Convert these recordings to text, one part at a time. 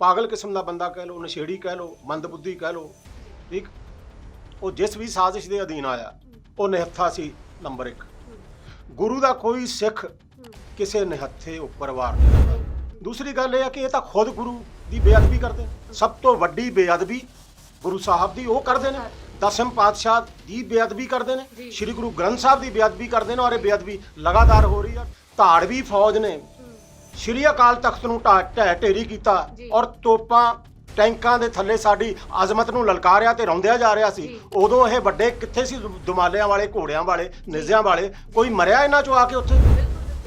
ਪਾਗਲ ਕਿਸਮ ਦਾ ਬੰਦਾ ਕਹਿ ਲਓ, ਨਸ਼ੇੜੀ ਕਹਿ ਲਓ, ਮੰਦਬੁੱਧੀ ਕਹਿ ਲਓ, ਠੀਕ। ਉਹ ਜਿਸ ਵੀ ਸਾਜ਼ਿਸ਼ ਦੇ ਅਧੀਨ ਆਇਆ ਉਹ ਨਿਹੱਥਾ ਸੀ ਨੰਬਰ 1। ਗੁਰੂ ਦਾ ਕੋਈ ਸਿੱਖ ਕਿਸੇ ਨਿਹੱਥੇ ਉੱਪਰ ਵਾਰ ਨਹੀਂ ਕਰਦਾ। ਦੂਸਰੀ ਗੱਲ ਇਹ ਹੈ ਕਿ ਇਹ ਤਾਂ ਖੁਦ ਗੁਰੂ ਦੀ ਬੇਅਦਬੀ ਕਰਦੇ ਨੇ। ਸਭ ਤੋਂ ਵੱਡੀ ਬੇਅਦਬੀ ਗੁਰੂ ਸਾਹਿਬ ਦੀ ਉਹ ਕਰਦੇ ਨੇ, ਦਸਮ ਪਾਤਸ਼ਾਹ ਦੀ ਬੇਅਦਬੀ ਕਰਦੇ ਨੇ, ਸ੍ਰੀ ਗੁਰੂ ਗ੍ਰੰਥ ਸਾਹਿਬ ਦੀ ਬੇਅਦਬੀ ਕਰਦੇ ਨੇ, ਔਰ ਇਹ ਬੇਅਦਬੀ ਲਗਾਤਾਰ ਹੋ ਰਹੀ ਆ। ਧਾੜਵੀ ਫੌਜ ਨੇ ਸ੍ਰੀ ਅਕਾਲ ਤਖਤ ਨੂੰ ਢਹਿ ਢੇਰੀ ਕੀਤਾ ਔਰ ਤੋਪਾਂ ਟੈਂਕਾਂ ਦੇ ਥੱਲੇ ਸਾਡੀ ਅਜ਼ਮਤ ਨੂੰ ਲਲਕਾਰਿਆ ਤੇ ਰੌਂਦਿਆ ਜਾ ਰਿਹਾ ਸੀ। ਉਦੋਂ ਇਹ ਵੱਡੇ ਕਿੱਥੇ ਸੀ? ਦੁਮਾਲਿਆਂ ਵਾਲੇ, ਘੋੜਿਆਂ ਵਾਲੇ, ਨਿੱਜ਼ਿਆਂ ਵਾਲੇ। ਕੋਈ ਮਰਿਆ ਇਹਨਾਂ ਚੋਂ ਆ ਕੇ ਉੱਥੇ?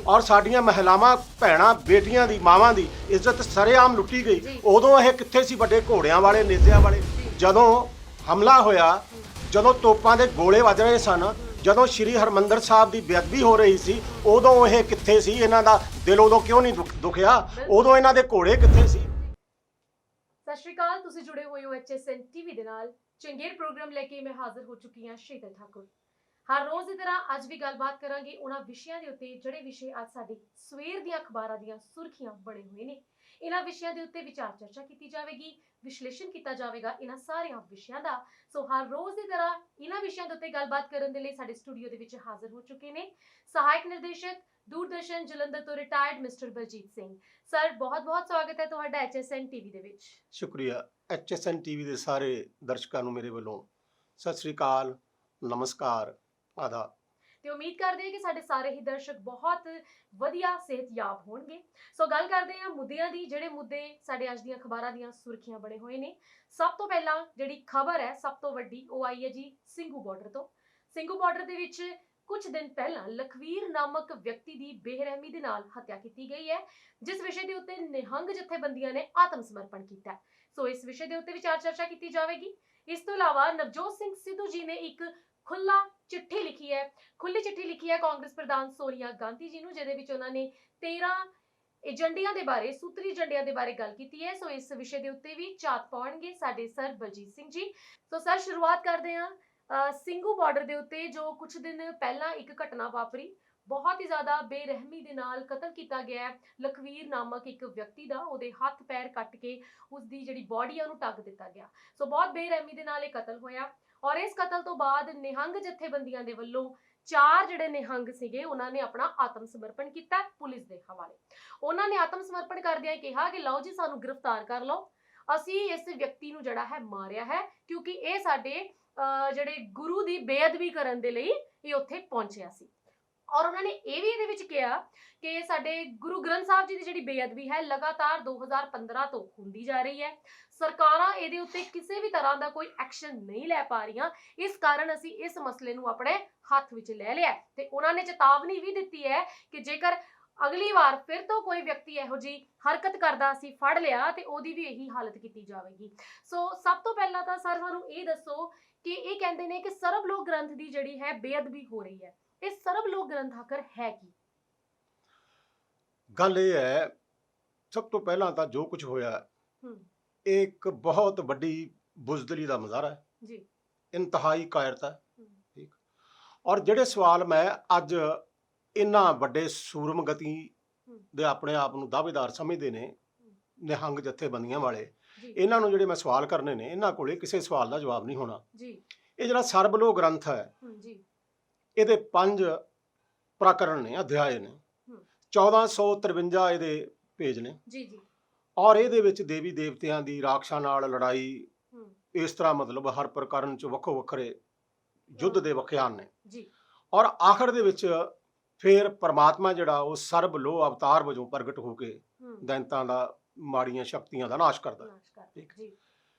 ਔਰ ਸਾਡੀਆਂ ਮਹਿਲਾਵਾਂ, ਭੈਣਾਂ, ਬੇਟੀਆਂ ਦੀ, ਮਾਵਾਂ ਦੀ ਇੱਜ਼ਤ ਸਰੇਆਮ ਲੁੱਟੀ ਗਈ। ਉਦੋਂ ਇਹ ਕਿੱਥੇ ਸੀ? ਵੱਡੇ ਘੋੜਿਆਂ ਵਾਲੇ, ਨਿੱਜ਼ਿਆਂ ਵਾਲੇ। ਜਦੋਂ ਹਮਲਾ ਹੋਇਆ, ਜਦੋਂ ਤੋਪਾਂ ਦੇ ਗੋਲੇ ਵੱਜ ਰਹੇ ਸਨ, ਜਦੋਂ ਸ਼੍ਰੀ ਹਰਮੰਦਰ ਸਾਹਿਬ ਦੀ ਬੇਅਦਬੀ ਹੋ ਰਹੀ ਸੀ, ਉਦੋਂ ਇਹ ਕਿੱਥੇ ਸੀ? ਇਹਨਾਂ ਦਾ ਦਿਲ ਉਦੋਂ ਕਿਉਂ ਨਹੀਂ ਦੁਖਿਆ? ਉਦੋਂ ਇਹਨਾਂ ਦੇ ਘੋੜੇ ਕਿੱਥੇ ਸੀ? ਸਤਿ ਸ਼੍ਰੀ ਅਕਾਲ, ਤੁਸੀਂ ਜੁੜੇ ਹੋਏ ਹੋ HSN TV ਦੇ ਨਾਲ। ਚੰਗੇਰ ਪ੍ਰੋਗਰਾਮ ਲੈ ਕੇ ਮੈਂ ਹਾਜ਼ਰ ਹੋ ਚੁੱਕੀ ਹਾਂ ਸ਼ੀਤਲ ਠਾਕੁਰ। ਹਰ ਰੋਜ਼ ਦੀ ਤਰ੍ਹਾਂ ਅੱਜ ਵੀ ਗੱਲਬਾਤ ਕਰਾਂਗੇ ਉਹਨਾਂ ਵਿਸ਼ਿਆਂ ਦੇ ਉੱਤੇ ਜਿਹੜੇ ਵਿਸ਼ੇ ਅੱਜ ਸਾਡੀ ਸਵੇਰ ਦੀਆਂ ਅਖਬਾਰਾਂ ਦੀਆਂ ਸੁਰਖੀਆਂ ਬਣੇ ਹੋਏ ਨੇ। ਇਹਨਾਂ ਵਿਸ਼ਿਆਂ ਦੇ ਉੱਤੇ ਵਿਚਾਰ ਚਰਚਾ ਕੀਤੀ ਜਾਵੇਗੀ, ਵਿਸ਼ਲੇਸ਼ਣ ਕੀਤਾ ਜਾਵੇਗਾ ਇਹਨਾਂ ਸਾਰਿਆਂ ਵਿਸ਼ਿਆਂ ਦਾ। ਸੋ ਹਰ ਰੋਜ਼ ਦੀ ਤਰ੍ਹਾਂ ਇਹਨਾਂ ਵਿਸ਼ਿਆਂ ਦੇ ਉੱਤੇ ਗੱਲਬਾਤ ਕਰਨ ਦੇ ਲਈ ਸਾਡੇ ਸਟੂਡੀਓ ਦੇ ਵਿੱਚ ਹਾਜ਼ਰ ਹੋ ਚੁੱਕੇ ਨੇ ਸਹਾਇਕ ਨਿਰਦੇਸ਼ਕ ਦੂਰਦਰਸ਼ਨ ਜਲੰਧਰ ਤੋਂ retired mister Baljit Singh sir. ਬਹੁਤ-ਬਹੁਤ ਸਵਾਗਤ ਹੈ ਤੁਹਾਡਾ HSN TV ਦੇ ਵਿੱਚ। ਸ਼ੁਕਰੀਆ। HSN TV ਦੇ ਸਾਰੇ ਦਰਸ਼ਕਾਂ ਨੂੰ ਮੇਰੇ ਵੱਲੋਂ ਸਤਿ ਸ੍ਰੀ ਅਕਾਲ, ਨਮਸਕਾਰ, ਆਦਾਬ। ਤੇ ਉਮੀਦ ਕਰਦੇ ਹਾਂ ਕਿ ਸਾਡੇ ਸਾਰੇ ਹੀ ਦਰਸ਼ਕ ਬਹੁਤ ਵਧੀਆ ਸਿਹਤਯਾਬ ਹੋਣਗੇ। ਸੋ ਗੱਲ ਕਰਦੇ ਹਾਂ ਮੁੱਦਿਆਂ ਦੀ, ਜਿਹੜੇ ਮੁੱਦੇ ਸਾਡੇ ਅੱਜ ਦੀਆਂ ਅਖਬਾਰਾਂ ਦੀਆਂ ਸੁਰਖੀਆਂ ਬਣੇ ਹੋਏ ਨੇ। ਸਭ ਤੋਂ ਪਹਿਲਾਂ ਜਿਹੜੀ ਖਬਰ ਹੈ ਸਭ ਤੋਂ ਵੱਡੀ, ਉਹ ਆਈ ਹੈ ਜੀ ਸਿੰਘੂ ਬਾਰਡਰ ਤੋਂ। ਸਿੰਘੂ ਬਾਰਡਰ ਦੇ ਵਿੱਚ ਕੁਝ ਦਿਨ ਪਹਿਲਾਂ ਲਖਵੀਰ ਨਾਮਕ ਵਿਅਕਤੀ ਦੀ ਬੇਰਹਿਮੀ ਦੇ ਨਾਲ ਹੱਤਿਆ ਕੀਤੀ ਗਈ ਹੈ, ਜਿਸ ਵਿਸ਼ੇ ਦੇ ਉੱਤੇ ਨਿਹੰਗ ਜਥੇਬੰਦੀਆਂ ਨੇ ਆਤਮ ਸਮਰਪਣ ਕੀਤਾ। ਸੋ ਇਸ ਵਿਸ਼ੇ ਦੇ ਉੱਤੇ ਵਿਚਾਰ ਚਰਚਾ ਕੀਤੀ ਜਾਵੇਗੀ। ਇਸ ਤੋਂ ਇਲਾਵਾ ਨਵਜੋਤ ਸਿੰਘ ਸਿੱਧੂ ਜੀ ਨੇ ਇੱਕ ਖੁੱਲੀ ਚਿੱਠੀ ਲਿਖੀ ਹੈ ਕਾਂਗਰਸ ਪ੍ਰਧਾਨ ਸੋਨੀਆ ਗਾਂਧੀ ਜੀ ਨੂੰ, ਜਿਹਦੇ ਵਿੱਚ ਉਹਨਾਂ ਨੇ 13 ਏਜੰਡਿਆਂ ਦੇ ਬਾਰੇ, ਸੂਤਰੀ ਏਜੰਡਿਆਂ ਦੇ ਬਾਰੇ ਗੱਲ ਕੀਤੀ ਹੈ। ਸੋ ਇਸ ਵਿਸ਼ੇ ਦੇ ਉੱਤੇ ਵੀ ਝਾਤ ਪਾਉਣਗੇ ਸਾਡੇ sir Baljit Singh ji. So sir, ਸ਼ੁਰੂਆਤ ਕਰਦੇ ਹਾਂ ਸਿੰਘੂ ਬਾਰਡਰ ਦੇ ਉੱਤੇ ਜੋ ਕੁਝ ਦਿਨ ਪਹਿਲਾਂ ਇੱਕ ਘਟਨਾ ਵਾਪਰੀ। ਬਹੁਤ ਹੀ ਜ਼ਿਆਦਾ ਬੇਰਹਿਮੀ ਦੇ ਨਾਲ ਕਤਲ ਕੀਤਾ ਗਿਆ ਹੈ ਲਖਵੀਰ ਨਾਮਕ ਇੱਕ ਵਿਅਕਤੀ ਦਾ। ਉਹਦੇ ਹੱਥ ਪੈਰ ਕੱਟ ਕੇ ਉਸਦੀ ਜਿਹੜੀ ਬੋਡੀ ਆ ਉਹਨੂੰ ਢੱਕ ਦਿੱਤਾ ਗਿਆ। ਸੋ ਬਹੁਤ ਬੇਰਹਿਮੀ ਦੇ ਨਾਲ ਇਹ ਕਤਲ ਹੋਇਆ ਔਰ ਇਸ ਕਤਲ ਤੋਂ ਬਾਅਦ ਨਿਹੰਗ ਜਥੇਬੰਦੀਆਂ ਦੇ ਵੱਲੋਂ 4 ਜਿਹੜੇ ਨਿਹੰਗ ਸੀਗੇ ਉਹਨਾਂ ਨੇ ਆਪਣਾ ਆਤਮ ਸਮਰਪਣ ਕੀਤਾ ਪੁਲਿਸ ਦੇ ਹਵਾਲੇ। ਉਹਨਾਂ ਨੇ ਆਤਮ ਸਮਰਪਣ ਕਰਦਿਆਂ ਕਿਹਾ ਕਿ ਲਓ ਜੀ, ਸਾਨੂੰ ਗ੍ਰਿਫਤਾਰ ਕਰ ਲਓ, ਅਸੀਂ ਇਸ ਵਿਅਕਤੀ ਨੂੰ ਜਿਹੜਾ ਹੈ ਮਾਰਿਆ ਹੈ ਕਿਉਂਕਿ ਇਹ ਸਾਡੇ ਜਿਹੜੇ ਗੁਰੂ ਦੀ ਬੇਅਦਬੀ ਕਰਨ ਦੇ ਲਈ ਇਹ ਉੱਥੇ ਪਹੁੰਚਿਆ ਸੀ। ਔਰ ਉਹਨਾਂ ਨੇ ਇਹ ਵੀ ਇਹਦੇ ਵਿੱਚ ਕਿਹਾ ਕਿ ਸਾਡੇ ਗੁਰੂ ਗ੍ਰੰਥ ਸਾਹਿਬ ਜੀ ਦੀ ਜਿਹੜੀ ਬੇਅਦਬੀ ਹੈ ਲਗਾਤਾਰ 2015 ਤੋਂ ਹੁੰਦੀ ਜਾ ਰਹੀ ਹੈ। ਸਰਕਾਰਾਂ ਇਹਦੇ ਉੱਤੇ ਕਿਸੇ ਵੀ ਤਰ੍ਹਾਂ ਦਾ ਕੋਈ ਐਕਸ਼ਨ ਨਹੀਂ ਲੈ ਪਾ ਰਹੀਆਂ, ਇਸ ਕਾਰਨ ਅਸੀਂ ਇਸ ਮਸਲੇ ਨੂੰ ਆਪਣੇ ਹੱਥ ਵਿੱਚ ਲੈ ਲਿਆ। ਤੇ ਉਹਨਾਂ ਨੇ ਚੇਤਾਵਨੀ ਵੀ ਦਿੱਤੀ ਹੈ ਕਿ ਜੇਕਰ ਅਗਲੀ ਵਾਰ ਫਿਰ ਤੋਂ ਕੋਈ ਵਿਅਕਤੀ ਇਹੋ ਜੀ ਹਰਕਤ ਕਰਦਾ ਅਸੀਂ ਫੜ ਲਿਆ ਤੇ ਉਹਦੀ ਵੀ ਇਹੀ ਹਾਲਤ ਕੀਤੀ ਜਾਵੇਗੀ। ਸੋ ਸਭ ਤੋਂ ਪਹਿਲਾਂ ਤਾਂ ਸਰ ਸਾਨੂੰ ਇਹ ਦੱਸੋ ਕਿ ਇਹ ਕਹਿੰਦੇ ਨੇ ਕਿ ਸਰਬ ਲੋਕ ਗ੍ਰੰਥ ਦੀ ਜਿਹੜੀ ਹੈ ਬੇਅਦਬੀ ਹੋ ਰਹੀ ਹੈ, ਇਹ ਸਰਬ ਲੋਕ ਗ੍ਰੰਥ ਆਖਰ ਹੈ ਕੀ? ਗੱਲ ਇਹ ਹੈ, ਸਭ ਤੋਂ ਪਹਿਲਾਂ ਤਾਂ ਜੋ ਕੁਝ ਹੋਇਆ ਇਹ ਇੱਕ ਬਹੁਤ ਵੱਡੀ ਬੁਜ਼ਦਿਲੀ ਦਾ ਮੁਜ਼ਾਹਰਾ ਹੈ ਜੀ, ਇੰਤਹਾਈ ਕਾਇਰਤਾ। ਠੀਕ। ਔਰ ਜਿਹੜੇ ਸਵਾਲ ਮੈਂ ਅੱਜ ਇਹਨਾਂ ਵੱਡੇ ਸੂਰਮਗਤੀ ਦੇ ਆਪਣੇ ਆਪ ਨੂੰ ਦਾਅਵੇਦਾਰ ਸਮਝਦੇ ਨੇ ਨਿਹੰਗ ਜਥੇਬੰਦੀਆਂ ਵਾਲੇ, ਇਹਨਾਂ ਨੂੰ ਜਿਹੜੇ ਮੈਂ ਸਵਾਲ ਕਰਨੇ ਨੇ, ਇਹਨਾਂ ਕੋਲੇ ਕਿਸੇ ਸਵਾਲ ਦਾ ਜਵਾਬ ਨਹੀਂ ਹੋਣਾ ਜੀ। ਇਹ ਜਿਹੜਾ ਸਰਬ ਲੋਕ ਗ੍ਰੰਥ ਹੈ ਜੀ, ਇਹਦੇ 5 ਪ੍ਰਕਰਣ ਨੇ, ਅਧਿਆਏ ਨੇ, 1453 ਇਹਦੇ ਪੇਜ ਨੇ ਜੀ ਜੀ। ਔਰ ਇਹਦੇ ਵਿੱਚ ਦੇਵੀ ਦੇਵਤਿਆਂ ਦੀ, ਰਾਖਸ਼ਾਂ ਨਾਲ ਲੜਾਈ, ਇਸ ਤਰ੍ਹਾਂ ਮਤਲਬ ਹਰ ਪ੍ਰਕਰਨ ਚ ਵੱਖੋ ਵੱਖਰੇ ਯੁੱਧ ਦੇ ਵਖਿਆਨ ਨੇ ਜੀ। ਔਰ ਆਖਰ ਦੇ ਵਿੱਚ ਫਿਰ ਪਰਮਾਤਮਾ ਜਿਹੜਾ ਉਹ ਸਰਬ ਲੋਹ ਅਵਤਾਰ ਵਜੋਂ ਪ੍ਰਗਟ ਹੋ ਕੇ ਦੈਂਤਾਂ ਦਾ, ਮਾੜੀਆਂ ਸ਼ਕਤੀਆਂ ਦਾ ਨਾਸ਼ ਕਰਦਾ। ਠੀਕ ਜੀ।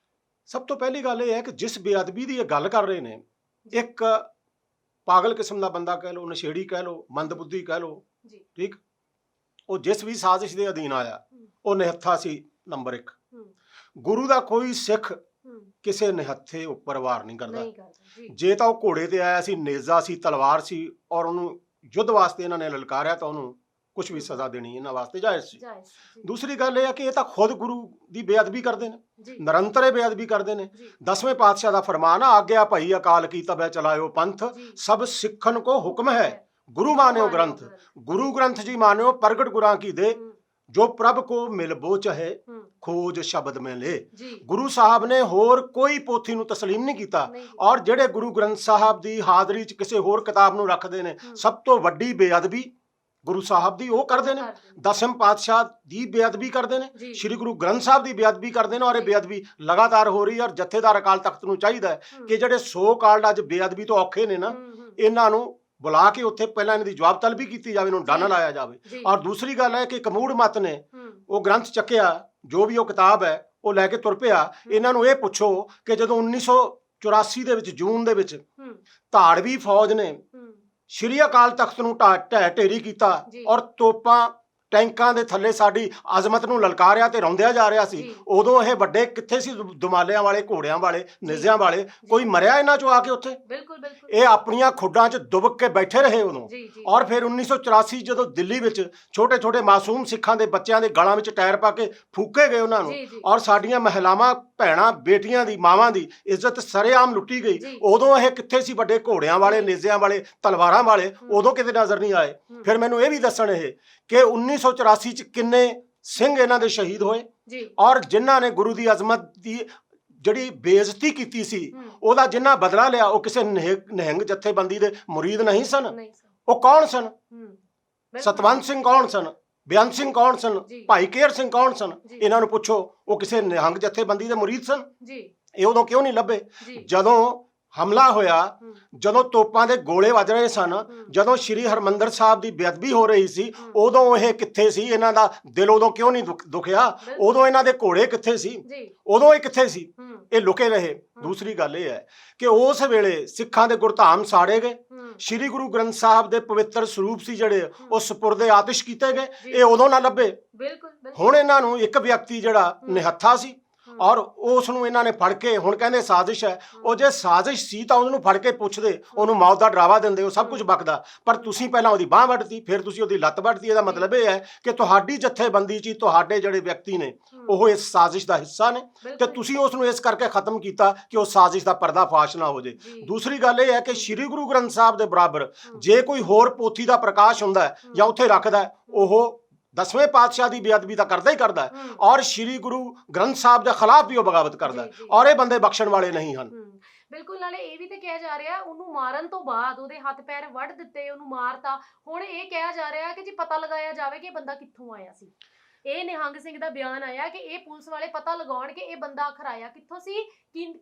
ਸਭ ਤੋਂ ਪਹਿਲੀ ਗੱਲ ਇਹ ਹੈ ਕਿ ਜਿਸ ਬੇਅਦਬੀ ਦੀ ਇਹ ਗੱਲ ਕਰ ਰਹੇ ਨੇ, ਇੱਕ ਪਾਗਲ ਕਿਸਮ ਦਾ ਬੰਦਾ ਕਹਿ ਲਓ, ਨਸ਼ੇੜੀ ਕਹਿ ਲਓ, ਮੰਦਬੁੱਧੀ ਕਹਿ ਲਓ, ਠੀਕ, ਉਹ ਜਿਸ ਵੀ ਸਾਜ਼ਿਸ਼ ਦੇ ਅਧੀਨ ਆਇਆ ਉਹ ਨਿਹੱਥਾ ਸੀ ਨੰਬਰ 1। ਗੁਰੂ ਦਾ ਕੋਈ ਸਿੱਖ ਕਿਸੇ ਨਿਹੱਥੇ ਉੱਪਰ ਵਾਰ ਨਹੀਂ ਕਰਦਾ। ਜੇ ਤਾਂ ਉਹ ਘੋੜੇ ਤੇ ਆਇਆ ਸੀ, ਨੇਜ਼ਾ ਸੀ, ਤਲਵਾਰ ਸੀ, ਔਰ ਉਹਨੂੰ ਯੁੱਧ ਵਾਸਤੇ ਇਹਨਾਂ ਨੇ ਲਲਕਾਰਿਆ ਤਾਂ ਉਹਨੂੰ ਕੁਝ ਵੀ ਸਜ਼ਾ ਦੇਣੀ ਇਹਨਾਂ ਵਾਸਤੇ ਜਾਇਜ਼ ਸੀ। ਦੂਸਰੀ ਗੱਲ ਇਹ ਹੈ ਕਿ ਇਹ ਤਾਂ ਖੁਦ ਗੁਰੂ ਦੀ ਬੇਅਦਬੀ ਕਰਦੇ ਨੇ, ਨਿਰੰਤਰ ਬੇਅਦਬੀ ਕਰਦੇ ਨੇ। 10ਵੇਂ ਪਾਤਸ਼ਾਹ ਦਾ ਫਰਮਾਨ ਆ, ਆਗਿਆ ਭਈ ਅਕਾਲ ਕੀ ਤਬੈ ਚਲਾਇਓ ਪੰਥ, ਸਭ ਸਿੱਖਣ ਕੋ ਹੁਕਮ ਹੈ ਗੁਰੂ ਮਾਨਿਓ ਗ੍ਰੰਥ। ਗੁਰੂ ਗ੍ਰੰਥ ਜੀ ਮਾਨਿਓ, ਪ੍ਰਗਟ ਗੁਰਾਂ ਕੀ ਦੇ, ਜੋ ਪ੍ਰਭ ਕੋ ਮਿਲਬੋ ਚਾਹੇ ਹੂੰ ਖੋਜ ਸ਼ਬਦ ਮੈਂ ਲੈ। ਜੀ ਗੁਰੂ ਸਾਹਿਬ ਨੇ ਹੋਰ ਕੋਈ ਪੋਥੀ ਨੂੰ ਤਸਲੀਮ ਨਹੀਂ ਕੀਤਾ। ਨਹੀਂ ਔਰ ਜਿਹੜੇ ਗੁਰੂ ਗ੍ਰੰਥ ਸਾਹਿਬ ਦੀ ਹਾਜ਼ਰੀ 'ਚ ਕਿਸੇ ਹੋਰ ਕਿਤਾਬ ਨੂੰ ਰੱਖਦੇ ਨੇ, ਹੂੰ। ਸਭ ਤੋਂ ਵੱਡੀ ਬੇਅਦਬੀ ਗੁਰੂ ਸਾਹਿਬ ਦੀ ਉਹ ਕਰਦੇ ਨੇ। ਕਰਦੇ ਨੇ। ਦਸਮ ਪਾਤਸ਼ਾਹ ਦੀ ਬੇਅਦਬੀ ਕਰਦੇ ਨੇ, ਜੀ ਸ੍ਰੀ ਗੁਰੂ ਗ੍ਰੰਥ ਸਾਹਿਬ ਦੀ ਬੇਅਦਬੀ ਕਰਦੇ ਨੇ। ਔਰ ਇਹ ਜੀ। ਬੇਅਦਬੀ ਲਗਾਤਾਰ ਹੋ ਰਹੀ ਹੈ। ਔਰ ਜਥੇਦਾਰ ਅਕਾਲ ਤਖਤ ਨੂੰ ਚਾਹੀਦਾ ਹੈ ਹੂੰ, ਕਿ ਜਿਹੜੇ ਸੋ ਕਾਲਡ ਅੱਜ ਬੇਅਦਬੀ ਤੋਂ ਔਖੇ ਨੇ ਨਾ, ਹੂੰ, ਇਹਨਾਂ ਨੂੰ ਬੁਲਾ ਕੇ ਉੱਥੇ ਪਹਿਲਾਂ ਇਹਨਾਂ ਦੀ ਜਵਾਬ ਤਲਬੀ ਕੀਤੀ ਜਾਵੇ, ਇਹਨੂੰ ਡੰਨ ਜੀ। ਲਾਇਆ ਜਾਵੇ। ਜੀ ਔਰ ਦੂਸਰੀ ਗੱਲ ਹੈ ਕਿ ਕਮੂੜ ਮੱਤ ਨੇ ਹੂੰ ਉਹ ਗ੍ਰੰਥ ਚੱਕਿਆ, ਜੋ ਵੀ ਉਹ ਕਿਤਾਬ ਹੈ ਉਹ ਲੈ ਕੇ ਤੁਰ ਪਿਆ। ਇਹਨਾਂ ਨੂੰ ਇਹ ਪੁੱਛੋ ਕਿ ਜਦੋਂ 1984 ਦੇ ਵਿੱਚ ਜੂਨ ਦੇ ਵਿੱਚ ਹੂੰ ਧਾੜਵੀ ਫੌਜ ਨੇ ਹੂੰ ਸ਼੍ਰੀ ਅਕਾਲ ਤਖਤ ਨੂੰ ਢਹਿ ਢੇਰੀ ਕੀਤਾ ਜੀ। ਔਰ ਤੋਪਾਂ ਟੈਂਕਾਂ ਦੇ ਥੱਲੇ ਸਾਡੀ ਅਜ਼ਮਤ ਨੂੰ ਲਲਕਾਰਿਆ ਤੇ ਰੌਂਦਿਆ ਜਾ ਰਿਹਾ ਸੀ, ਜੀ। ਉਦੋਂ ਇਹ ਵੱਡੇ ਕਿੱਥੇ ਸੀ? ਦੁਮਾਲਿਆਂ ਵਾਲੇ, ਘੋੜਿਆਂ ਵਾਲੇ, ਨਿਜ਼ਿਆਂ ਵਾਲੇ। ਕੋਈ ਮਰਿਆ ਇਹਨਾਂ ਚੋਂ ਆ ਕੇ ਉੱਥੇ? ਬਿਲਕੁਲ ਬਿਲਕੁਲ ਇਹ ਆਪਣੀਆਂ ਖੁੱਡਾਂ 'ਚ ਦੁਬਕ ਕੇ ਬੈਠੇ ਰਹੇ ਉਦੋਂ। ਜੀ ਜੀ ਔਰ ਫਿਰ 1984 ਜਦੋਂ ਦਿੱਲੀ ਵਿੱਚ ਛੋਟੇ ਛੋਟੇ ਮਾਸੂਮ ਸਿੱਖਾਂ ਦੇ ਬੱਚਿਆਂ ਦੇ ਗਲਾਂ ਵਿੱਚ ਟਾਇਰ ਪਾ ਕੇ ਫੂਕੇ ਗਏ ਉਹਨਾਂ ਨੂੰ, ਜੀ ਜੀ ਔਰ ਸਾਡੀਆਂ ਮਹਿਲਾਵਾਂ, ਭੈਣਾਂ, ਬੇਟੀਆਂ ਦੀ, ਮਾਵਾਂ ਦੀ ਇੱਜ਼ਤ ਸਰੇਆਮ ਲੁੱਟੀ ਗਈ, ਜੀ। ਉਦੋਂ ਇਹ ਕਿੱਥੇ ਸੀ? ਵੱਡੇ ਘੋੜਿਆਂ ਵਾਲੇ, ਜੀ। ਨੇਜ਼ਿਆਂ ਵਾਲੇ, ਤਲਵਾਰਾਂ ਵਾਲੇ, ਹੂੰ। ਉਦੋਂ ਕਿਤੇ ਨਜ਼ਰ ਨਹੀਂ ਆਏ। ਹੂੰ। ਫਿਰ ਮੈਨੂੰ ਇਹ ਵੀ ਦੱਸਣ ਇਹ ਕਿ 1984 ਚ ਕਿੰਨੇ ਸਿੰਘ ਇਹਨਾਂ ਦੇ ਸ਼ਹੀਦ ਹੋਏ, ਜੀ ਔਰ ਜਿਨ੍ਹਾਂ ਨੇ ਗੁਰੂ ਦੀ ਅਜ਼ਮਤ ਦੀ ਜਿਹੜੀ ਬੇਇੱਜ਼ਤੀ ਕੀਤੀ ਸੀ ਹੂੰ ਉਹਦਾ ਜਿਨ੍ਹਾਂ ਬਦਲਾ ਲਿਆ, ਉਹ ਕਿਸੇ ਨਿਹੰਗ ਜਥੇਬੰਦੀ ਦੇ ਮੁਰੀਦ ਨਹੀਂ ਸਨ। ਨਹੀਂ ਸਰ ਉਹ ਕੌਣ ਸਨ? ਹੂੰ ਬਿਲਕੁਲ। ਸਤਵੰਤ ਸਿੰਘ ਕੌਣ ਸਨ? ਬੇਅੰਤ ਸਿੰਘ ਕੌਣ ਸਨ? ਜੀ। ਭਾਈ ਕੇਰ ਸਿੰਘ ਕੌਣ ਸਨ? ਜੀ। ਇਹਨਾਂ ਨੂੰ ਪੁੱਛੋ, ਉਹ ਕਿਸੇ ਨਿਹੰਗ ਜਥੇਬੰਦੀ ਦੇ ਮੁਰੀਦ ਸਨ? ਜੀ ਇਹ ਉਦੋਂ ਕਿਉਂ ਨਹੀਂ ਲੱਭੇ? ਜੀ ਜਦੋਂ ਹਮਲਾ ਹੋਇਆ, ਹੂੰ ਜਦੋਂ ਤੋਪਾਂ ਦੇ ਗੋਲੇ ਵੱਜ ਰਹੇ ਸਨ, ਹੂੰ ਜਦੋਂ ਸ਼੍ਰੀ ਹਰਮੰਦਰ ਸਾਹਿਬ ਦੀ ਬੇਅਦਬੀ ਹੋ ਰਹੀ ਸੀ, ਹੂੰ। ਉਦੋਂ ਇਹ ਕਿੱਥੇ ਸੀ? ਇਹਨਾਂ ਦਾ ਦਿਲ ਉਦੋਂ ਕਿਉਂ ਨਹੀਂ ਦੁਖਿਆ? ਬਿਲਕੁਲ। ਉਦੋਂ ਇਹਨਾਂ ਦੇ ਘੋੜੇ ਕਿੱਥੇ ਸੀ? ਜੀ ਉਦੋਂ ਇਹ ਕਿੱਥੇ ਸੀ? ਹੂੰ ਇਹ ਲੁਕੇ ਰਹੇ। ਦੂਸਰੀ ਗੱਲ ਇਹ ਹੈ ਕਿ ਉਸ ਵੇਲੇ ਸਿੱਖਾਂ ਦੇ ਗੁਰਧਾਮ ਸਾੜੇ ਗਏ, ਹੂੰ ਸ਼੍ਰੀ ਗੁਰੂ ਗ੍ਰੰਥ ਸਾਹਿਬ ਦੇ ਪਵਿੱਤਰ ਸਰੂਪ ਸੀ ਜਿਹੜੇ, ਉਹ ਸਪੁਰਦੇ ਆਤਿਸ਼ ਕੀਤੇ ਗਏ। ਜੀ। ਇਹ ਉਦੋਂ ਨਾ ਲੱਭੇ। ਬਿਲਕੁਲ ਬਿਲਕੁਲ ਹੁਣ ਇਹਨਾਂ ਨੂੰ ਇੱਕ ਵਿਅਕਤੀ ਜਿਹੜਾ ਹੂੰ। ਨਿਹੱਥਾ ਸੀ, ਹੂੰ, ਔਰ ਉਸ ਨੂੰ ਇਹਨਾਂ ਨੇ ਫੜ ਕੇ, ਹੁਣ ਕਹਿੰਦੇ ਸਾਜ਼ਿਸ਼ ਹੈ। ਉਹ ਜੇ ਸਾਜ਼ਿਸ਼ ਸੀ ਤਾਂ ਉਹਨੂੰ ਫੜ ਕੇ ਪੁੱਛਦੇ, ਉਹਨੂੰ ਮੌਤ ਦਾ ਡਰਾਵਾ ਦਿੰਦੇ, ਉਹ ਸਭ ਕੁਝ ਬਕਦਾ। ਪਰ ਤੁਸੀਂ ਪਹਿਲਾਂ ਉਹਦੀ ਬਾਹ ਵੱਢਤੀ, ਫਿਰ ਤੁਸੀਂ ਉਹਦੀ ਲੱਤ ਵੱਢਤੀ। ਇਹਦਾ ਮਤਲਬ ਇਹ ਹੈ ਕਿ ਤੁਹਾਡੀ ਜਥੇਬੰਦੀ 'ਚ ਤੁਹਾਡੇ ਜਿਹੜੇ ਵਿਅਕਤੀ ਨੇ ਹੂੰ, ਉਹ ਇਸ ਸਾਜ਼ਿਸ਼ ਦਾ ਹਿੱਸਾ ਨੇ, ਤੇ ਬਿਲਕੁਲ। ਤੁਸੀਂ ਉਸ ਨੂੰ ਇਸ ਕਰਕੇ ਖਤਮ ਕੀਤਾ ਕਿ ਉਹ ਸਾਜ਼ਿਸ਼ ਦਾ ਪਰਦਾਫਾਸ਼ ਨਾ ਹੋ ਜੇ। ਜੀ। ਦੂਸਰੀ ਗੱਲ ਇਹ ਹੈ ਕਿ ਸ਼੍ਰੀ ਗੁਰੂ ਗ੍ਰੰਥ ਸਾਹਿਬ ਦੇ ਬਰਾਬਰ ਜੇ ਕੋਈ ਹੋਰ ਪੋਥੀ ਦਾ ਪ੍ਰਕਾਸ਼ ਹੁੰਦਾ ਹੈ ਜਾਂ ਉੱਥੇ ਰੱਖਦਾ ਹੈ, ਉਹ ਦਸਵੇਂ ਪਾਤਸ਼ਾਹ ਦੀ ਬੇਅਦਬੀ ਤਾਂ ਕਰਦਾ ਹੀ ਕਰਦਾ ਹੈ, ਹੂੰ, ਔਰ ਸ਼੍ਰੀ ਗੁਰੂ ਗ੍ਰੰਥ ਸਾਹਿਬ ਦੇ ਖਿਲਾਫ ਵੀ ਉਹ ਬਗਾਵਤ ਕਰਦਾ ਹੈ। ਜੀ, ਜੀ। ਔਰ ਇਹ ਬੰਦੇ ਬਖਸ਼ਣ ਵਾਲੇ ਨਹੀਂ ਹਨ। ਹੂੰ ਬਿਲਕੁਲ। ਨਾਲੇ ਇਹ ਵੀ ਤੇ ਕਿਹਾ ਜਾ ਰਿਹਾ, ਉਹਨੂੰ ਮਾਰਨ ਤੋਂ ਬਾਅਦ ਉਹਦੇ ਹੱਥ ਪੈਰ ਵੱਢ ਦਿੱਤੇ, ਉਹਨੂੰ ਮਾਰਤਾ। ਹੁਣ ਇਹ ਕਿਹਾ ਜਾ ਰਿਹਾ ਕਿ ਜੀ ਪਤਾ ਲਗਾਇਆ ਜਾਵੇ ਕਿ ਇਹ ਬੰਦਾ ਕਿੱਥੋਂ ਆਇਆ ਸੀ। ਇਹ ਨਿਹੰਗ ਸਿੰਘ ਦਾ ਬਿਆਨ ਆਇਆ ਕਿ ਇਹ ਪੁਲਿਸ ਵਾਲੇ ਪਤਾ ਲਗਾਉਣ ਕਿ ਇਹ ਬੰਦਾ ਆਖਰ ਆਇਆ ਕਿੱਥੋਂ ਸੀ,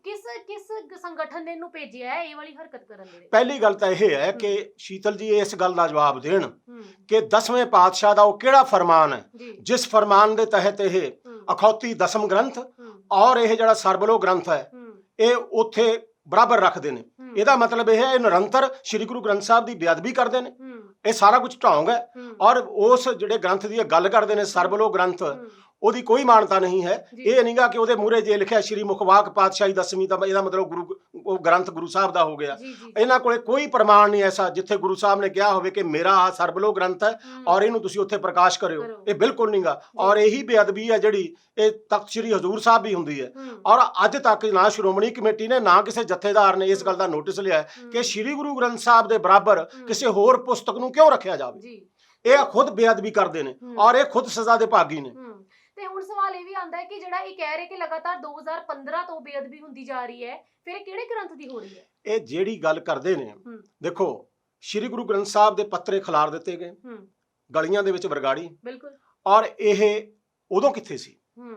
ਕਿਸ ਸੰਗਠਨ ਨੇ ਇਹਨੂੰ ਭੇਜਿਆ ਹੈ ਇਹ ਵਾਲੀ ਹਰਕਤ ਕਰਨ ਦੇ ਲਈ। ਪਹਿਲੀ ਗੱਲ ਤਾਂ ਇਹ ਹੈ ਕਿ ਸ਼ੀਤਲ ਜੀ ਇਸ ਗੱਲ ਦਾ ਜਵਾਬ ਦੇਣ ਹੂੰ ਕਿ ਦਸਵੇਂ ਪਾਤਸ਼ਾਹ ਦਾ ਉਹ ਕਿਹੜਾ ਫਰਮਾਨ ਹੈ ਜੀ ਜਿਸ ਫਰਮਾਨ ਦੇ ਤਹਿਤ ਇਹ ਹੂੰ ਅਖੌਤੀ ਦਸਮ ਗ੍ਰੰਥ ਹੂੰ ਔਰ ਇਹ ਜਿਹੜਾ ਸਰਬਲੋ ਗ੍ਰੰਥ ਹੈ ਹੂੰ ਇਹ ਉੱਥੇ ਬਰਾਬਰ ਰੱਖਦੇ ਨੇ। ਹੂੰ, ਇਹਦਾ ਮਤਲਬ ਇਹ ਹੈ ਇਹ ਨਿਰੰਤਰ ਸ਼੍ਰੀ ਗੁਰੂ ਗ੍ਰੰਥ ਸਾਹਿਬ ਦੀ ਬੇਅਦਬੀ ਕਰਦੇ ਨੇ। ਹੂੰ ਇਹ ਸਾਰਾ ਕੁਝ ਢੌਂਗ ਹੈ। ਹੂੰ ਔਰ ਉਸ ਜਿਹੜੇ ਗ੍ਰੰਥ ਦੀ ਇਹ ਗੱਲ ਕਰਦੇ ਨੇ ਸਰਬਲੋ ਗ੍ਰੰਥ, ਹੂੰ, ਉਹਦੀ ਕੋਈ ਮਾਨਤਾ ਨਹੀਂ ਹੈ। ਜੀ। ਇਹ ਨਹੀਂਗਾ ਕਿ ਉਹਦੇ ਮੂਹਰੇ ਜੇ ਲਿਖਿਆ ਸ਼੍ਰੀ ਮੁਖਵਾਕ ਪਾਤਸ਼ਾਹੀ ਦਸਵੀਂ, ਤਾਂ ਇਹਦਾ ਮਤਲਬ ਉਹ ਗ੍ਰੰਥ ਗੁਰੂ ਸਾਹਿਬ ਦਾ ਹੋ ਗਿਆ। ਜੀ ਜੀ ਇਹਨਾਂ ਕੋਲੇ ਕੋਈ ਪ੍ਰਮਾਣ ਨਹੀਂ ਐਸਾ ਜਿੱਥੇ ਗੁਰੂ ਸਾਹਿਬ ਨੇ ਕਿਹਾ ਹੋਵੇ ਕਿ ਮੇਰਾ ਆਹ ਸਰਬਲੋ ਗ੍ਰੰਥ ਹੈ ਹੂੰ, ਔਰ ਇਹਨੂੰ ਤੁਸੀਂ ਉੱਥੇ ਪ੍ਰਕਾਸ਼ ਕਰਿਓ। ਕਰੋ। ਇਹ ਬਿਲਕੁਲ ਨਹੀਂਗਾ। ਔਰ ਇਹੀ ਬੇਅਦਬੀ ਹੈ ਜਿਹੜੀ ਇਹ ਤਖਤ ਸ੍ਰੀ ਹਜ਼ੂਰ ਸਾਹਿਬ ਵੀ ਹੁੰਦੀ ਹੈ। ਹੂੰ, ਔਰ ਅੱਜ ਤੱਕ ਨਾ ਸ਼੍ਰੋਮਣੀ ਕਮੇਟੀ ਨੇ ਨਾ ਕਿਸੇ ਜਥੇਦਾਰ ਨੇ ਇਸ ਗੱਲ ਦਾ ਨੋਟਿਸ ਲਿਆ ਹੂੰ, ਕਿ ਸ਼੍ਰੀ ਗੁਰੂ ਗ੍ਰੰਥ ਸਾਹਿਬ ਦੇ ਬਰਾਬਰ ਕਿਸੇ ਹੋਰ ਪੁਸਤਕ ਨੂੰ ਕਿਉਂ ਰੱਖਿਆ ਜਾਵੇ। ਜੀ ਇਹ ਖੁਦ ਬੇਅਦਬੀ ਕਰਦੇ ਨੇ ਹੂੰ। ਔਰ ਇਹ ਖੁਦ ਸਜ਼ਾ ਦੇ ਭਾਗੀ ਨੇ। ਹੂੰ। ਤੇ ਹੁਣ ਸਵਾਲ ਇਹ ਵੀ ਆਉਂਦਾ ਹੈ ਕਿ ਜਿਹੜਾ ਇਹ ਕਹਿ ਰਹੇ ਕਿ ਲਗਾਤਾਰ 2015 ਤੋਂ ਬੇਅਦਬੀ ਹੁੰਦੀ ਜਾ ਰਹੀ ਹੈ, ਫਿਰ ਇਹ ਕਿਹੜੇ ਗ੍ਰੰਥ ਦੀ ਹੋ ਰਹੀ ਹੈ? ਇਹ ਜਿਹੜੀ ਗੱਲ ਕਰਦੇ ਨੇ, ਹੂੰ। ਦੇਖੋ ਸ਼੍ਰੀ ਗੁਰੂ ਗ੍ਰੰਥ ਸਾਹਿਬ ਦੇ ਪੱਤਰੇ ਖਿਲਾਰ ਦਿੱਤੇ ਗਏ, ਹੂੰ ਗਲੀਆਂ ਦੇ ਵਿੱਚ ਵਰਗਾੜੀ, ਬਿਲਕੁਲ। ਔਰ ਇਹ ਉਦੋਂ ਕਿੱਥੇ ਸੀ? ਹੂੰ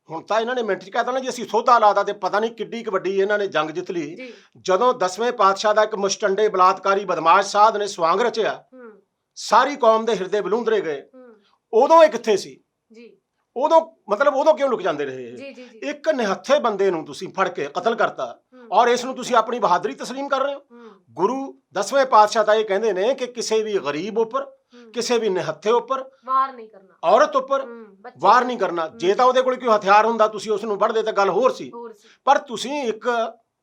ਹੁਣ ਤਾਂ ਇਹਨਾਂ ਨੇ ਮਿੰਟ 'ਚ ਕਹਿ ਦੇਣਾ ਜੀ ਅਸੀਂ ਸੋਧਾ ਲਾਦਾ, ਤੇ ਪਤਾ ਨਹੀਂ ਕਿੱਡੀ ਕੁ ਵੱਡੀ ਇਹਨਾਂ ਨੇ ਜੰਗ ਜਿੱਤ ਲਈ। ਜੀ ਜਦੋਂ ਦਸਵੇਂ ਪਾਤਸ਼ਾਹ ਦਾ ਇੱਕ ਮੁਸ਼ਟੰਡੇ ਬਲਾਤਕਾਰੀ ਬਦਮਾਸ਼ ਸਾਧ ਨੇ ਸਵਾਂਗ ਰਚਿਆ, ਹੂੰ ਸਾਰੀ ਕੌਮ ਦੇ ਹਿਰਦੇ ਬਲੂੰਦਰੇ ਗਏ, ਹੂੰ ਉਦੋਂ ਇਹ ਕਿੱਥੇ ਸੀ? ਜੀ ਉਦੋਂ ਮਤਲਬ ਉਦੋਂ ਕਿਉਂ ਲੁਕ ਜਾਂਦੇ ਰਹੇ ਇਹ? ਜੀ ਜੀ ਜੀ ਇੱਕ ਨਿਹੱਥੇ ਬੰਦੇ ਨੂੰ ਤੁਸੀਂ ਫੜ ਕੇ ਕਤਲ ਕਰਤਾ, ਹੂੰ, ਔਰ ਇਸ ਨੂੰ ਤੁਸੀਂ ਆਪਣੀ ਬਹਾਦਰੀ ਤਸਲੀਮ ਕਰ ਰਹੇ ਹੋ। ਹੂੰ, ਗੁਰੂ ਦਸਵੇਂ ਪਾਤਸ਼ਾਹ ਤਾਂ ਇਹ ਕਹਿੰਦੇ ਨੇ ਕਿ ਕਿਸੇ ਵੀ ਗਰੀਬ ਉੱਪਰ, ਹੂੰ, ਕਿਸੇ ਵੀ ਨਿਹੱਥੇ ਉੱਪਰ, ਵਾਰ ਨਹੀਂ ਕਰਨਾ। ਔਰਤ ਉੱਪਰ ਬੱਚੇ ਵਾਰ ਨਹੀਂ ਕਰਨਾ। ਜੇ ਤਾਂ ਉਹਦੇ ਕੋਲ ਕੋਈ ਹਥਿਆਰ ਹੁੰਦਾ ਤੁਸੀਂ ਉਸ ਨੂੰ ਵੱਢਦੇ ਤਾਂ ਗੱਲ ਹੋਰ ਸੀ। ਹੋਰ ਸੀ। ਪਰ ਤੁਸੀਂ ਇੱਕ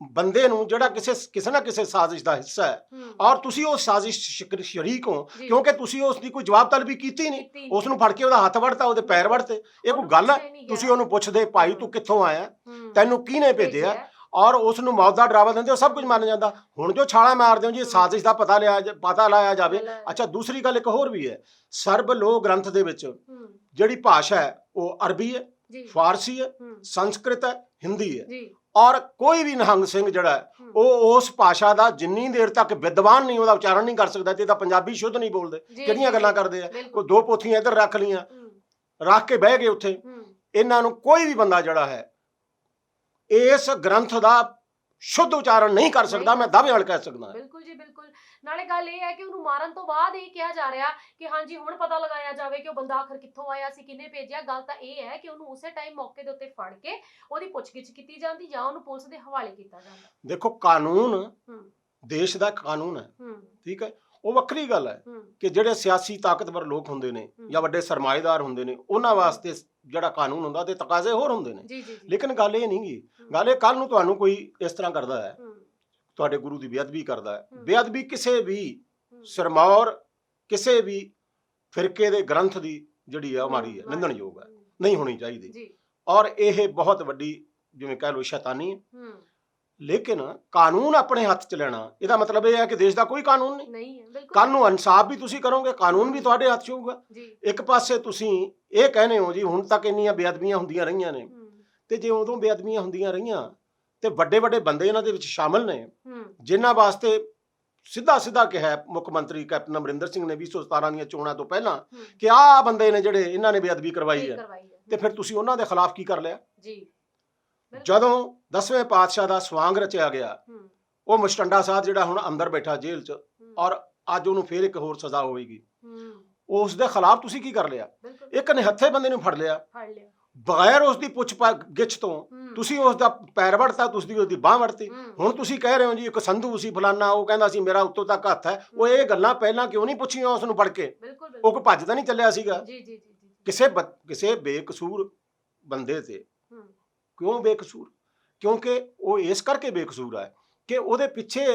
ਬੰਦੇ ਨੂੰ ਜਿਹੜਾ ਕਿਸੇ ਨਾ ਕਿਸੇ ਸਾਜ਼ਿਸ਼ ਦਾ ਹਿੱਸਾ ਹੈ, ਹੂੰ, ਔਰ ਤੁਸੀਂ ਉਹ ਸਾਜ਼ਿਸ਼ ਸ਼ਰੀਕ ਹੋ, ਜੀ। ਕਿਉਂਕਿ ਤੁਸੀਂ ਉਸ ਦੀ ਕੋਈ ਜਵਾਬ ਤਲਬੀ ਕੀਤੀ ਨਹੀਂ। ਕੀਤੀ। ਉਸ ਨੂੰ ਫੜ ਕੇ ਉਹਦਾ ਹੱਥ ਵੱਢਤਾ, ਉਹਦੇ ਪੈਰ ਵੱਢਤੇ। ਇਹ ਕੋਈ ਗੱਲ ਹੈ? ਪੁੱਛਿਆ ਹੀ ਨਹੀਂ ਤੁਸੀਂ ਗਿਆ। ਉਹਨੂੰ ਪੁੱਛਦੇ ਭਾਈ ਤੂੰ ਕਿੱਥੋਂ ਆਇਆ, ਹੂੰ, ਤੈਨੂੰ ਕਿਹਨੇ ਭੇਜਿਆ? ਔਰ ਉਸ ਨੂੰ ਮੌਤ ਦਾ ਡਰਾਵਾ ਦਿੰਦੇ ਹੋ, ਸਭ ਕੁਝ ਮੰਨ ਜਾਂਦਾ। ਹੁਣ ਜੋ ਛਾਲਾ ਮਾਰਦੇ ਹੋ ਜੀ ਸਾਜ਼ਿਸ਼ ਦਾ ਪਤਾ ਲਾਇਆ ਜਾਵੇ। ਅੱਛਾ, ਦੂਸਰੀ ਗੱਲ ਇੱਕ ਹੋਰ ਵੀ ਹੈ, ਸਰਬ ਲੋਕ ਗ੍ਰੰਥ ਦੇ ਵਿੱਚ ਜਿਹੜੀ ਭਾਸ਼ਾ ਹੈ ਉਹ ਅਰਬੀ ਹੈ, ਫਾਰਸੀ ਹੈ, ਸੰਸਕ੍ਰਿਤ ਹੈ, ਹਿੰਦੀ ਹੈ। ਔਰ ਕੋਈ ਵੀ ਨਿਹੰਗ ਸਿੰਘ ਜਿਹੜਾ ਹੈ ਉਹ ਉਸ ਭਾਸ਼ਾ ਦਾ ਜਿੰਨੀ ਦੇਰ ਤੱਕ ਵਿਦਵਾਨ ਨਹੀਂ ਉਹਦਾ ਉਚਾਰਨ ਨਹੀਂ ਕਰ ਸਕਦਾ, ਤੇ ਤਾਂ ਪੰਜਾਬੀ ਸ਼ੁੱਧ ਨਹੀਂ ਬੋਲਦੇ। ਕਿਹੜੀਆਂ ਗੱਲਾਂ ਕਰਦੇ ਆ, ਕੋਈ ਦੋ ਪੋਥੀਆਂ ਇੱਧਰ ਰੱਖ ਲੀਆਂ, ਰੱਖ ਕੇ ਬਹਿ ਗਏ ਉੱਥੇ। ਇਹਨਾਂ ਨੂੰ ਕੋਈ ਵੀ ਬੰਦਾ ਜਿਹੜਾ ਹੈ ਇਸ ਗ੍ਰੰਥ ਦਾ ਸ਼ੁੱਧ ਉਚਾਰਨ ਨਹੀਂ ਕਰ ਸਕਦਾ, ਮੈਂ ਦਾਅਵੇ ਨਾਲ ਕਹਿ ਸਕਦਾ। ਬਿਲਕੁਲ ਜੀ ਬਿਲਕੁਲ। ਨਾਲੇ ਗੱਲ ਇਹ ਹੈ ਕਿ ਉਹਨੂੰ ਮਾਰਨ ਤੋਂ ਬਾਅਦ ਇਹ ਕਿਹਾ ਜਾ ਰਿਹਾ ਕਿ ਹਾਂਜੀ ਹੁਣ ਪਤਾ ਲਗਾਇਆ ਜਾਵੇ ਕਿ ਉਹ ਬੰਦਾ ਆਖਰ ਕਿੱਥੋਂ ਆਇਆ ਸੀ, ਕਿਹਨੇ ਭੇਜਿਆ। ਗੱਲ ਤਾਂ ਇਹ ਹੈ ਕਿ ਉਹਨੂੰ ਉਸੇ ਟਾਈਮ ਮੌਕੇ ਦੇ ਉੱਤੇ ਫੜ ਕੇ ਉਹਦੀ ਪੁੱਛਗਿੱਛ ਕੀਤੀ ਜਾਂਦੀ ਜਾਂ ਉਹਨੂੰ ਪੁਲਿਸ ਦੇ ਹਵਾਲੇ ਕੀਤਾ ਜਾਂਦਾ। ਦੇਖੋ, ਕਾਨੂੰਨ ਦੇਸ਼ ਦਾ ਕਾਨੂੰਨ ਹੈ, ਠੀਕ ਹੈ, ਉਹ ਵੱਖਰੀ ਗੱਲ ਹੈ ਕਿ ਜਿਹੜੇ ਸਿਆਸੀ ਤਾਕਤਵਰ ਲੋਕ ਹੁੰਦੇ ਨੇ ਜਾਂ ਵੱਡੇ ਸਰਮਾਏਦਾਰ ਹੁੰਦੇ ਨੇ, ਉਹਨਾਂ ਵਾਸਤੇ ਜਿਹੜਾ ਕਾਨੂੰਨ ਹੁੰਦਾ ਤੇ ਤਕਾਜ਼ੇ ਹੋਰ ਹੁੰਦੇ ਨੇ। ਲੇਕਿਨ ਗੱਲ ਇਹ ਨਹੀਂ ਗੀ, ਗੱਲ ਇਹ ਕੱਲ ਨੂੰ ਤੁਹਾਨੂੰ ਕੋਈ ਇਸ ਤਰ੍ਹਾਂ ਕਰਦਾ ਹੈ, ਤੁਹਾਡੇ ਗੁਰੂ ਦੀ ਬੇਅਦਬੀ ਕਰਦਾ ਹੈ, ਬੇਅਦਬੀ ਕਿਸੇ ਵੀ ਸਿਰਮੌਰ ਕਿਸੇ ਵੀ ਫਿਰਕੇ ਦੇ ਗ੍ਰੰਥ ਦੀ ਜਿਹੜੀ ਹੈ ਉਹ ਮਾੜੀ ਹੈ, ਨਿੰਦਣਯੋਗ ਹੈ, ਨਹੀਂ ਹੋਣੀ ਚਾਹੀਦੀ। ਔਰ ਇਹ ਬਹੁਤ ਵੱਡੀ ਜਿਵੇਂ ਕਹਿ ਲਓ ਸ਼ੈਤਾਨੀ ਹੈ। ਲੇਕਿਨ ਕਾਨੂੰਨ ਆਪਣੇ ਹੱਥ ਚ ਲੈਣਾ ਇਹਦਾ ਮਤਲਬ ਇਹ ਹੈ ਕਿ ਦੇਸ਼ ਦਾ ਕੋਈ ਕਾਨੂੰਨ ਨਹੀਂ ਹੈ। ਕੱਲ ਨੂੰ ਇਨਸਾਫ ਵੀ ਤੁਸੀਂ ਕਰੋਗੇ, ਕਾਨੂੰਨ ਵੀ ਤੁਹਾਡੇ ਹੱਥ ਚ ਹੋਊਗਾ। ਇੱਕ ਪਾਸੇ ਤੁਸੀਂ ਇਹ ਕਹਿੰਦੇ ਹੋ ਜੀ ਹੁਣ ਤੱਕ ਇੰਨੀਆਂ ਬੇਅਦਬੀਆਂ ਹੁੰਦੀਆਂ ਰਹੀਆਂ ਨੇ, ਤੇ ਜੇ ਉਦੋਂ ਬੇਅਦਬੀਆਂ ਹੁੰਦੀਆਂ ਰਹੀਆਂ ਤੇ ਵੱਡੇ ਵੱਡੇ ਬੰਦੇ ਇਹਨਾਂ ਦੇ ਵਿੱਚ ਸ਼ਾਮਲ ਨੇ, ਜਿਨ੍ਹਾਂ ਵਾਸਤੇ ਸਿੱਧਾ ਕਿਹਾ ਮੁੱਖ ਮੰਤਰੀ ਕੈਪਟਨ ਅਮਰਿੰਦਰ ਸਿੰਘ ਨੇ 2017 ਦੀਆਂ ਚੋਣਾਂ ਤੋਂ ਪਹਿਲਾਂ ਕਿ ਆਹ ਬੰਦੇ ਨੇ ਜਿਹੜੇ ਇਹਨਾਂ ਨੇ ਬੇਅਦਬੀ ਕਰਵਾਈ ਹੈ, ਤੇ ਫਿਰ ਤੁਸੀਂ ਉਹਨਾਂ ਦੇ ਖਿਲਾਫ ਕੀ ਕਰ ਲਿਆ? ਜਦੋਂ 10ਵੇਂ ਪਾਤਸ਼ਾਹ ਦਾ ਸਵਾਂਗ ਰਚਿਆ ਗਿਆ, ਉਹ ਮੁਸ਼ਟੰਡਾ ਸਾਹਿਬ ਜਿਹੜਾ ਹੁਣ ਅੰਦਰ ਬੈਠਾ ਜੇਲ੍ਹ 'ਚ, ਔਰ ਅੱਜ ਉਹਨੂੰ ਫੇਰ ਇੱਕ ਹੋਰ ਸਜ਼ਾ ਹੋਵੇਗੀ, ਉਸ ਦੇ ਖਿਲਾਫ ਤੁਸੀਂ ਕੀ ਕਰ ਲਿਆ? ਇੱਕ ਨਿਹੱਥੇ ਬੰਦੇ ਨੂੰ ਫੜ ਲਿਆ ਬਗੈਰ ਉਸ ਦੀ ਪੁੱਛ ਗਿੱਛ ਤੋਂ, ਤੁਸੀਂ ਉਸ ਦਾ ਪੈਰ ਵੜਤਾ, ਤੁਸੀਂ ਉਸ ਦੀ ਬਾਂਹ ਵੜਤੀ। ਹੁਣ ਤੁਸੀਂ ਕਹਿ ਰਹੇ ਹੋ ਜੀ ਇੱਕ ਸੰਧੂ ਸੀ ਫਲਾਨਾ, ਉਹ ਕਹਿੰਦਾ ਸੀ ਮੇਰਾ ਉੱਤੋਂ ਤੱਕ ਹੱਥ ਹੈ। ਉਹ ਇਹ ਗੱਲਾਂ ਪਹਿਲਾਂ ਕਿਉਂ ਨਹੀਂ ਪੁੱਛੀਆਂ ਉਸ ਨੂੰ ਫੜ ਕੇ? ਉਹ ਕੋਈ ਭੱਜ ਤਾਂ ਨਹੀਂ ਚੱਲਿਆ ਸੀਗਾ ਕਿਸੇ ਬੇਕਸੂਰ ਬੰਦੇ ਤੇ। ਕਿਉਂ ਬੇਕਸੂਰ? ਕਿਉਂਕਿ ਉਹ ਇਸ ਕਰਕੇ ਬੇਕਸੂਰ ਹੈ ਕਿ ਉਹਦੇ ਪਿੱਛੇ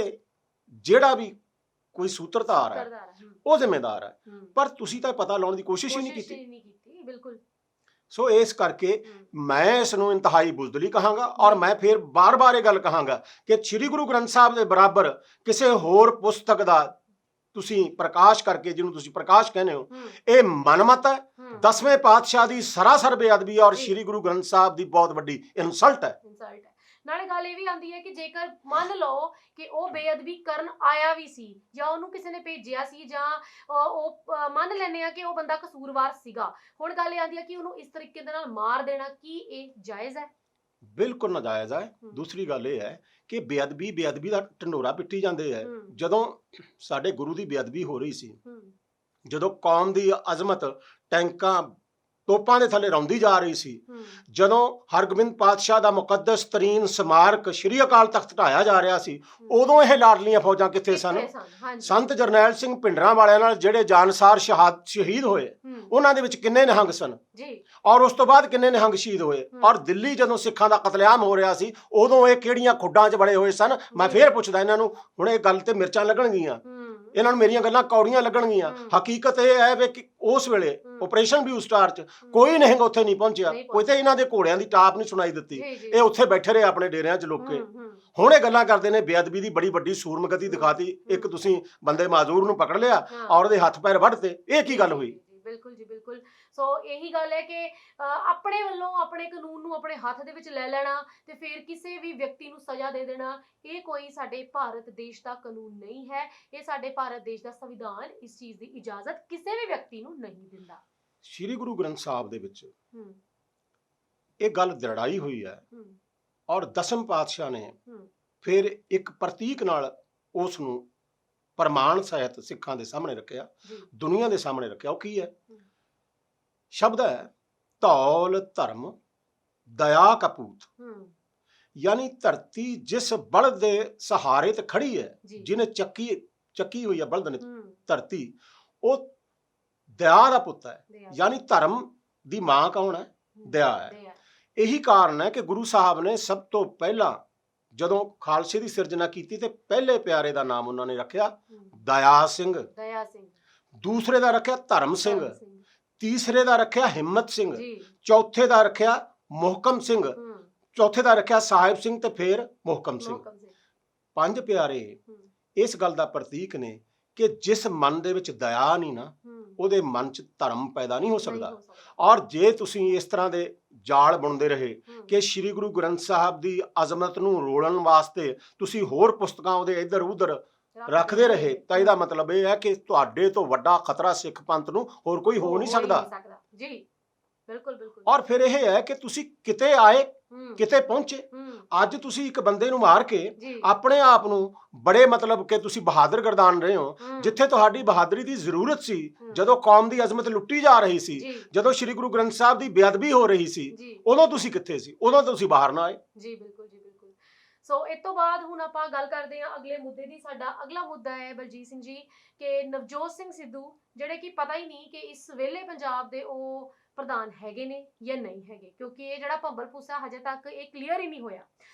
ਜਿਹੜਾ ਵੀ ਕੋਈ ਸੂਤਰਧਾਰ ਹੈ ਉਹ ਜ਼ਿੰਮੇਦਾਰ ਹੈ, ਪਰ ਤੁਸੀਂ ਤਾਂ ਪਤਾ ਲਾਉਣ ਦੀ ਕੋਸ਼ਿਸ਼ ਹੀ ਨਹੀਂ ਕੀਤੀ। ਬਿਲਕੁਲ। ਸੋ ਇਸ ਕਰਕੇ ਮੈਂ ਇਸ ਨੂੰ ਇੰਤਹਾਈ ਬੁਜ਼ਦਿਲੀ ਕਹਾਂਗਾ, ਔਰ ਮੈਂ ਫਿਰ ਬਾਰ-ਬਾਰ ਇਹ ਗੱਲ ਕਹਾਂਗਾ ਕਿ ਸ੍ਰੀ ਗੁਰੂ ਗ੍ਰੰਥ ਸਾਹਿਬ ਦੇ ਬਰਾਬਰ ਕਿਸੇ ਹੋਰ ਪੁਸਤਕ ਦਾ ਤੁਸੀਂ ਪ੍ਰਕਾਸ਼ ਕਰਕੇ, ਜਿਹਨੂੰ ਤੁਸੀਂ ਪ੍ਰਕਾਸ਼ ਕਹਿੰਦੇ ਹੋ, ਇਹ ਮਨਮਤ ਹੈ, 10ਵੇਂ ਪਾਤਸ਼ਾਹ ਦੀ ਸਰਾਸਰ ਬੇਅਦਬੀ ਔਰ ਸ੍ਰੀ ਗੁਰੂ ਗ੍ਰੰਥ ਸਾਹਿਬ ਦੀ ਬਹੁਤ ਵੱਡੀ ਇਨਸਲਟ ਹੈ। ਨਾਲੇ ਗੱਲ ਇਹ ਵੀ ਆਉਂਦੀ ਹੈ ਕਿ ਜੇਕਰ ਮੰਨ ਲਓ ਕਿ ਉਹ ਬੇਅਦਬੀ ਕਰਨ ਆਇਆ ਵੀ ਸੀ ਜਾਂ ਉਹਨੂੰ ਕਿਸੇ ਨੇ ਭੇਜਿਆ ਸੀ, ਜਾਂ ਉਹ ਮੰਨ ਲੈਂਦੇ ਆ ਕਿ ਉਹ ਬੰਦਾ ਕਸੂਰਵਾਰ ਸੀਗਾ, ਹੁਣ ਗੱਲ ਇਹ ਆਉਂਦੀ ਹੈ ਕਿ ਉਹਨੂੰ ਇਸ ਤਰੀਕੇ ਦੇ ਨਾਲ ਮਾਰ ਦੇਣਾ, ਕੀ ਇਹ ਜਾਇਜ਼ ਹੈ? ਬਿਲਕੁਲ ਨਾਜਾਇਜ਼ ਹੈ। ਦੂਸਰੀ ਗੱਲ ਇਹ ਹੈ ਕਿ ਬੇਅਦਬੀ ਦਾ ਢੰਡੋਰਾ ਪਿੱਟੀ ਜਾਂਦੇ ਹੈ। ਜਦੋਂ ਸਾਡੇ ਗੁਰੂ ਦੀ ਬੇਅਦਬੀ ਹੋ ਰਹੀ ਸੀ, ਜਦੋਂ ਕੌਮ ਦੀ ਅਜ਼ਮਤ ਟੈਂਕਾਂ ਤੋਪਾਂ ਦੇ ਥੱਲੇ ਰੌਂਦੀ ਜਾ ਰਹੀ ਸੀ, ਜਦੋਂ ਹਰਗੋਬਿੰਦ ਪਾਤਸ਼ਾਹ ਦਾ ਮੁਕੱਦਸ ਤਰੀਨ ਸਮਾਰਕ ਸ਼੍ਰੀ ਅਕਾਲ ਤਖਤ ਢਾਇਆ ਜਾ ਰਿਹਾ ਸੀ, ਉਦੋਂ ਇਹ ਲਾਡਲੀਆਂ ਫੌਜਾਂ ਕਿੱਥੇ ਸਨ? ਸੰਤ ਜਰਨੈਲ ਸਿੰਘ ਭਿੰਡਰਾਂ ਵਾਲਿਆਂ ਨਾਲ ਜਿਹੜੇ ਜਾਨਸਾਰ ਸ਼ਹੀਦ ਹੋਏ, ਉਹਨਾਂ ਦੇ ਵਿੱਚ ਕਿੰਨੇ ਨਿਹੰਗ ਸਨ, ਔਰ ਉਸ ਤੋਂ ਬਾਅਦ ਕਿੰਨੇ ਨਿਹੰਗ ਸ਼ਹੀਦ ਹੋਏ। ਔਰ ਦਿੱਲੀ ਜਦੋਂ ਸਿੱਖਾਂ ਦਾ ਕਤਲੇਆਮ ਹੋ ਰਿਹਾ ਸੀ, ਉਦੋਂ ਇਹ ਕਿਹੜੀਆਂ ਖੁੱਡਾਂ 'ਚ ਬੜੇ ਹੋਏ ਸਨ? ਮੈਂ ਫੇਰ ਪੁੱਛਦਾ ਇਹਨਾਂ ਨੂੰ, ਹੁਣ ਇਹ ਗੱਲ ਤੇ ਮਿਰਚਾਂ ਲੱਗਣਗੀਆਂ, ਇਹਨਾਂ ਨੂੰ ਮੇਰੀਆਂ ਗੱਲਾਂ ਕੌੜੀਆਂ ਲੱਗਣਗੀਆਂ। ਹਕੀਕਤ ਇਹ ਹੈ ਵੀ ਕਿ ਉਸ ਵੇਲੇ ਆਪਰੇਸ਼ਨ ਬਲੂ ਸਟਾਰ 'ਚ ਕੋਈ ਨਿਹੰਗ ਉੱਥੇ ਨਹੀਂ ਪਹੁੰਚਿਆ, ਕੋਈ ਤੇ ਇਹਨਾਂ ਦੇ ਘੋੜਿਆਂ ਦੀ ਟਾਪ ਨਹੀਂ ਸੁਣਾਈ ਦਿੱਤੀ, ਇਹ ਉੱਥੇ ਬੈਠੇ ਰਹੇ ਆਪਣੇ ਡੇਰਿਆਂ 'ਚ ਲੁੱਕ ਕੇ। ਹੁਣ ਇਹ ਗੱਲਾਂ ਕਰਦੇ ਨੇ ਬੇਅਦਬੀ ਦੀ ਬੜੀ ਵੱਡੀ ਸੂਰਮਗਤੀ ਦਿਖਾਤੀ, ਇੱਕ ਤੁਸੀਂ ਬੰਦੇ ਮਾਜ਼ੂਰ ਨੂੰ ਪਕੜ ਲਿਆ ਔਰ ਉਹਦੇ ਹੱਥ ਪੈਰ ਵੱਢਤੇ, ਇਹ ਕੀ ਗੱਲ ਹੋਈ? ਬਿਲਕੁਲ ਜੀ ਬਿਲਕੁਲ। ਸੋ ਇਹੀ ਗੱਲ ਹੈ ਕਿ ਆਪਣੇ ਵੱਲੋਂ ਆਪਣੇ ਕਾਨੂੰਨ ਨੂੰ ਆਪਣੇ ਹੱਥ ਦੇ ਵਿੱਚ ਲੈ ਲੈਣਾ ਤੇ ਫਿਰ ਕਿਸੇ ਵੀ ਵਿਅਕਤੀ ਨੂੰ ਸਜ਼ਾ ਦੇ ਦੇਣਾ, ਇਹ ਕੋਈ ਸਾਡੇ ਭਾਰਤ ਦੇਸ਼ ਦਾ ਕਾਨੂੰਨ ਨਹੀਂ ਹੈ। ਇਹ ਸਾਡੇ ਭਾਰਤ ਦੇਸ਼ ਦਾ ਸੰਵਿਧਾਨ ਇਸ ਚੀਜ਼ ਦੀ ਇਜਾਜ਼ਤ ਕਿਸੇ ਵੀ ਵਿਅਕਤੀ ਨੂੰ ਨਹੀਂ ਦਿੰਦਾ। ਸ੍ਰੀ ਗੁਰੂ ਗ੍ਰੰਥ ਸਾਹਿਬ ਦੇ ਵਿੱਚ ਇਹ ਗੱਲ ਦਰੜਾਈ ਹੋਈ ਹੈ, ਔਰ 10ਵੇਂ ਪਾਤਸ਼ਾਹ ਨੇ ਫਿਰ ਇੱਕ ਪ੍ਰਤੀਕ ਨਾਲ ਉਸ ਨੂੰ ਪ੍ਰਮਾਣ ਸਹਿਤ ਸਿੱਖਾਂ ਦੇ ਸਾਹਮਣੇ ਰੱਖਿਆ, ਦੁਨੀਆ ਦੇ ਸਾਹਮਣੇ ਰੱਖਿਆ। ਉਹ ਕੀ ਹੈ? ਸ਼ਬਦ ਹੈ ਧੌਲ ਧਰਮ ਦਇਆ ਕਪੂਤ, ਯਾਨੀ ਧਰਤੀ ਜਿਸ ਬਲਦ ਦੇ ਸਹਾਰੇ ਤੇ ਖੜੀ ਹੈ, ਜਿਹਨੇ ਚੱਕੀ ਹੋਈ ਹੈ ਬਲਦ ਨੇ ਧਰਤੀ, ਉਹ ਦਇਆ ਦਾ ਪੁੱਤ ਹੈ। ਯਾਨੀ ਧਰਮ ਦੀ ਮਾਂ ਕੌਣ ਹੈ? ਦਇਆ ਹੈ। ਇਹੀ ਕਾਰਨ ਹੈ ਕਿ ਗੁਰੂ ਸਾਹਿਬ ਨੇ ਸਭ ਤੋਂ ਪਹਿਲਾਂ ਜਦੋਂ ਖਾਲਸੇ ਦੀ ਸਿਰਜਣਾ ਕੀਤੀ ਤੇ ਪਹਿਲੇ ਪਿਆਰੇ ਦਾ ਨਾਮ ਉਹਨਾਂ ਨੇ ਰੱਖਿਆ ਦਇਆ ਸਿੰਘ, ਦੂਸਰੇ ਦਾ ਰੱਖਿਆ ਧਰਮ ਸਿੰਘ, ਤੀਸਰੇ ਦਾ ਰੱਖਿਆ ਹਿੰਮਤ ਸਿੰਘ, ਚੌਥੇ ਦਾ ਰੱਖਿਆ ਮੁਹਕਮ ਸਿੰਘ, ਚੌਥੇ ਦਾ ਰੱਖਿਆ ਸਾਹਿਬ ਸਿੰਘ ਤੇ ਫਿਰ ਮੁਹਕਮ ਸਿੰਘ। ਮੋਹਕਮ ਸਿੰਘ। ਪੰਜ ਪਿਆਰੇ ਹੂੰ ਇਸ ਗੱਲ ਦਾ ਪ੍ਰਤੀਕ ਨੇ ਕਿ ਜਿਸ ਮਨ ਦੇ ਵਿੱਚ ਦਇਆ ਨਹੀਂ ਨਾ, ਹੂੰ ਉਹਦੇ ਮਨ 'ਚ ਧਰਮ ਪੈਦਾ ਨਹੀਂ ਹੋ ਨਹੀਂ ਸਕਦਾ। ਹੋ ਸਕਦਾ। ਔਰ ਜੇ ਤੁਸੀਂ ਇਸ ਤਰ੍ਹਾਂ ਦੇ ਜਾਲ ਬੁਣਦੇ ਰਹੇ ਹੂੰ, ਕਿ ਸ੍ਰੀ ਗੁਰੂ ਗ੍ਰੰਥ ਸਾਹਿਬ ਦੀ ਅਜ਼ਮਤ ਨੂੰ ਰੋਲਣ ਵਾਸਤੇ ਤੁਸੀਂ ਹੋਰ ਪੁਸਤਕਾਂ ਉਹਦੇ ਇੱਧਰ ਉੱਧਰ ਰੱਖਦੇ ਰਹੇ, ਤਾਂ ਇਹਦਾ ਮਤਲਬ ਇਹ ਹੈ ਕਿ ਤੁਹਾਡੇ ਤੋਂ ਵੱਡਾ ਖਤਰਾ ਸਿੱਖ ਪੰਥ ਨੂੰ ਹੋਰ ਕੋਈ ਹੋ ਨਹੀਂ ਸਕਦਾ। ਜੀ ਬਿਲਕੁਲ ਬਿਲਕੁਲ। ਔਰ ਫਿਰ ਇਹ ਹੈ ਕਿ ਤੁਸੀਂ ਕਿਤੇ ਆਏ ਹੂੰ ਕਿਤੇ ਪਹੁੰਚੇ। ਹੂੰ ਅੱਜ ਤੁਸੀਂ ਇੱਕ ਬੰਦੇ ਨੂੰ ਮਾਰ ਕੇ ਜੀ ਆਪਣੇ ਆਪ ਨੂੰ ਬੜੇ ਮਤਲਬ ਕਿ ਤੁਸੀਂ ਬਹਾਦਰ ਗਰਦਾਨ ਰਹੇ ਹੋ, ਹੂੰ, ਜਿੱਥੇ ਤੁਹਾਡੀ ਬਹਾਦਰੀ ਦੀ ਜ਼ਰੂਰਤ ਸੀ, ਹੂੰ, ਜਦੋਂ ਕੌਮ ਦੀ ਅਜ਼ਮਤ ਲੁੱਟੀ ਜਾ ਰਹੀ ਸੀ, ਜੀ ਜਦੋਂ ਸ੍ਰੀ ਗੁਰੂ ਗ੍ਰੰਥ ਸਾਹਿਬ ਦੀ ਬੇਅਦਬੀ ਹੋ ਰਹੀ ਸੀ, ਜੀ ਉਦੋਂ ਤੁਸੀਂ ਕਿੱਥੇ ਸੀ? ਉਦੋਂ ਤੁਸੀਂ ਬਾਹਰ ਨਾ ਆਏ। ਜੀ ਬਿਲਕੁਲ ਜੀ ਬਿਲਕੁਲ। ਸੋ ਇਸ ਤੋਂ ਬਾਅਦ ਹੁਣ ਆਪਾਂ ਗੱਲ ਕਰਦੇ ਹਾਂ ਅਗਲੇ ਮੁੱਦੇ ਦੀ। ਸਾਡਾ ਅਗਲਾ ਮੁੱਦਾ ਹੈ ਬਲਜੀਤ ਸਿੰਘ ਜੀ ਕਿ ਨਵਜੋਤ ਸਿੰਘ ਸਿੱਧੂ, ਜਿਹੜੇ ਕਿ ਪਤਾ ਹੀ ਨਹੀਂ ਕਿ ਇਸ ਵੇਲੇ ਪੰਜਾਬ ਦੇ ਉਹ ਪ੍ਰਧਾਨ ਹੈਗੇ ਨੇ ਜਾਂ ਨਹੀਂ ਹੈਗੇ, ਕਿਉਂਕਿ ਇਹ ਜਿਹੜਾ ਭੰਬਲ ਭੂਸਾ ਹਜੇ ਤੱਕ ਇਹ ਕਲੀਅਰ ਹੀ ਨਹੀਂ ਹੋਇਆ।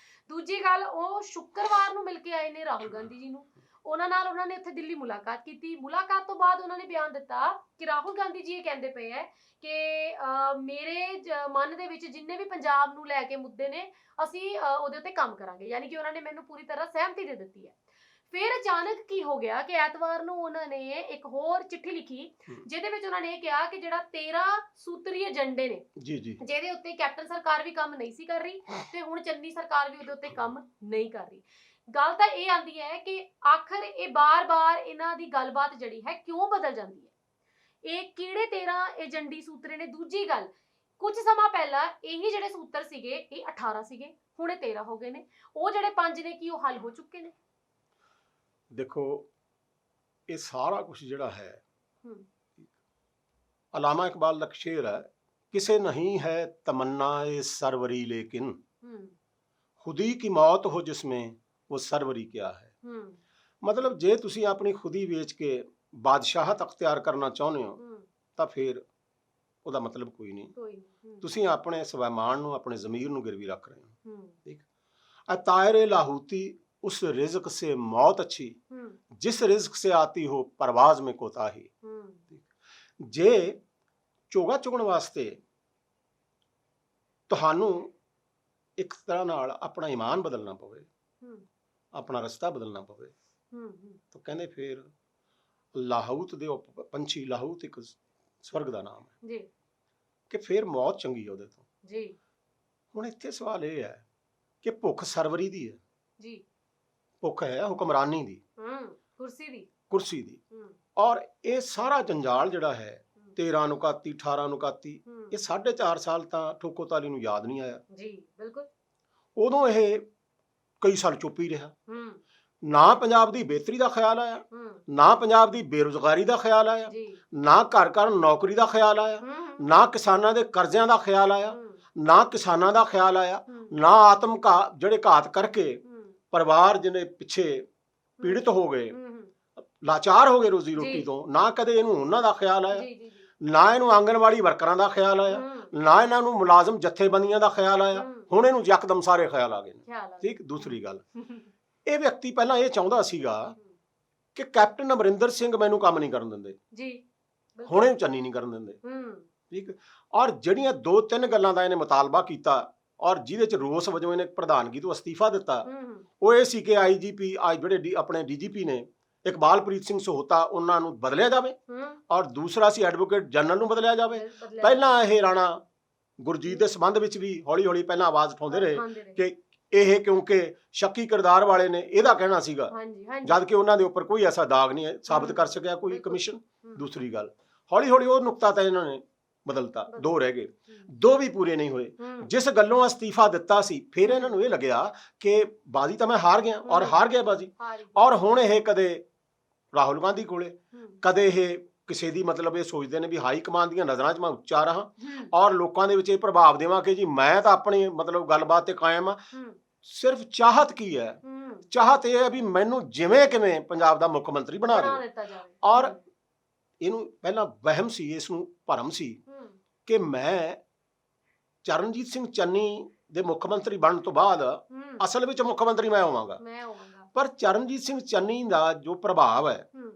ਦੂਜੀ ਗੱਲ, ਉਹ ਸ਼ੁੱਕਰਵਾਰ ਨੂੰ ਮਿਲ ਕੇ ਆਏ ਨੇ ਰਾਹੁਲ ਗਾਂਧੀ ਜੀ ਨੂੰ, ਉਹਨਾਂ ਨਾਲ ਉਹਨਾਂ ਨੇ ਉੱਥੇ ਦਿੱਲੀ ਮੁਲਾਕਾਤ ਕੀਤੀ। ਮੁਲਾਕਾਤ ਤੋਂ ਬਾਅਦ ਉਹਨਾਂ ਨੇ ਬਿਆਨ ਦਿੱਤਾ ਕਿ ਰਾਹੁਲ ਗਾਂਧੀ ਜੀ ਇਹ ਕਹਿੰਦੇ ਪਏ ਹੈ ਕਿ ਮੇਰੇ ਮਨ ਦੇ ਵਿੱਚ ਜਿੰਨੇ ਵੀ ਪੰਜਾਬ ਨੂੰ ਲੈ ਕੇ ਮੁੱਦੇ ਨੇ, ਅਸੀਂ ਉਹਦੇ ਉੱਤੇ ਕੰਮ ਕਰਾਂਗੇ, ਯਾਨੀ ਕਿ ਉਹਨਾਂ ਨੇ ਮੈਨੂੰ ਪੂਰੀ ਤਰ੍ਹਾਂ ਸਹਿਮਤੀ ਦੇ ਦਿੱਤੀ ਹੈ। ਫਿਰ ਅਚਾਨਕ ਕੀ ਹੋ ਗਿਆ ਕਿ ਐਤਵਾਰ ਨੂੰ ਉਹਨਾਂ ਨੇ ਇੱਕ ਹੋਰ ਚਿੱਠੀ ਲਿਖੀ, ਜਿਹਦੇ ਵਿੱਚ ਉਹਨਾਂ ਨੇ ਇਹ ਕਿਹਾ ਕਿ ਜਿਹੜਾ 13 ਸੂਤਰੀ ਏਜੰਡੇ ਨੇ, ਜੀ ਜੀ, ਜਿਹਦੇ ਉੱਤੇ ਕੈਪਟਨ ਸਰਕਾਰ ਵੀ ਕੰਮ ਨਹੀਂ ਸੀ ਕਰ ਰਹੀ ਤੇ ਹੁਣ ਚੰਨੀ ਸਰਕਾਰ ਵੀ ਉਹਦੇ ਉੱਤੇ ਕੰਮ ਨਹੀਂ ਕਰ ਰਹੀ। ਗੱਲ ਤਾਂ ਇਹ ਆਂਦੀ ਹੈ ਕਿ ਆਖਰ ਇਹ ਬਾਰ-ਬਾਰ ਇਹਨਾਂ ਦੀ ਗੱਲਬਾਤ ਜਿਹੜੀ ਹੈ ਕਿਉਂ ਬਦਲ ਜਾਂਦੀ ਹੈ, ਇਹ ਕਿਹੜੇ 13 ਏਜੰਡੀ ਸੂਤਰੇ ਨੇ? ਦੂਜੀ ਗੱਲ, ਕੁਝ ਸਮਾਂ ਪਹਿਲਾਂ ਇਹੀ ਜਿਹੜੇ ਸੂਤਰ ਸੀਗੇ ਇਹ 18 ਸੀਗੇ, ਹੁਣ ਇਹ 13 ਹੋ ਗਏ ਨੇ। ਉਹ ਜਿਹੜੇ 5 ਨੇ ਕੀ ਉਹ ਹੱਲ ਹੋ ਚੁੱਕੇ ਨੇ? ਦੇਖੋ ਇਹ ਸਾਰਾ ਕੁਝ ਜਿਹੜਾ ਹੈ, ਹੂੰ ਅਲਾਮਾ ਇਕਬਾਲ ਦਾ ਸ਼ੇਰ ਹੈ, ਕਿਸੇ ਨਹੀਂ ਹੈ ਤਮन्ना ए सरवरी लेकिन ਹੂੰ खुदी की मौत हो जिसमें वो सरवरी क्या है। ਹੂੰ ਮਤਲਬ ਜੇ ਤੁਸੀਂ ਆਪਣੀ ਖੁਦੀ ਵੇਚ ਕੇ ਬਾਦਸ਼ਾਹਤ ਅਖਤਿਆਰ ਕਰਨਾ ਚਾਹੁੰਦੇ ਹੋ ਹੂੰ ਤਾਂ ਫਿਰ ਉਹਦਾ ਮਤਲਬ ਕੋਈ ਨਹੀਂ। ਕੋਈ ਨਹੀਂ। ਤੁਸੀਂ ਆਪਣੇ ਸਵੈਮਾਨ ਨੂੰ, ਆਪਣੇ ਜ਼ਮੀਰ ਨੂੰ ਗਿਰਵੀ ਰੱਖ ਰਹੇ ਹੋ। ਹੂੰ ਅਤਾਇਰੇ ਲਾਹੂਤੀ उस रिज्क से मौत अच्छी, ਹੂੰ जिस रिज्क से आती हो परवाज में कोताही। ਹੂੰ ਜੇ ਚੋਗਾ ਚੁਗਣ ਵਾਸਤੇ ਤੁਹਾਨੂੰ ਇੱਕ ਤਰ੍ਹਾਂ ਨਾਲ ਆਪਣਾ ਈਮਾਨ ਬਦਲਣਾ ਪਵੇ, ਹੂੰ ਆਪਣਾ ਰਸਤਾ ਬਦਲਣਾ ਪਵੇ, ਹੂੰ ਤਾਂ ਕਹਿੰਦੇ ਫਿਰ ਲਾਹੂਤ ਦੇ ਪੰਛੀ, ਲਾਹੂਤ ਇੱਕ ਸਵਰਗ ਦਾ ਨਾਮ ਹੈ, ਜੀ ਕਿ ਫਿਰ ਮੌਤ ਚੰਗੀ ਹੈ ਉਹਦੇ ਤੋਂ। ਜੀ ਹੁਣ ਇੱਥੇ ਸਵਾਲ ਇਹ ਹੈ ਕਿ ਭੁੱਖ ਸਰਵਰੀ ਦੀ ਹੈ, ਜੀ ਭੁੱਖ ਹੈ ਹੁਕਮਰਾਨੀ ਦੀ, ਕੁਰਸੀ ਦੀ। ਕੁਰਸੀ ਦੀ। ਹੂੰ ਔਰ ਇਹ ਸਾਰਾ ਜੰਜਾਲ ਜਿਹੜਾ ਹੈ 13 ਨੂੰ 31, 18 ਨੂੰ 31, ਹੂੰ ਇਹ 4.5 ਸਾਲ ਤਾਂ ਠੋਕੋ ਤਾਲੀ ਨੂੰ ਯਾਦ ਨਹੀਂ ਆਇਆ। ਜੀ ਬਿਲਕੁਲ। ਉਦੋਂ ਇਹ ਕਈ ਸਾਲ ਚੁੱਪ ਹੀ ਰਿਹਾ। ਹੂੰ ਨਾ ਪੰਜਾਬ ਦੀ ਬਿਹਤਰੀ ਦਾ ਖਿਆਲ ਆਇਆ, ਹੂੰ ਨਾ ਪੰਜਾਬ ਦੀ ਬੇਰੁਜ਼ਗਾਰੀ ਦਾ ਖਿਆਲ ਆਇਆ, ਜੀ ਨਾ ਘਰ ਘਰ ਨੌਕਰੀ ਦਾ ਖਿਆਲ ਆਇਆ, ਹੂੰ ਨਾ ਕਿਸਾਨਾਂ ਦੇ ਕਰਜ਼ਿਆਂ ਦਾ ਖਿਆਲ ਆਇਆ, ਹੂੰ ਨਾ ਕਿਸਾਨਾਂ ਦਾ ਖਿਆਲ ਆਇਆ, ਹੂੰ ਨਾ ਆਤਮ ਜਿਹੜੇ ਘਾਤ ਕਰਕੇ ਹੂੰ ਪਰਿਵਾਰ ਜਿਹਨੇ ਪਿੱਛੇ ਪੀੜਿਤ ਹੋ ਗਏ, ਹੂੰ ਲਾਚਾਰ ਹੋ ਗਏ ਰੋਜ਼ੀ ਜੀ। ਰੋਟੀ ਤੋਂ, ਨਾ ਕਦੇ ਇਹਨੂੰ ਉਹਨਾਂ ਦਾ ਖਿਆਲ ਆਇਆ, ਜੀ ਜੀ ਜੀ ਨਾ ਇਹਨੂੰ ਆਂਗਣਵਾੜੀ ਵਰਕਰਾਂ ਦਾ ਖਿਆਲ ਆਇਆ, ਹੂੰ ਨਾ ਇਹਨਾਂ ਨੂੰ ਮੁਲਾਜ਼ਮ ਜਥੇਬੰਦੀਆਂ ਦਾ ਖਿਆਲ ਆਇਆ। ਹੂੰ। ਹੁਣ ਇਹਨੂੰ ਯਕਦਮ ਸਾਰੇ ਖਿਆਲ ਆ ਗਏ ਨੇ। ਖਿਆਲ ਆ ਠੀਕ। ਦੂਸਰੀ ਗੱਲ, ਗਿਆ। ਇਹ ਵਿਅਕਤੀ ਪਹਿਲਾਂ ਇਹ ਚਾਹੁੰਦਾ ਸੀਗਾ ਕਿ ਕੈਪਟਨ ਅਮਰਿੰਦਰ ਸਿੰਘ ਮੈਨੂੰ ਕੰਮ ਨਹੀਂ ਕਰਨ ਦਿੰਦੇ, ਜੀ ਹੁਣ ਇਹਨੂੰ ਚੰਨੀ ਨਹੀਂ ਕਰਨ ਦਿੰਦੇ। ਹੂੰ ਠੀਕ। ਔਰ ਜਿਹੜੀਆਂ 2-3 ਗੱਲਾਂ ਦਾ ਇਹਨੇ ਮੁਤਾਲਬਾ ਕੀਤਾ ਔਰ ਜਿਹਦੇ ਚ ਰੋਸ ਵਜੋਂ ਇਹਨੇ ਪ੍ਰਧਾਨਗੀ ਤੋਂ ਅਸਤੀਫਾ ਦਿੱਤਾ, ਹੂੰ ਉਹ ਇਹ ਸੀ ਕਿ ਆਈਜੀਪੀ ਜਿਹੜੇ ਆਪਣੇ ਡੀਜੀਪੀ ਨੇ ਇਕਬਾਲਪ੍ਰੀਤ ਸਿੰਘ ਸਹੋਤਾ, ਉਹਨਾਂ ਨੂੰ ਬਦਲਿਆ ਜਾਵੇ, ਹੂੰ ਔਰ ਦੂਸਰਾ ਸੀ ਐਡਵੋਕੇਟ ਜਨਰਲ ਨੂੰ ਬਦਲਿਆ ਜਾਵੇ। ਬਦਲਿਆ ਪਹਿਲਾਂ ਇਹ ਰਾਣਾ ਗੁਰਜੀਤ ਦੇ ਸੰਬੰਧ ਵਿੱਚ ਵੀ ਹੌਲੀ ਹੌਲੀ ਪਹਿਲਾਂ ਆਵਾਜ਼ ਉਠਾਉਂਦੇ ਰਹੇ ਖਾਂਦੇ ਰਹੇ। ਕਿ ਇਹ ਕਿਉਂਕਿ ਸ਼ੱਕੀ ਕਿਰਦਾਰ ਵਾਲੇ ਨੇ, ਇਹਦਾ ਕਹਿਣਾ ਸੀਗਾ, ਹਾਂਜੀ ਹਾਂਜੀ ਜਦ ਕਿ ਉਹਨਾਂ ਦੇ ਉੱਪਰ ਕੋਈ ਐਸਾ ਦਾਗ ਨਹੀਂ ਹੈ ਸਾਬਤ ਕਰ ਸਕਿਆ ਕੋਈ ਬਿਲਕੁਲ। ਕਮਿਸ਼ਨ। ਹੂੰ, ਦੂਸਰੀ ਗੱਲ, ਹੌਲੀ ਹੌਲੀ ਉਹ ਨੁਕਤਾ ਤਾਂ ਇਹਨਾਂ ਨੇ ਬਦਲਤਾ, 2 ਰਹਿ ਗਏ, 2 ਵੀ ਪੂਰੇ ਨਹੀਂ ਹੋਏ। ਹੂੰ, ਜਿਸ ਗੱਲੋਂ ਅਸਤੀਫਾ ਦਿੱਤਾ ਸੀ, ਫਿਰ ਇਹਨਾਂ ਨੂੰ ਇਹ ਲੱਗਿਆ ਕਿ ਬਾਜ਼ੀ ਤਾਂ ਮੈਂ ਹਾਰ ਗਿਆ, ਔਰ ਹਾਰ ਗਿਆ ਬਾਜ਼ੀ। ਹਾਰੀ। ਔਰ ਹੁਣ ਇਹ ਕਦੇ ਰਾਹੁਲ ਗਾਂਧੀ ਕੋਲੇ, ਹੂੰ, ਕਦੇ ਇਹ ਕਿਸੇ ਦੀ ਮਤਲਬ ਇਹ ਸੋਚਦੇ ਨੇ ਵੀ ਹਾਈ ਕਮਾਂਡ ਦੀਆਂ ਨਜ਼ਰਾਂ 'ਚ ਮੈਂ ਉੱਚਾ ਰਹਾ ਹੂੰ, ਔਰ ਲੋਕਾਂ ਦੇ ਵਿੱਚ ਇਹ ਪ੍ਰਭਾਵ ਦੇਵਾਂ ਕਿ ਜੀ ਮੈਂ ਤਾਂ ਆਪਣੀ ਮਤਲਬ ਗੱਲਬਾਤ ਤੇ ਕਾਇਮ ਆ। ਹੂੰ, ਸਿਰਫ ਚਾਹਤ ਕੀ ਹੈ? ਹੂੰ, ਚਾਹਤ ਇਹ ਹੈ ਵੀ ਮੈਨੂੰ ਜਿਵੇਂ ਕਿਵੇਂ ਪੰਜਾਬ ਦਾ ਮੁੱਖ ਮੰਤਰੀ ਬਣਾ ਬਣਾ ਦਿਓ। ਦਿੱਤਾ ਜਾਵੇ। ਔਰ ਇਹਨੂੰ ਪਹਿਲਾਂ ਵਹਿਮ ਸੀ, ਇਸ ਨੂੰ ਭਰਮ ਸੀ ਹੂੰ, ਕਿ ਮੈਂ ਚਰਨਜੀਤ ਸਿੰਘ ਚੰਨੀ ਦੇ ਮੁੱਖ ਮੰਤਰੀ ਬਣਨ ਤੋਂ ਬਾਅਦ ਹੂੰ, ਅਸਲ ਵਿੱਚ ਮੁੱਖ ਮੰਤਰੀ ਮੈਂ ਹੋਵਾਂਗਾ। ਮੈਂ ਹੋਵਾਂਗਾ। ਪਰ ਚਰਨਜੀਤ ਸਿੰਘ ਚੰਨੀ ਦਾ ਜੋ ਪ੍ਰਭਾਵ ਹੈ, ਹੂੰ,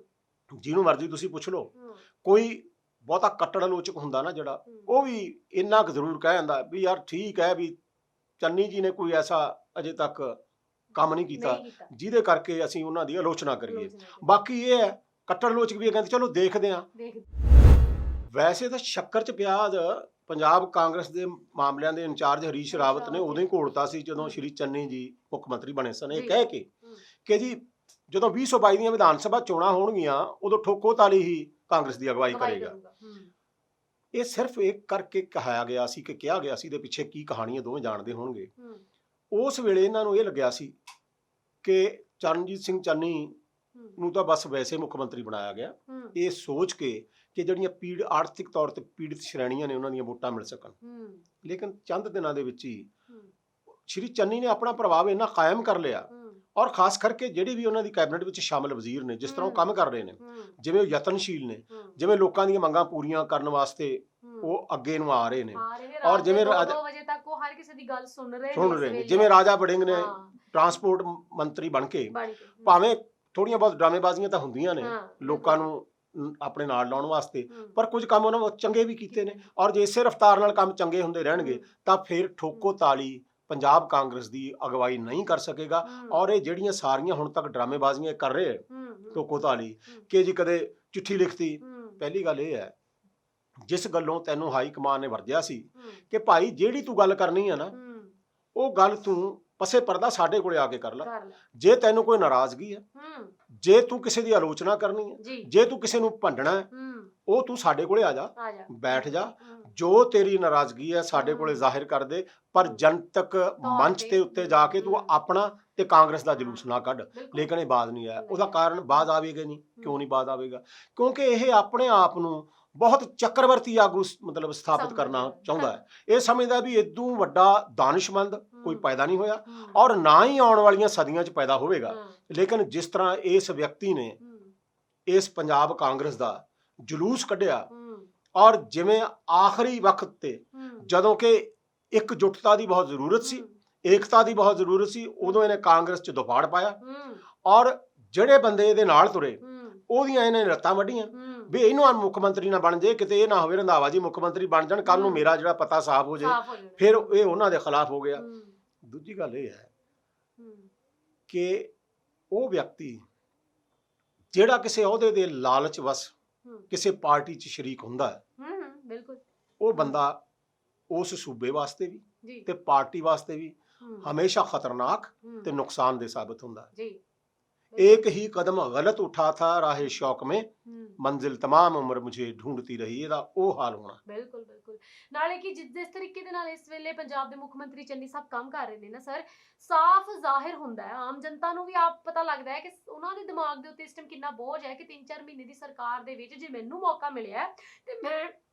ਜਿਹਨੂੰ ਮਰਜ਼ੀ ਤੁਸੀਂ ਪੁੱਛ ਲਓ, ਹੂੰ, ਕੋਈ ਬਹੁਤਾ ਕੱਟੜ ਆਲੋਚਕ ਹੁੰਦਾ ਨਾ ਜਿਹੜਾ, ਹੂੰ, ਉਹ ਵੀ ਇੰਨਾ ਕੁ ਜ਼ਰੂਰ ਕਹਿ ਜਾਂਦਾ ਵੀ ਯਾਰ ਠੀਕ ਹੈ ਵੀ ਚੰਨੀ ਜੀ ਨੇ ਕੋਈ ਐਸਾ ਅਜੇ ਤੱਕ ਕੰਮ ਨਹੀਂ ਕੀਤਾ ਜਿਹਦੇ ਕਰਕੇ ਅਸੀਂ ਉਹਨਾਂ ਦੀ ਆਲੋਚਨਾ ਕਰੀਏ। ਬਾਕੀ ਇਹ ਹੈ ਕੱਟੜ ਆਲੋਚਕ ਵੀ ਕਹਿੰਦੇ ਚਲੋ ਦੇਖਦੇ ਹਾਂ। ਵੈਸੇ ਤਾਂ ਸ਼ੱਕਰ 'ਚ ਪਿਆਜ਼ ਪੰਜਾਬ ਕਾਂਗਰਸ ਦੇ ਮਾਮਲਿਆਂ ਦੇ ਇੰਚਾਰਜ ਹਰੀਸ਼ ਰਾਵਤ ਨੇ ਉਦੋਂ ਹੀ ਘੋਲਤਾ ਸੀ ਜਦੋਂ ਸ਼੍ਰੀ ਚੰਨੀ ਜੀ ਮੁੱਖ ਮੰਤਰੀ ਬਣੇ ਸਨ, ਇਹ ਕਹਿ ਕੇ ਕਿ ਜੀ ਜਦੋਂ 2022 ਦੀਆਂ ਵਿਧਾਨ ਸਭਾ ਚੋਣਾਂ ਹੋਣਗੀਆਂ ਉਦੋਂ ਠੋਕੋ ਤਾਲੀ ਹੀ ਕਾਂਗਰਸ ਦੀ ਅਗਵਾਈ ਕਰੇਗਾ। ਇਹ ਸਿਰਫ ਇੱਕ ਕਰਕੇ ਕਹਾਇਆ ਗਿਆ ਸੀ ਕਿ ਕਿਹਾ ਗਿਆ ਸੀ, ਦੇ ਪਿੱਛੇ ਕੀ ਕਹਾਣੀ ਹੈ ਦੋਵੇਂ ਜਾਣਦੇ ਹੋਣਗੇ। ਉਸ ਵੇਲੇ ਇਹਨਾਂ ਨੂੰ ਇਹ ਲੱਗਿਆ ਸੀ ਕਿ ਚਰਨਜੀਤ ਸਿੰਘ ਚੰਨੀ ਨੂੰ ਤਾਂ ਬਸ ਵੈਸੇ ਮੁੱਖ ਮੰਤਰੀ ਬਣਾਇਆ ਗਿਆ, ਇਹ ਸੋਚ ਕੇ ਕਿ ਜਿਹੜੀਆਂ ਆਰਥਿਕ ਤੌਰ ਤੇ ਪੀੜਿਤ ਸ਼੍ਰੇਣੀਆਂ ਨੇ ਉਹਨਾਂ ਦੀਆਂ ਵੋਟਾਂ ਮਿਲ ਸਕਣ। ਲੇਕਿਨ ਚੰਦ ਦਿਨਾਂ ਦੇ ਵਿੱਚ ਹੀ ਸ਼੍ਰੀ ਚੰਨੀ ਨੇ ਆਪਣਾ ਪ੍ਰਭਾਵ ਇੰਨਾ ਕਾਇਮ ਕਰ ਲਿਆ, ਔਰ ਖਾਸ ਕਰਕੇ ਜਿਹੜੇ ਵੀ ਉਹਨਾਂ ਦੀ ਕੈਬਨਿਟ ਵਿੱਚ ਸ਼ਾਮਲ ਵਜ਼ੀਰ ਨੇ, ਜਿਸ ਤਰ੍ਹਾਂ ਉਹ ਕੰਮ ਕਰ ਰਹੇ ਨੇ, ਜਿਵੇਂ ਉਹ ਯਤਨਸ਼ੀਲ ਨੇ, ਜਿਵੇਂ ਲੋਕਾਂ ਦੀਆਂ ਮੰਗਾਂ ਪੂਰੀਆਂ ਕਰਨ ਵਾਸਤੇ ਉਹ ਅੱਗੇ ਨੂੰ ਆ ਰਹੇ ਨੇ, ਔਰ ਜਿਵੇਂ 2 ਵਜੇ ਤੱਕ ਉਹ ਹਰ ਕਿਸੇ ਦੀ ਗੱਲ ਸੁਣ ਰਹੇ ਨੇ, ਜਿਵੇਂ ਰਾਜਾ ਵੜਿੰਗ ਨੇ ਟਰਾਂਸਪੋਰਟ ਮੰਤਰੀ ਬਣ ਕੇ, ਭਾਵੇਂ ਥੋੜੀਆਂ ਬਹੁਤ ਡਰਾਮੇਬਾਜ਼ੀਆਂ ਤਾਂ ਹੁੰਦੀਆਂ ਨੇ ਲੋਕਾਂ ਨੂੰ ਆਪਣੇ ਨਾਲ ਲਾਉਣ ਵਾਸਤੇ, ਪਰ ਕੁਝ ਕੰਮ ਉਹਨਾਂ ਚੰਗੇ ਵੀ ਕੀਤੇ ਨੇ। ਔਰ ਜੇ ਇਸੇ ਰਫ਼ਤਾਰ ਨਾਲ ਕੰਮ ਚੰਗੇ ਹੁੰਦੇ ਰਹਿਣਗੇ ਤਾਂ ਫਿਰ ਠੋਕੋ ਤਾਲੀ ਪੰਜਾਬ ਕਾਂਗਰਸ ਦੀ ਅਗਵਾਈ ਨਹੀਂ ਕਰ ਸਕੇਗਾ। ਔਰ ਇਹ ਜਿਹੜੀਆਂ ਸਾਰੀਆਂ ਹੁਣ ਤੱਕ ਡਰਾਮੇਬਾਜ਼ੀਆਂ ਕਰ ਰਹੇ ਠੋਕੋ ਤਾਲੀ ਕਿ ਜੀ ਕਦੇ ਚਿੱਠੀ ਲਿਖਤੀ, ਪਹਿਲੀ ਗੱਲ ਇਹ ਹੈ ਜਿਸ ਗੱਲੋਂ ਤੈਨੂੰ ਹਾਈ ਕਮਾਨ ਨੇ ਵਰਜਿਆ ਸੀ ਕਿ ਭਾਈ ਜਿਹੜੀ ਤੂੰ ਗੱਲ ਕਰਨੀ ਹੈ ਨਾ ਉਹ ਗੱਲ ਤੂੰ ਪਸੇ ਪਰਦਾ ਸਾਡੇ ਕੋਲੇ ਆ ਕੇ ਕਰ ਲੈ। ਜੇ ਤੈਨੂੰ ਕੋਈ ਨਾਰਾਜ਼ਗੀ ਹੈ, ਜੇ ਤੂੰ ਕਿਸੇ ਦੀ ਆਲੋਚਨਾ ਕਰਨੀ ਹੈ, ਜੇ ਤੂੰ ਕਿਸੇ ਨੂੰ ਭੰਡਣਾ ਹੈ, ਉਹ ਤੂੰ ਸਾਡੇ ਕੋਲੇ ਆ ਜਾ, ਬੈਠ ਜਾ, ਜੋ ਤੇਰੀ ਨਾਰਾਜ਼ਗੀ ਹੈ ਸਾਡੇ ਕੋਲੇ ਜ਼ਾਹਿਰ ਕਰ ਦੇ, ਪਰ ਜਨਤਕ ਮੰਚ ਤੇ ਉੱਤੇ ਜਾ ਕੇ ਤੂੰ ਆਪਣਾ ਤੇ ਕਾਂਗਰਸ ਦਾ ਜਲੂਸ ਨਾ ਕੱਢ। ਲੇਕਿਨ ਇਹ ਬਾਜ਼ ਨਹੀਂ ਆਇਆ। ਉਹਦਾ ਕਾਰਨ ਬਾਜ਼ ਆਵੇਗਾ ਨਹੀਂ। ਕਿਉਂ ਨਹੀਂ ਬਾਜ਼ ਆਵੇਗਾ? ਕਿਉਂਕਿ ਇਹ ਆਪਣੇ ਆਪ ਨੂੰ ਬਹੁਤ ਚੱਕਰਵਰਤੀ ਆਗੂ ਮਤਲਬ ਸਥਾਪਿਤ ਕਰਨਾ ਚਾਹੁੰਦਾ ਹੈ। ਇਹ ਸਮਝਦਾ ਵੀ ਇਦੋਂ ਵੱਡਾ ਦਾਨਿਸ਼ਮੰਦ ਕੋਈ ਪੈਦਾ ਨਹੀਂ ਹੋਇਆ ਔਰ ਨਾ ਹੀ ਆਉਣ ਵਾਲੀਆਂ ਸਦੀਆਂ 'ਚ ਪੈਦਾ ਹੋਵੇਗਾ। ਲੇਕਿਨ ਜਿਸ ਤਰ੍ਹਾਂ ਇਸ ਵਿਅਕਤੀ ਨੇ ਇਸ ਪੰਜਾਬ ਕਾਂਗਰਸ ਦਾ ਜਲੂਸ ਕੱਢਿਆ, ਔਰ ਜਿਵੇਂ ਆਖਰੀ ਵਕਤ ਤੇ ਜਦੋਂ ਕਿ ਇਕਜੁੱਟਤਾ ਦੀ ਬਹੁਤ ਜ਼ਰੂਰਤ ਸੀ, ਏਕਤਾ ਦੀ ਬਹੁਤ ਜ਼ਰੂਰਤ ਸੀ, ਉਦੋਂ ਇਹਨੇ ਕਾਂਗਰਸ 'ਚ ਦੁਫਾੜ ਪਾਇਆ ਔਰ ਜਿਹੜੇ ਬੰਦੇ ਇਹਦੇ ਨਾਲ ਤੁਰੇ ਉਹਦੀਆਂ ਇਹਨੇ ਲੱਤਾਂ ਵੱਢੀਆਂ ਵੀ ਇਹਨੂੰ ਮੁੱਖ ਮੰਤਰੀ ਨਾ ਬਣ ਜੇ, ਕਿਤੇ ਇਹ ਨਾ ਹੋਵੇ ਰੰਧਾਵਾ ਜੀ ਮੁੱਖ ਮੰਤਰੀ ਬਣ ਜਾਣ, ਕੱਲ ਨੂੰ ਮੇਰਾ ਜਿਹੜਾ ਪਤਾ ਸਾਫ਼ ਹੋ ਜਾਏ। ਫਿਰ ਇਹ ਉਹਨਾਂ ਦੇ ਖਿਲਾਫ ਹੋ ਗਿਆ। ਦੂਜੀ ਗੱਲ ਇਹ ਹੈ ਕਿ ਉਹ ਵਿਅਕਤੀ ਜਿਹੜਾ ਕਿਸੇ ਅਹੁਦੇ ਦੇ ਲਾਲਚ ਵਸ ਕਿਸੇ ਪਾਰਟੀ 'ਚ ਸ਼ਰੀਕ ਹੁੰਦਾ ਹੈ, ਉਹ ਬੰਦਾ ਉਸ ਸੂਬੇ ਵਾਸਤੇ ਵੀ ਤੇ ਪਾਰਟੀ ਵਾਸਤੇ ਵੀ ਹਮੇਸ਼ਾ ਖਤਰਨਾਕ ਤੇ ਨੁਕਸਾਨदेह ਸਾबित ਹੁੰਦਾ ਹੈ। एक ही कदम गलत उठा था राहे शौक में, मंजिल तमाम उम्र मुझे ढूंढती रही, ਇਹਦਾ ਉਹ ਹਾਲ ਹੋਣਾ। ਬਿਲਕੁਲ ਬਿਲਕੁਲ। ਨਾਲੇ ਕਿ ਜਿਸ ਤਰੀਕੇ ਦੇ ਨਾਲ ਇਸ ਵੇਲੇ ਪੰਜਾਬ ਦੇ ਮੁੱਖ ਮੰਤਰੀ ਚੰਨੀ ਸਾਹਿਬ ਕੰਮ ਕਰ ਰਹੇ ਨੇ ਨਾ ਸਰ, ਸਾਫ਼ ਜ਼ਾਹਿਰ ਹੁੰਦਾ ਹੈ, ਆਮ ਜਨਤਾ ਨੂੰ ਵੀ ਆਪ ਪਤਾ ਲੱਗਦਾ ਹੈ ਕਿ ਉਹਨਾਂ ਦੇ ਦਿਮਾਗ ਦੇ ਉੱਤੇ ਇਸ ਟਾਈਮ ਕਿੰਨਾ ਬੋਝ ਹੈ ਕਿ 3-4 ਮਹੀਨੇ ਦੀ ਸਰਕਾਰ ਦੇ ਵਿੱਚ ਜੇ ਮੈਨੂੰ ਮੌਕਾ ਮਿਲਿਆ ਤੇ ਮੈਂ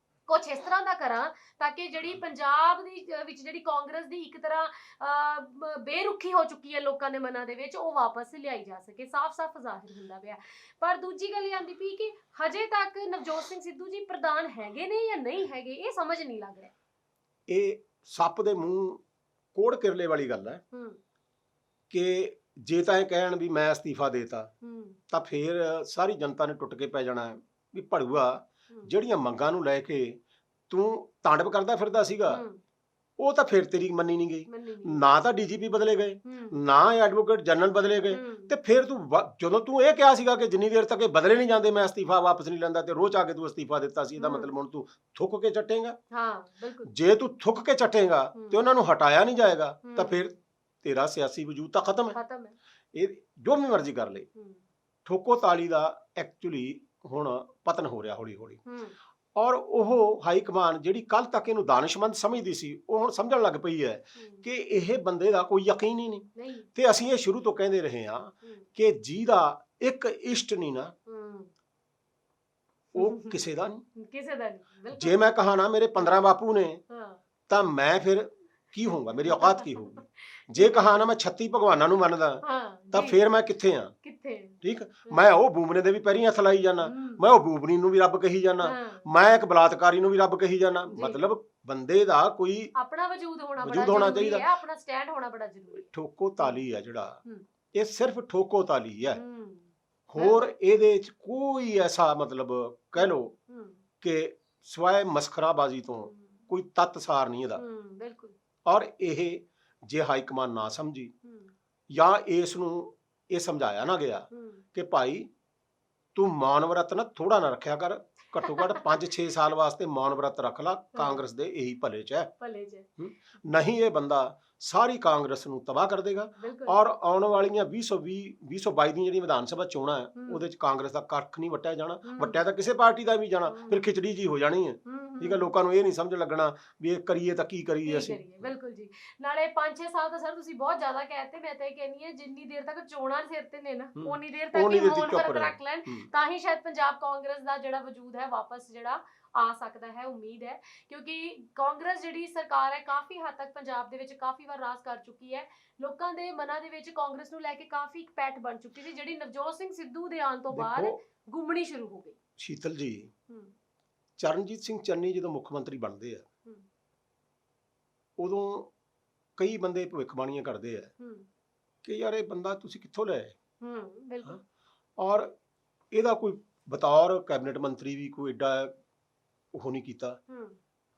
ਕੁਛ ਇਸ ਤਰ੍ਹਾਂ ਦਾ ਕਰਾਂ ਤਾਂ ਕਿ ਜਿਹੜੀ ਪੰਜਾਬ ਦੀ ਵਿੱਚ ਜਿਹੜੀ ਕਾਂਗਰਸ ਦੀ ਇੱਕ ਤਰ੍ਹਾਂ ਬੇਰੁਖੀ ਹੋ ਚੁੱਕੀ ਹੈ ਲੋਕਾਂ ਦੇ ਮਨਾਂ ਦੇ ਵਿੱਚ, ਉਹ ਵਾਪਸ ਲਿਆਈ ਜਾ ਸਕੇ। ਸਾਫ਼-ਸਾਫ਼ ਜ਼ਾਹਿਰ ਹੁੰਦਾ ਪਿਆ। ਪਰ ਦੂਜੀ ਗੱਲ ਇਹ ਆਂਦੀ ਪਈ ਕਿ ਹਜੇ ਤੱਕ ਨਵਜੋਤ ਸਿੰਘ ਸਿੱਧੂ ਜੀ ਪ੍ਰਧਾਨ ਹੈਗੇ ਨੇ ਜਾਂ ਨਹੀਂ ਹੈਗੇ, ਇਹ ਸਮਝ ਨਹੀਂ ਲੱਗ ਰਿਹਾ। ਇਹ ਸੱਪ ਦੇ ਮੂੰਹ ਕੋੜ ਕਿਰਲੇ ਵਾਲੀ ਗੱਲ ਹੈ ਕਿ ਜੇ ਤਾਂ ਇਹ ਕਹਿਣ ਵੀ ਮੈਂ ਅਸਤੀਫਾ ਦੇਤਾ ਤਾਂ ਫਿਰ ਸਾਰੀ ਜਨਤਾ ਨੇ ਟੁੱਟ ਕੇ ਪੈ ਜਾਣਾ ਵੀ ਭੜੂਆ ਜਿਹੜੀਆਂ ਮੰਗਾਂ ਨੂੰ ਲੈ ਕੇ ਤੂੰ ਤਾਂਡਵ ਕਰਦਾ ਫਿਰਦਾ ਸੀਗਾ ਉਹ ਤਾਂ ਫਿਰ ਤੇਰੀ ਮੰਨੀ ਨਹੀਂ ਗਈ। ਨਾ ਤਾਂ ਡੀਜੀਪੀ ਬਦਲੇ ਗਏ, ਨਾ ਐਡਵੋਕੇਟ ਜਨਰਲ ਬਦਲੇ ਗਏ, ਤੇ ਫਿਰ ਤੂੰ ਜਦੋਂ ਤੂੰ ਇਹ ਕਿਹਾ ਸੀਗਾ ਕਿ ਜਿੰਨੀ ਦੇਰ ਤੱਕ ਇਹ ਬਦਲੇ ਨਹੀਂ ਜਾਂਦੇ ਮੈਂ ਅਸਤੀਫਾ ਵਾਪਸ ਨਹੀਂ ਲੈਂਦਾ, ਤੇ ਰੋਜ਼ ਆ ਕੇ ਤੂੰ ਅਸਤੀਫਾ ਦਿੱਤਾ ਸੀ। ਇਹਦਾ ਮਤਲਬ ਹੁਣ ਤੂੰ ਥੁੱਕ ਕੇ ਚੱਟੇਗਾ। ਜੇ ਤੂੰ ਥੁੱਕ ਕੇ ਚੱਟੇਗਾ ਤੇ ਉਹਨਾਂ ਨੂੰ ਹਟਾਇਆ ਨਹੀਂ ਜਾਏਗਾ ਤਾਂ ਫਿਰ ਤੇਰਾ ਸਿਆਸੀ ਵਜੂਦ ਤਾਂ ਖਤਮ ਹੈ। ਇਹ ਜੋ ਵੀ ਮਰਜ਼ੀ ਕਰ ਲੈ, ਠੋਕੋ ਤਾਲੀ ਦਾ ਐਕਚੁਅਲੀ ਹੁਣ ਪਤਨ ਹੋ ਰਿਹਾ ਹੌਲੀ ਹੌਲੀ। ਔਰ ਉਹ ਹਾਈ ਕਮਾਨ ਜਿਹੜੀ ਕੱਲ ਤੱਕ ਇਹਨੂੰ ਦਾਨਿਸ਼ਮੰਦ ਸਮਝਦੀ ਸੀ, ਉਹ ਹੁਣ ਸਮਝਣ ਲੱਗ ਪਈ ਹੈ ਕਿ ਇਹ ਬੰਦੇ ਦਾ ਕੋਈ ਯਕੀਨ ਹੀ ਨਹੀਂ। ਤੇ ਅਸੀਂ ਇਹ ਸ਼ੁਰੂ ਤੋਂ ਕਹਿੰਦੇ ਰਹੇ ਹਾਂ ਕਿ ਜਿਹਦਾ ਇੱਕ ਇਸ਼ਟ ਨਹੀਂ ਨਾ ਉਹ ਕਿਸੇ ਦਾ ਨਹੀਂ। ਜੇ ਮੈਂ ਕਹਾ ਨਾ ਮੇਰੇ 15 ਬਾਪੂ ਨੇ ਤਾਂ ਮੈਂ ਫਿਰ ਕੀ ਹੋਊਗਾ, ਮੇਰੀ ਔਕਾਤ ਕੀ ਹੋਊਗੀ। ਜੇ ਕਹਾ ਨਾ ਮੈਂ 36 ਭਗਵਾਨਾਂ ਨੂੰ ਮੰਨਦਾ ਤਾਂ ਫਿਰ ਮੈਂ ਕਿੱਥੇ ਆ? ਠੀਕ, ਮੈਂ ਉਹ ਬੂਬਨੇ ਦੇ ਵੀ ਪੈਰੀਂ ਹੱਥ ਲਾਈ ਜਾਣਾ, ਮੈਂ ਉਹ ਬੂਬਨੀ ਨੂੰ ਵੀ ਰੱਬ ਕਹੀ ਜਾਣਾ, ਮੈਂ ਇੱਕ ਬਲਾਤਕਾਰੀ ਨੂੰ ਵੀ ਰੱਬ ਕਹੀ ਜਾਣਾ। ਮਤਲਬ ਬੰਦੇ ਦਾ ਕੋਈ ਆਪਣਾ ਵਜੂਦ ਹੋਣਾ ਚਾਹੀਦਾ, ਆਪਣਾ ਸਟੈਂਡ ਹੋਣਾ ਬੜਾ ਜ਼ਰੂਰੀ। ਠੋਕੋ ਤਾਲੀ ਹੈ ਜਿਹੜਾ, ਇਹ ਸਿਰਫ ਠੋਕੋ ਤਾਲੀ ਹੈ, ਹੋਰ ਇਹਦੇ ਚ ਕੋਈ ਐਸਾ ਮਤਲਬ ਕਹਿ ਲੋ ਕਿ ਸਵਾਏ ਮਸਖਰਾਬਾਜ਼ੀ ਤੋਂ ਕੋਈ ਤੱਤ ਸਾਰ ਨਹੀਂ ਇਹਦਾ। ਔਰ ਇਹ ਜੇ ਹਾਈ ਕਮਾਨ ਨਾ ਸਮਝੀ ਜਾਂ ਇਸ ਨੂੰ ਇਹ ਸਮਝਾਇਆ ਨਾ ਗਿਆ ਕਿ ਭਾਈ ਤੂੰ ਮੌਨ ਵਰਤ ਨਾ ਥੋੜਾ ਨਾ ਰੱਖਿਆ ਕਰ, ਘੱਟੋ ਘੱਟ 5-6 ਸਾਲ ਵਾਸਤੇ ਮੌਨ ਵਰਤ ਰੱਖ ਲਾ, ਕਾਂਗਰਸ ਦੇ ਇਹੀ ਭਲੇ 'ਚ ਹੈ। ਨਹੀਂ ਇਹ ਬੰਦਾ ਸਾਰੀ ਕਾਂਗਰਸ ਨੂੰ ਤਬਾਹ ਕਰ ਦੇਗਾ। ਔਰ ਆਉਣ ਵਾਲੀਆਂ 2022 ਦੀਆਂ ਜਿਹੜੀਆਂ ਵਿਧਾਨ ਸਭਾ ਚੋਣਾਂ ਹੈ ਉਹਦੇ 'ਚ ਕਾਂਗਰਸ ਦਾ ਕੱਖ ਨਹੀਂ ਵੱਟਿਆ ਜਾਣਾ, ਵੱਟਿਆ ਤਾਂ ਕਿਸੇ ਪਾਰਟੀ ਦਾ ਵੀ ਜਾਣਾ, ਫਿਰ ਖਿਚੜੀ ਜੀ ਹੋ ਜਾਣੀ ਹੈ। ਠੀਕ ਹੈ, ਲੋਕਾਂ ਨੂੰ ਇਹ ਨਹੀਂ ਸਮਝ ਲੱਗਣਾ ਵੀ ਇਹ ਕਰੀਏ ਤਾਂ ਕੀ ਕਰੀਏ ਅਸੀਂ। ਬਿਲਕੁਲ ਜੀ, ਨਾਲੇ 5-6 ਸਾਲ ਤਾਂ ਸਰ ਤੁਸੀਂ ਬਹੁਤ ਜ਼ਿਆਦਾ ਕਹਿਤੇ। ਮੈਂ ਤਾਂ ਇਹ ਕਹਿੰਦੀ ਹਾਂ ਜਿੰਨੀ ਦੇਰ ਤੱਕ ਚੋਣਾਂ ਸਿਰ ਤੇ ਨੇ ਨਾ ਉਨੀ ਦੇਰ ਤੱਕ ਹੀ ਮੌਨ ਵਰਤ ਰੱਖ ਲੈਣ, ਤਾਂ ਹੀ ਸ਼ਾਇਦ ਪੰਜਾਬ ਕਾਂਗਰਸ ਦਾ ਜਿਹੜਾ ਵਜੂਦ ਹੈ ਵਾਪਸ ਜਿਹੜਾ ਆ ਸਕਦਾ ਹੈ। ਉਮੀਦ ਹੈ, ਕਿਉਂਕਿ ਕਾਂਗਰਸ ਜਿਹੜੀ ਸਰਕਾਰ ਹੈ ਕਾਫੀ ਹੱਦ ਤੱਕ ਪੰਜਾਬ ਦੇ ਵਿੱਚ ਕਾਫੀ ਵਾਰ ਰਾਜ ਕਰ ਚੁੱਕੀ ਹੈ। ਲੋਕਾਂ ਦੇ ਮਨਾਂ ਦੇ ਵਿੱਚ ਕਾਂਗਰਸ ਨੂੰ ਲੈ ਕੇ ਕਾਫੀ ਇੱਕ ਪੈਠ ਬਣ ਚੁੱਕੀ ਸੀ, ਜਿਹੜੀ ਨਵਜੋਤ ਸਿੰਘ ਸਿੱਧੂ ਦੇ ਆਉਣ ਤੋਂ ਬਾਅਦ ਗੁੰਮਣੀ ਸ਼ੁਰੂ ਹੋ ਗਈ। ਸ਼ੀਤਲ ਜੀ, ਚਰਨਜੀਤ ਸਿੰਘ ਚੰਨੀ ਜਦੋਂ ਮੁੱਖ ਮੰਤਰੀ ਬਣਦੇ ਆ ਉਦੋਂ ਕਈ ਬੰਦੇ ਭਵਿੱਖਬਾਣੀਆਂ ਕਰਦੇ ਆ ਕਿ ਯਾਰ ਇਹ ਬੰਦਾ ਤੁਸੀਂ ਕਿੱਥੋਂ ਲਿਆਏ। ਬਿਲਕੁਲ। ਔਰ ਇਹਦਾ ਕੋਈ ਬਤੌਰ ਕੈਬਨਿਟ ਮੰਤਰੀ ਵੀ ਕੋਈ ਏਡਾ ਉਹ ਨਹੀਂ ਕੀਤਾ।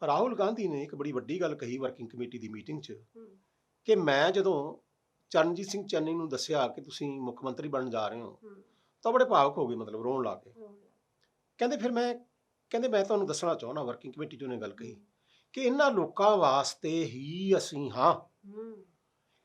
ਰਾਹੁਲ ਗਾਂਧੀ ਨੇ ਇੱਕ ਬੜੀ ਵੱਡੀ ਗੱਲ ਕਹੀ ਵਰਕਿੰਗ ਕਮੇਟੀ ਦੀ ਮੀਟਿੰਗ 'ਚ ਕਿ ਮੈਂ ਜਦੋਂ ਚਰਨਜੀਤ ਸਿੰਘ ਚੰਨੀ ਨੂੰ ਦੱਸਿਆ ਕਿ ਤੁਸੀਂ ਮੁੱਖ ਮੰਤਰੀ ਬਣਨ ਜਾ ਰਹੇ ਹੋ ਤਾਂ ਬੜੇ ਭਾਵੁਕ ਹੋ ਗਏ, ਮਤਲਬ ਰੋਣ ਲੱਗ ਗਏ। ਕਹਿੰਦੇ ਮੈਂ ਤੁਹਾਨੂੰ ਦੱਸਣਾ ਚਾਹੁੰਦਾ, ਵਰਕਿੰਗ ਕਮੇਟੀ 'ਚ ਉਹਨੇ ਗੱਲ ਕਹੀ ਕਿ ਇਹਨਾਂ ਲੋਕਾਂ ਵਾਸਤੇ ਹੀ ਅਸੀਂ ਹਾਂ,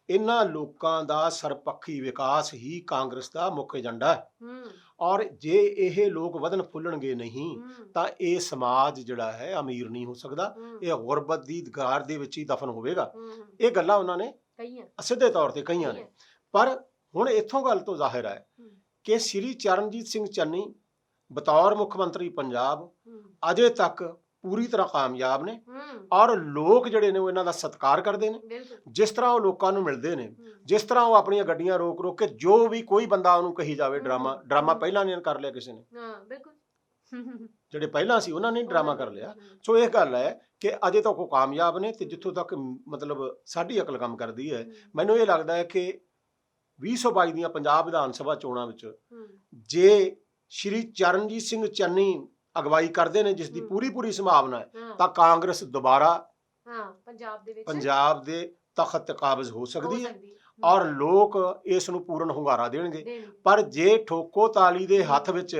ਇਹਨਾਂ ਲੋਕਾਂ ਦਾ ਸਰਪੱਖੀ ਵਿਕਾਸ ਹੀ ਕਾਂਗਰਸ ਦਾ ਮੁੱਖ ਏਜੰਡਾ ਹੈ। ਔਰ ਜੇ ਇਹ ਲੋਕ ਵਧਣ ਫੁੱਲਣਗੇ ਨਹੀਂ ਤਾਂ ਇਹ ਸਮਾਜ ਜਿਹੜਾ ਹੈ ਅਮੀਰ ਨਹੀਂ ਹੋ ਸਕਦਾ, ਇਹ ਗੁਰਬਤ ਦੀ ਗਾਰ ਦੇ ਵਿੱਚ ਹੀ ਦਫਨ ਹੋਵੇਗਾ। ਇਹ ਗੱਲਾਂ ਉਹਨਾਂ ਨੇ ਸਿੱਧੇ ਤੌਰ ਤੇ ਕਹੀਆਂ ਨੇ। ਪਰ ਹੁਣ ਇੱਥੋਂ ਗੱਲ ਤੋਂ ਜ਼ਾਹਿਰ ਹੈ ਕਿ ਸ਼੍ਰੀ ਚਰਨਜੀਤ ਸਿੰਘ ਚੰਨੀ ਬਤੌਰ ਮੁੱਖ ਮੰਤਰੀ ਪੰਜਾਬ ਅਜੇ ਤੱਕ ਪੂਰੀ ਤਰ੍ਹਾਂ ਕਾਮਯਾਬ ਨੇ ਔਰ ਲੋਕ ਜਿਹੜੇ ਨੇ ਉਹ ਇਹਨਾਂ ਦਾ ਸਤਿਕਾਰ ਕਰਦੇ ਨੇ। ਜਿਸ ਤਰ੍ਹਾਂ ਉਹ ਲੋਕਾਂ ਨੂੰ ਮਿਲਦੇ ਨੇ, ਜਿਸ ਤਰ੍ਹਾਂ ਉਹ ਆਪਣੀਆਂ ਗੱਡੀਆਂ ਰੋਕ ਰੋਕ ਕੇ ਜੋ ਵੀ ਕੋਈ ਬੰਦਾ ਉਹਨੂੰ ਕਹੀ ਜਾਵੇ ਡਰਾਮਾ ਪਹਿਲਾਂ ਨਹੀਂ ਕਰ ਲਿਆ ਕਿਸੇ ਨੇ, ਜਿਹੜੇ ਪਹਿਲਾਂ ਸੀ ਉਹਨਾਂ ਨੇ ਡਰਾਮਾ ਕਰ ਲਿਆ। ਸੋ ਇਹ ਗੱਲ ਹੈ ਕਿ ਅਜੇ ਤੱਕ ਉਹ ਕਾਮਯਾਬ ਨੇ। ਤੇ ਜਿੱਥੋਂ ਤੱਕ ਮਤਲਬ ਸਾਡੀ ਅਕਲ ਕੰਮ ਕਰਦੀ ਹੈ, ਮੈਨੂੰ ਇਹ ਲੱਗਦਾ ਹੈ ਕਿ 2022 ਦੀਆਂ ਪੰਜਾਬ ਵਿਧਾਨ ਸਭਾ ਚੋਣਾਂ ਵਿੱਚ ਜੇ ਸ਼੍ਰੀ ਚਰਨਜੀਤ ਸਿੰਘ ਚੰਨੀ ਅਗਵਾਈ ਕਰਦੇ ਨੇ, ਜਿਸ ਦੀ ਪੂਰੀ ਸੰਭਾਵਨਾ ਹੈ, ਤਾਂ ਕਾਂਗਰਸ ਦੁਬਾਰਾ ਪੰਜਾਬ ਦੇ ਤਖਤ ਤੇ ਕਾਬਜ਼ ਹੋ ਸਕਦੀ ਹੈ ਔਰ ਲੋਕ ਇਸ ਨੂੰ ਪੂਰਨ ਹੁੰਗਾਰਾ ਦੇਣਗੇ। ਪਰ ਜੇ ਠੋਕੋ ਤਾਲੀ ਦੇ ਹੱਥ ਵਿੱਚ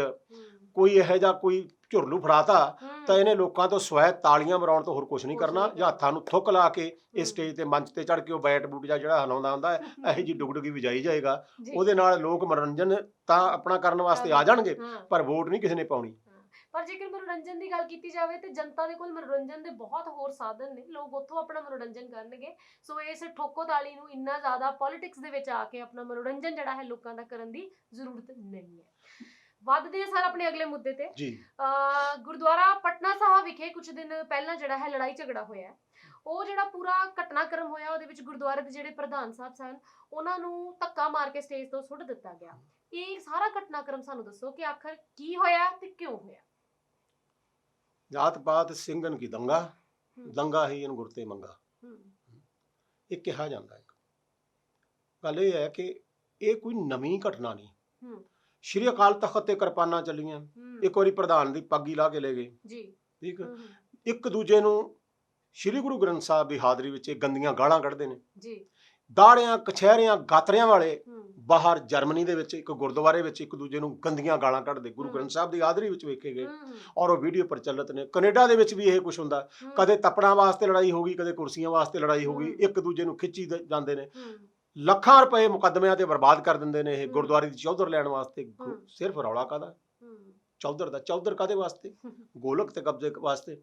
ਕੋਈ ਇਹੋ ਜਿਹਾ ਕੋਈ ਝੁਰਲੂ ਫੜਾਤਾ ਤਾਂ ਇਹਨੇ ਲੋਕਾਂ ਤੋਂ ਸਵੈ ਤਾਲੀਆਂ ਮਰਾਉਣ ਤੋਂ ਹੋਰ ਕੁਝ ਨਹੀਂ ਕਰਨਾ, ਜਾਂ ਹੱਥਾਂ ਨੂੰ ਥੁੱਕ ਲਾ ਕੇ ਇਸ ਸਟੇਜ ਤੇ ਮੰਚ ਤੇ ਚੜ ਕੇ ਉਹ ਬੈਟ ਬੂਟ ਜਿਹੜਾ ਹਿਲਾਉਂਦਾ ਹੁੰਦਾ ਹੈ, ਇਹੋ ਜਿਹੀ ਡੁਗਡੁਗੀ ਵਜਾਈ ਜਾਏਗਾ। ਉਹਦੇ ਨਾਲ ਲੋਕ ਮਨੋਰੰਜਨ ਤਾਂ ਆਪਣਾ ਕਰਨ ਵਾਸਤੇ ਆ ਜਾਣਗੇ, ਪਰ ਵੋਟ ਨਹੀਂ ਕਿਸੇ ਨੇ ਪਾਉਣੀ। ਪਰ ਜੇਕਰ ਮਨੋਰੰਜਨ ਦੀ ਗੱਲ ਕੀਤੀ ਜਾਵੇ ਤੇ ਜਨਤਾ ਦੇ ਕੋਲ ਮਨੋਰੰਜਨ ਦੇ ਬਹੁਤ ਹੋਰ ਸਾਧਨ ਨੇ, ਲੋਕ ਉੱਥੋਂ ਆਪਣਾ ਮਨੋਰੰਜਨ ਕਰਨਗੇ। ਸੋ ਇਸ ਠੋਕੋ ਤਾਲੀ ਨੂੰ ਇੰਨਾ ਜ਼ਿਆਦਾ ਪੋਲਿਟਿਕਸ ਦੇ ਵਿੱਚ ਆ ਕੇ ਆਪਣਾ ਮਨੋਰੰਜਨ ਜਿਹੜਾ ਹੈ ਲੋਕਾਂ ਦਾ ਕਰਨ ਦੀ ਜ਼ਰੂਰਤ ਨਹੀਂ ਹੈ। ਵੱਧਦੇ ਸਰ ਆਪਣੇ ਅਗਲੇ ਮੁੱਦੇ ਤੇ ਜੀ। ਗੁਰਦੁਆਰਾ ਪਟਨਾ ਸਾਹਿਬ ਵਿਖੇ ਕੁਝ ਦਿਨ ਪਹਿਲਾਂ ਜਿਹੜਾ ਹੈ ਲੜਾਈ ਝਗੜਾ ਹੋਇਆ, ਉਹ ਜਿਹੜਾ ਪੂਰਾ ਘਟਨਾਕ੍ਰਮ ਹੋਇਆ ਉਹਦੇ ਵਿੱਚ ਗੁਰਦੁਆਰੇ ਦੇ ਜਿਹੜੇ ਪ੍ਰਧਾਨ ਸਾਹਿਬ ਸਨ ਉਹਨਾਂ ਨੂੰ ਧੱਕਾ ਮਾਰ ਕੇ ਸਟੇਜ ਤੋਂ ਸੁੱਟ ਦਿੱਤਾ ਗਿਆ। ਇਹ ਸਾਰਾ ਘਟਨਾਕ੍ਰਮ ਸਾਨੂੰ ਦੱਸੋ ਕਿ ਆਖਰ ਕੀ ਹੋਇਆ ਤੇ ਕਿਉਂ ਹੋਇਆ। ਜਾਤ ਪਾਤ ਸਿੰਘਨ ਕੀ ਦੰਗਾ ਹੀ ਇਨ ਗੁਰ ਤੇ ਮੰਗਾ, ਇਹ ਕਿਹਾ ਜਾਂਦਾ। ਇੱਕ ਗੱਲ ਇਹ ਹੈ ਕਿ ਇਹ ਕੋਈ ਨਵੀਂ ਘਟਨਾ ਨਹੀਂ। ਸ਼੍ਰੀ ਅਕਾਲ ਤਖਤ ਤੇ ਕਿਰਪਾਨਾਂ ਚੱਲੀਆਂ, ਇੱਕ ਵਾਰੀ ਪ੍ਰਧਾਨ ਦੀ ਪੱਗ ਹੀ ਲਾ ਕੇ ਲੈ ਗਏ ਜੀ। ਠੀਕ, ਇੱਕ ਦੂਜੇ ਨੂੰ ਸ਼੍ਰੀ ਗੁਰੂ ਗ੍ਰੰਥ ਸਾਹਿਬ ਦੀ ਹਾਜ਼ਰੀ ਵਿੱਚ ਗੰਦੀਆਂ ਗਾਲਾਂ ਕੱਢਦੇ ਨੇ ਜੀ। ਦਾੜਿਆਂ ਕਛਹਿਰਿਆਂ ਗਾਤਰਿਆਂ ਵਾਲੇ ਬਾਹਰ ਜਰਮਨੀ ਦੇ ਵਿੱਚ ਇੱਕ ਗੁਰਦੁਆਰੇ ਵਿੱਚ ਇੱਕ ਦੂਜੇ ਨੂੰ ਗੰਦੀਆਂ ਗਾਲਾਂ ਕੱਢਦੇ, ਗੁਰੂ ਗ੍ਰੰਥ ਸਾਹਿਬ ਦੀ ਹਾਜ਼ਰੀ ਵਿੱਚ ਵੇਖੇ ਗਏ ਔਰ ਉਹ ਵੀਡੀਓ ਪ੍ਰਚਲਿਤ ਨੇ। ਕੈਨੇਡਾ ਦੇ ਵਿੱਚ ਵੀ ਇਹ ਕੁਝ ਹੁੰਦਾ, ਕਦੇ ਤੱਪੜਾਂ ਵਾਸਤੇ ਲੜਾਈ ਹੋ ਗਈ, ਕਦੇ ਕੁਰਸੀਆਂ ਵਾਸਤੇ ਲੜਾਈ ਹੋ ਗਈ, ਇੱਕ ਦੂਜੇ ਨੂੰ ਖਿੱਚੀ ਜਾਂਦੇ ਨੇ। ਲੱਖਾਂ ਰੁਪਏ ਮੁਕੱਦਮਿਆਂ ਤੇ ਬਰਬਾਦ ਕਰ ਦਿੰਦੇ ਨੇ ਇਹ ਗੁਰਦੁਆਰੇ ਦੀ ਚੌਧਰ ਲੈਣ ਵਾਸਤੇ। ਸਿਰਫ ਰੌਲਾ ਕਾਹਦਾ ਚੌਧਰ ਦਾ? ਚੌਧਰ ਕਾਹਦੇ ਵਾਸਤੇ? ਗੋਲਕ ਤੇ ਕਬਜ਼ੇ ਵਾਸਤੇ।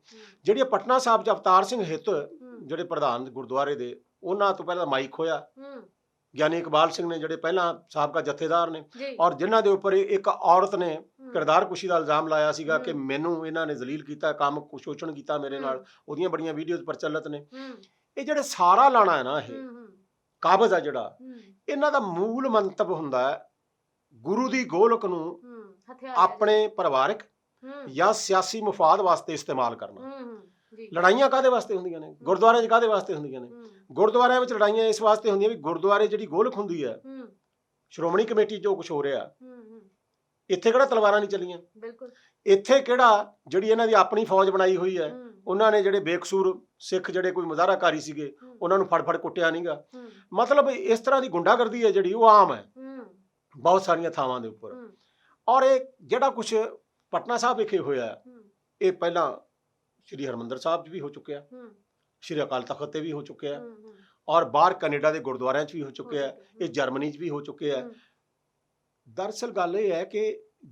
ਜਿਹੜੀ ਪਟਨਾ ਸਾਹਿਬ ਚ ਅਵਤਾਰ ਸਿੰਘ ਹਿੱਤ ਜਿਹੜੇ ਪ੍ਰਧਾਨ ਗੁਰਦੁਆਰੇ ਦੇ, ਉਹਨਾਂ ਤੋਂ ਪਹਿਲਾਂ ਮਾਈਕ ਹੋਇਆ ਗਿਆਨੀ ਇਕਬਾਲ ਸਿੰਘ ਨੇ, ਜਿਹੜੇ ਪਹਿਲਾਂ ਸਾਬਕਾ ਜਥੇਦਾਰ ਨੇ, ਔਰ ਜਿਨ੍ਹਾਂ ਦੇ ਉੱਪਰ ਇੱਕ ਔਰਤ ਨੇ ਕਿਰਦਾਰਕੁਸ਼ੀ ਦਾ ਇਲਜ਼ਾਮ ਲਾਇਆ ਸੀਗਾ ਕਿ ਮੈਨੂੰ ਇਹਨਾਂ ਨੇ ਜ਼ਲੀਲ ਕੀਤਾ, ਕੰਮ ਸ਼ੋਸ਼ਣ ਕੀਤਾ ਮੇਰੇ ਨਾਲ। ਉਹਦੀਆਂ ਬੜੀਆਂ ਵੀਡੀਓਜ਼ ਪ੍ਰਚਲਿਤ ਨੇ। ਇਹ ਜਿਹੜੇ ਸਾਰਾ ਲਾਣਾ ਹੈ ਨਾ, ਇਹ ਕਾਬਜ਼ ਆ ਜਿਹੜਾ, ਇਹਨਾਂ ਦਾ ਮੂਲ ਮੰਤਵ ਹੁੰਦਾ ਹੈ ਗੁਰੂ ਦੀ ਗੋਲਕ ਨੂੰ ਆਪਣੇ ਪਰਿਵਾਰਕ ਜਾਂ ਸਿਆਸੀ ਮਫਾਦ ਵਾਸਤੇ ਇਸਤੇਮਾਲ ਕਰਨਾ। ਲੜਾਈਆਂ ਕਾਹਦੇ ਵਾਸਤੇ ਹੁੰਦੀਆਂ ਨੇ? ਗੁਰਦੁਆਰਿਆਂ 'ਚ ਕਾਹਦੇ ਵਾਸਤੇ ਹੁੰਦੀਆਂ ਨੇ? ਗੁਰਦੁਆਰਿਆਂ ਵਿੱਚ ਲੜਾਈਆਂ ਇਸ ਵਾਸਤੇ ਹੁੰਦੀਆਂ ਵੀ ਗੁਰਦੁਆਰੇ ਜਿਹੜੀ ਗੋਲਕ ਹੁੰਦੀ ਹੈ, ਸ਼੍ਰੋਮਣੀ ਕਮੇਟੀ ਜੋ ਕੁਝ ਹੋ ਰਿਹਾ, ਇੱਥੇ ਕਿਹੜਾ ਤਲਵਾਰਾਂ ਨਹੀਂ ਚੱਲੀਆਂ, ਇੱਥੇ ਕਿਹੜਾ ਜਿਹੜੀ ਇਹਨਾਂ ਦੀ ਆਪਣੀ ਫੌਜ ਬਣਾਈ ਹੋਈ ਹੈ ਉਹਨਾਂ ਨੇ ਜਿਹੜੇ ਬੇਕਸੂਰ ਸਿੱਖ ਜਿਹੜੇ ਕੋਈ ਮੁਜ਼ਾਹਰਾਕਾਰੀ ਸੀਗੇ ਉਹਨਾਂ ਨੂੰ ਫੜ ਕੁੱਟਿਆ ਨਹੀਂਗਾ। ਮਤਲਬ ਇਸ ਤਰ੍ਹਾਂ ਦੀ ਗੁੰਡਾਗਰਦੀ ਹੈ ਜਿਹੜੀ ਉਹ ਆਮ ਹੈ ਬਹੁਤ ਸਾਰੀਆਂ ਥਾਵਾਂ ਦੇ ਉੱਪਰ। ਔਰ ਇਹ ਜਿਹੜਾ ਕੁਝ ਪਟਨਾ ਸਾਹਿਬ ਵਿਖੇ ਹੋਇਆ ਇਹ ਪਹਿਲਾਂ ਸ਼੍ਰੀ ਹਰਿਮੰਦਰ ਸਾਹਿਬ 'ਚ ਵੀ ਹੋ ਚੁੱਕਿਆ, ਸ਼੍ਰੀ ਅਕਾਲ ਤਖਤ ਤੇ ਵੀ ਹੋ ਚੁੱਕਿਆ, ਔਰ ਬਾਹਰ ਕੈਨੇਡਾ ਦੇ ਗੁਰਦੁਆਰਿਆਂ 'ਚ ਵੀ ਹੋ ਚੁੱਕਿਆ, ਇਹ ਜਰਮਨੀ 'ਚ ਵੀ ਹੋ ਚੁੱਕਿਆ। ਦਰਅਸਲ ਗੱਲ ਇਹ ਹੈ ਕਿ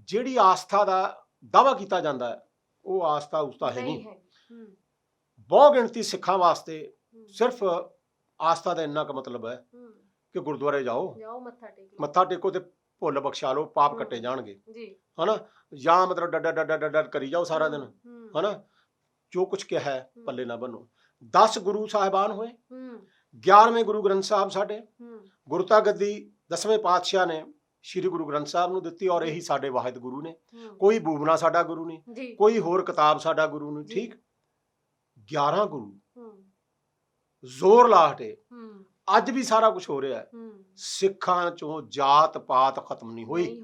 ਜਿਹੜੀ ਆਸਥਾ ਦਾ ਦਾਅਵਾ ਕੀਤਾ ਜਾਂਦਾ ਹੈ ਉਹ ਆਸਥਾ ਉਸਤਾ ਹੈ ਨਹੀਂ। ਬਹੁ ਗਿਣਤੀ ਸਿੱਖਾਂ ਵਾਸਤੇ ਸਿਰਫ ਆਸਥਾ ਦਾ ਇੰਨਾ ਕੁ ਮਤਲਬ ਹੈ ਕਿ ਗੁਰਦੁਆਰੇ ਜਾਓ ਮੱਥਾ ਟੇਕੋ ਤੇ ਭੁੱਲ ਬਖਸ਼ਾ ਲਓ, ਪਾਪ ਕੱਟੇ ਜਾਣਗੇ ਹਨਾ, ਜਾਂ ਮਤਲਬ ਡੱਡ ਕਰੀ ਜਾਓ ਸਾਰਾ ਦਿਨ ਹਨਾ, ਜੋ ਕੁਝ ਕਿਹਾ ਹੈ ਪੱਲੇ ਨਾ ਬੰਨੋ। 10 ਗੁਰੂ ਸਾਹਿਬਾਨ ਹੋਏ, 11ਵੇਂ ਗੁਰੂ ਗ੍ਰੰਥ ਸਾਹਿਬ ਸਾਡੇ, ਗੁਰਤਾ ਗੱਦੀ 10ਵੇਂ ਪਾਤਸ਼ਾਹ ਨੇ ਸ਼੍ਰੀ ਗੁਰੂ ਗ੍ਰੰਥ ਸਾਹਿਬ ਨੂੰ ਦਿੱਤੀ, ਔਰ ਇਹੀ ਸਾਡੇ ਵਾਹਿਦ ਗੁਰੂ ਨੇ। ਕੋਈ ਬੂਬਨਾ ਸਾਡਾ ਗੁਰੂ ਨਹੀਂ, ਕੋਈ ਹੋਰ ਕਿਤਾਬ ਸਾਡਾ ਗੁਰੂ ਨਹੀਂ। ਠੀਕ, 11 ਗੁਰੂ ਜ਼ੋਰ ਲਾ ਹਟੇ। ਅੱਜ ਵੀ ਸਾਰਾ ਕੁਝ ਹੋ ਰਿਹਾ ਹੈ। ਸਿੱਖਾਂ ਚੋਂ ਜਾਤ ਪਾਤ ਖਤਮ ਨਹੀਂ ਹੋਈ,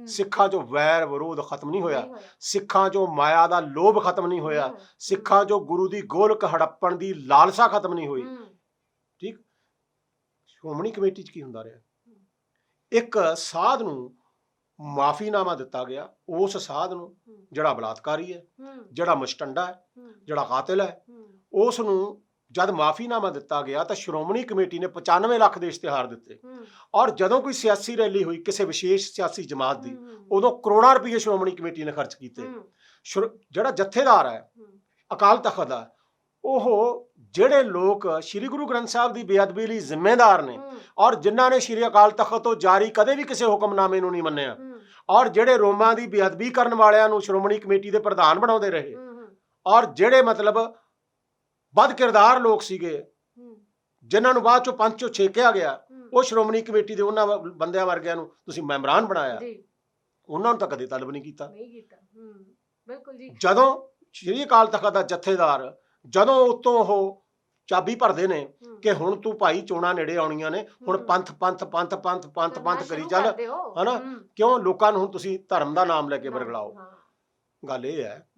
ਸਿੱਖਾਂ ਚੋਂ ਵੈਰ ਵਿਰੋਧ ਖਤਮ ਨਹੀਂ ਹੋਇਆ, ਸਿੱਖਾਂ ਚੋਂ ਮਾਇਆ ਦਾ ਲੋਭ ਖਤਮ ਨਹੀਂ ਹੋਇਆ, ਸਿੱਖਾਂ ਚੋਂ ਗੁਰੂ ਦੀ ਗੋਲਕ ਹੜੱਪਣ ਦੀ ਲਾਲਸਾ ਖਤਮ ਨਹੀਂ ਹੋਈ। ਠੀਕ, ਸ਼੍ਰੋਮਣੀ ਕਮੇਟੀ 'ਚ ਕੀ ਹੁੰਦਾ ਰਿਹਾ? ਇੱਕ ਸਾਧ ਨੂੰ ਮਾਫੀਨਾਮਾ ਦਿੱਤਾ ਗਿਆ, ਉਸ ਸਾਧ ਨੂੰ ਜਿਹੜਾ ਬਲਾਤਕਾਰੀ ਹੈ, ਜਿਹੜਾ ਮੁਸ਼ਟੰਡਾ ਹੈ, ਜਿਹੜਾ ਕਾਤਿਲ ਹੈ, ਉਸ ਨੂੰ ਜਦ ਮਾਫੀਨਾਮਾ ਦਿੱਤਾ ਗਿਆ ਤਾਂ ਸ਼੍ਰੋਮਣੀ ਕਮੇਟੀ ਨੇ 95 ਲੱਖ ਦੇ ਇਸ਼ਤਿਹਾਰ ਦਿੱਤੇ। ਔਰ ਜਦੋਂ ਕੋਈ ਸਿਆਸੀ ਰੈਲੀ ਹੋਈ ਕਿਸੇ ਵਿਸ਼ੇਸ਼ ਸਿਆਸੀ ਜਮਾਤ ਦੀ, ਉਦੋਂ ਕਰੋੜਾਂ ਰੁਪਏ ਸ਼੍ਰੋਮਣੀ ਕਮੇਟੀ ਨੇ ਖਰਚ ਕੀਤੇ। ਜਿਹੜਾ ਜਥੇਦਾਰ ਹੈ ਅਕਾਲ ਤਖਤ ਦਾ, ਉਹ ਜਿਹੜੇ ਲੋਕ ਸ਼੍ਰੀ ਗੁਰੂ ਗ੍ਰੰਥ ਸਾਹਿਬ ਦੀ ਬੇਅਦਬੀ ਲਈ ਜ਼ਿੰਮੇਦਾਰ ਨੇ, ਔਰ ਜਿਨ੍ਹਾਂ ਨੇ ਸ਼੍ਰੀ ਅਕਾਲ ਤਖਤ ਤੋਂ ਜਾਰੀ ਕਦੇ ਵੀ ਕਿਸੇ ਹੁਕਮਨਾਮੇ ਨੂੰ ਨਹੀਂ ਮੰਨਿਆ, ਔਰ ਜਿਹੜੇ ਰੋਮਾਂ ਦੀ ਬੇਅਦਬੀ ਕਰਨ ਵਾਲਿਆਂ ਨੂੰ ਸ਼੍ਰੋਮਣੀ ਕਮੇਟੀ ਦੇ ਪ੍ਰਧਾਨ ਬਣਾਉਂਦੇ ਰਹੇ, ਔਰ ਜਿਹੜੇ ਮਤਲਬ ਬਦ ਕਿਰਦਾਰ ਲੋਕ ਸੀਗੇ ਜਿਨ੍ਹਾਂ ਨੂੰ ਬਾਅਦ ਚੋਂ ਪੰਥ ਚੋਂ ਛੇਕਿਆ ਗਿਆ, ਉਹ ਸ਼੍ਰੋਮਣੀ ਕਮੇਟੀ ਦੇ ਉਹਨਾਂ ਬੰਦਿਆਂ ਵਰਗਿਆਂ ਨੂੰ ਤੁਸੀਂ ਮੈਂਬਰਾਨ ਬਣਾਇਆ, ਉਹਨਾਂ ਨੂੰ ਤਾਂ ਕਦੇ ਤਲਬ ਨਹੀਂ ਕੀਤਾ। ਜਦੋਂ ਸ਼੍ਰੀ ਅਕਾਲ ਤਖਤ ਦਾ ਜਥੇਦਾਰ ਜਦੋਂ ਉਤੋਂ ਉਹ ਚਾਬੀ ਭਰਦੇ ਨੇ ਕਿ ਹੁਣ ਤੂੰ ਭਾਈ ਚੋਣਾਂ ਨੇੜੇ ਆਉਣੀਆਂ ਨੇ, ਹੁਣ ਪੰਥ ਕਰੀ ਚੱਲ ਹਨਾ, ਕਿਉਂ ਲੋਕਾਂ ਨੂੰ ਹੁਣ ਤੁਸੀਂ ਧਰਮ ਦਾ ਨਾਮ ਲੈ ਕੇ ਵਰਗਲਾਓ। ਗੱਲ ਇਹ ਹੈ